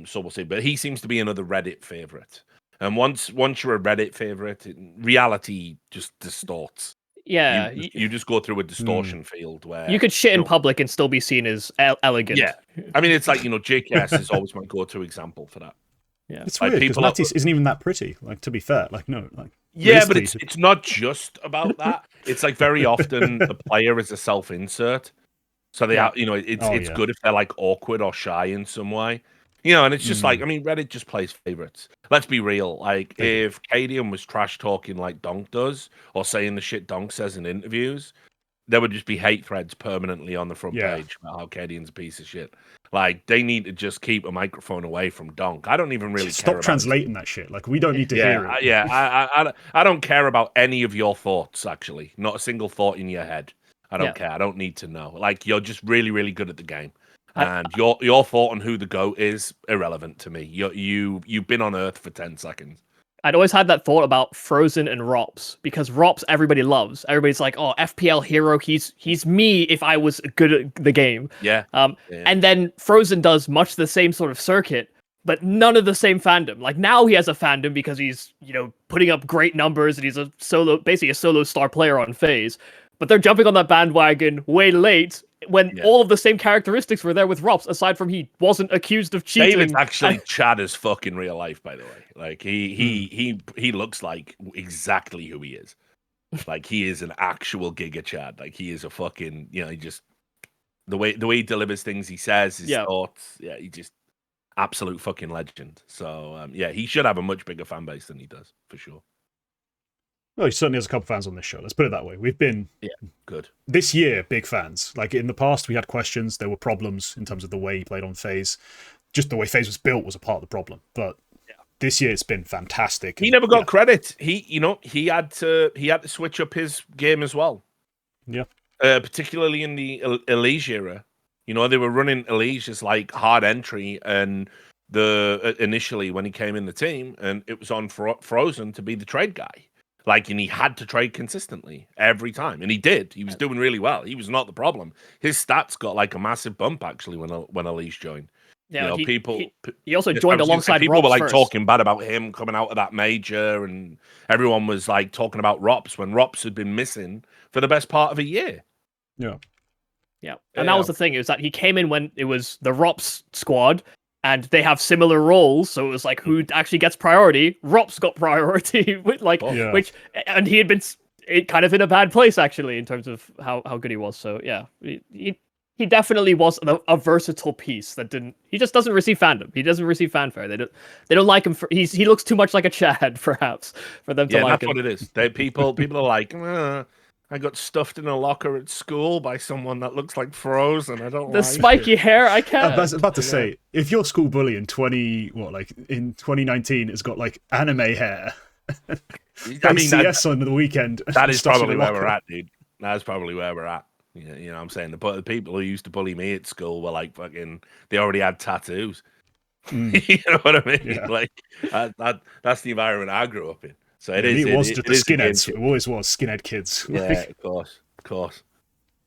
So we'll see. But he seems to be another Reddit favorite. And once you're a Reddit favorite, reality just distorts. Yeah, you just go through a distortion field where you could shit in public and still be seen as elegant. Yeah, I mean, it's like, you know, JKS is always my go-to example for that. Yeah, it's weird because Matisse isn't even that pretty. Like, to be fair, like no, like yeah, but it's not just about that. It's like very often the player is a self-insert, so they are, you know, it's good if they're like awkward or shy in some way. You know, and it's just like, I mean, Reddit just plays favorites. Let's be real. Like, if Cadian was trash talking like Donk does, or saying the shit Donk says in interviews, there would just be hate threads permanently on the front page about how Cadian's a piece of shit. Like, they need to just keep a microphone away from Donk. I don't even really stop care translating that shit. Like, we don't need to hear it. I don't care about any of your thoughts, actually. Not a single thought in your head. I don't care. I don't need to know. Like, you're just really, really good at the game. And your thought on who the GOAT is irrelevant to me. You've been on Earth for 10 seconds. I'd always had that thought about Frozen and Rops, because Rops everybody loves. Everybody's like, oh, FPL hero, he's me if I was good at the game. Yeah. And then Frozen does much the same sort of circuit, but none of the same fandom. Like, now he has a fandom because he's, you know, putting up great numbers and he's basically a solo star player on FaZe. But they're jumping on that bandwagon way late when all of the same characteristics were there with Rops, aside from he wasn't accused of cheating. David's actually Chad as fuck in real life, by the way. Like, he looks like exactly who he is. Like, he is an actual Giga Chad. Like, he is a fucking, you know, he just, the way he delivers things, he says, his thoughts, he just, absolute fucking legend. So, he should have a much bigger fan base than he does, for sure. Well, he certainly has a couple fans on this show. Let's put it that way. We've been good this year, big fans. Like, in the past, we had questions. There were problems in terms of the way he played on FaZe. Just the way FaZe was built was a part of the problem. But this year, it's been fantastic. He never got credit. He had to switch up his game as well. Yeah, particularly in the Elige era. You know, they were running Elige as like hard entry, and initially when he came in the team, and it was on Frozen to be the trade guy. Like, and he had to trade consistently every time, and he did. He was doing really well. He was not the problem. His stats got like a massive bump actually when Elise joined. Yeah, you know, he also joined alongside people Rops were like first. talking bad about him coming out of that major, and everyone was like talking about Rops when Rops had been missing for the best part of a year. Yeah. And that was the thing, is that he came in when it was the Rops squad, and they have similar roles, so it was like, who actually gets priority? Rops got priority, which, and he had been kind of in a bad place actually in terms of how good he was. So yeah, he definitely was a versatile piece that he just doesn't receive fandom. He doesn't receive fanfare. They don't like him he looks too much like a Chad, perhaps, for them to like him. Yeah, that's what it is. People are like, I got stuffed in a locker at school by someone that looks like Frozen. I don't the like spiky it. hair. I can't. I was about to say, if your school bully in 2019 has got like anime hair, I mean, CS on the weekend. That is probably where we're at, dude. That's probably where we're at. You know what I'm saying? The people who used to bully me at school were like fucking. They already had tattoos. You know what I mean? Yeah. Like that's the environment I grew up in. So it was just the skinheads. It always was skinhead kids. Yeah, of course.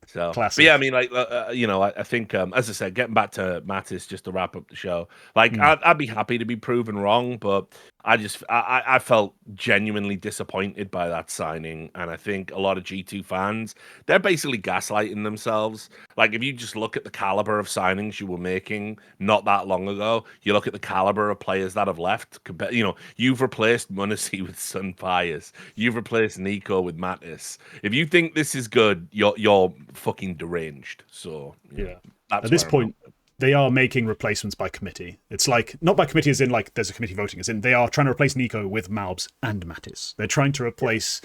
So, classic. But yeah, I mean, like, I think, as I said, getting back to Mattis just to wrap up the show, like, I'd be happy to be proven wrong, but I felt genuinely disappointed by that signing, and I think a lot of G2 fans, they're basically gaslighting themselves. Like, if you just look at the caliber of signings you were making not that long ago, you look at the caliber of players that have left. You know, you've replaced Munacy with Sunfires, you've replaced Nico with Mattis. If you think this is good, you're fucking deranged. So yeah, at this point, they are making replacements by committee. It's like, not by committee as in like there's a committee voting, as in they are trying to replace Nico with MOUZ and Mattis. They're trying to replace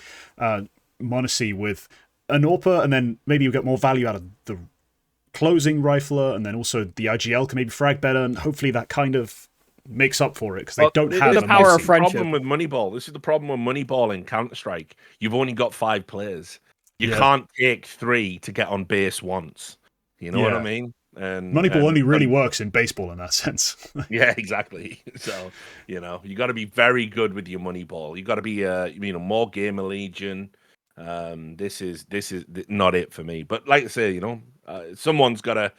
Monacy with an AWPer, and then maybe you get more value out of the closing rifler, and then also the IGL can maybe frag better, and hopefully that kind of makes up for it because they don't have the power of friendship. Problem with Moneyball. This is the problem with Moneyball in Counter-Strike. You've only got 5 players. You can't take 3 to get on base once. You know what I mean? And Moneyball only really works in baseball in that sense. Yeah, exactly. So, you got to be very good with your Moneyball. You got to be, more Gamer Legion. This is not it for me. But like I say, someone's got to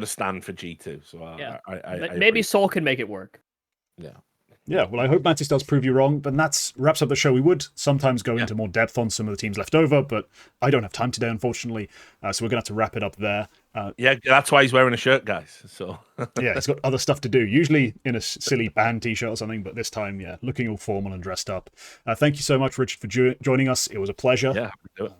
stand for G2. So I maybe Soul can make it work. Yeah. Yeah, well, I hope Mantis does prove you wrong, but that wraps up the show. We would sometimes go into more depth on some of the teams left over, but I don't have time today, unfortunately, so we're going to have to wrap it up there. That's why he's wearing a shirt, guys. So yeah, he's got other stuff to do, usually in a silly band t-shirt or something, but this time, looking all formal and dressed up. Thank you so much, Richard, for joining us. It was a pleasure. Yeah, do it.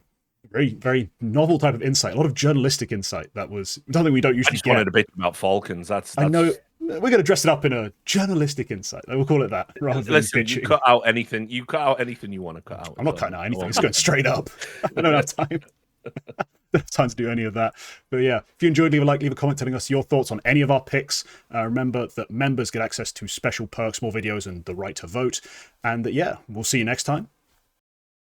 Very, very novel type of insight, a lot of journalistic insight. That was something we don't usually get. Wanted a bit about Falcons. That's... I know. We're going to dress it up in a journalistic insight. We'll call it that. Rather than bitching. You cut out anything. You cut out anything you want to cut out. I'm not cutting out anything. It's going straight up. I don't have time. I don't have time to do any of that. But yeah, if you enjoyed, leave a like, leave a comment telling us your thoughts on any of our picks. Remember that members get access to special perks, more videos, and the right to vote. And we'll see you next time.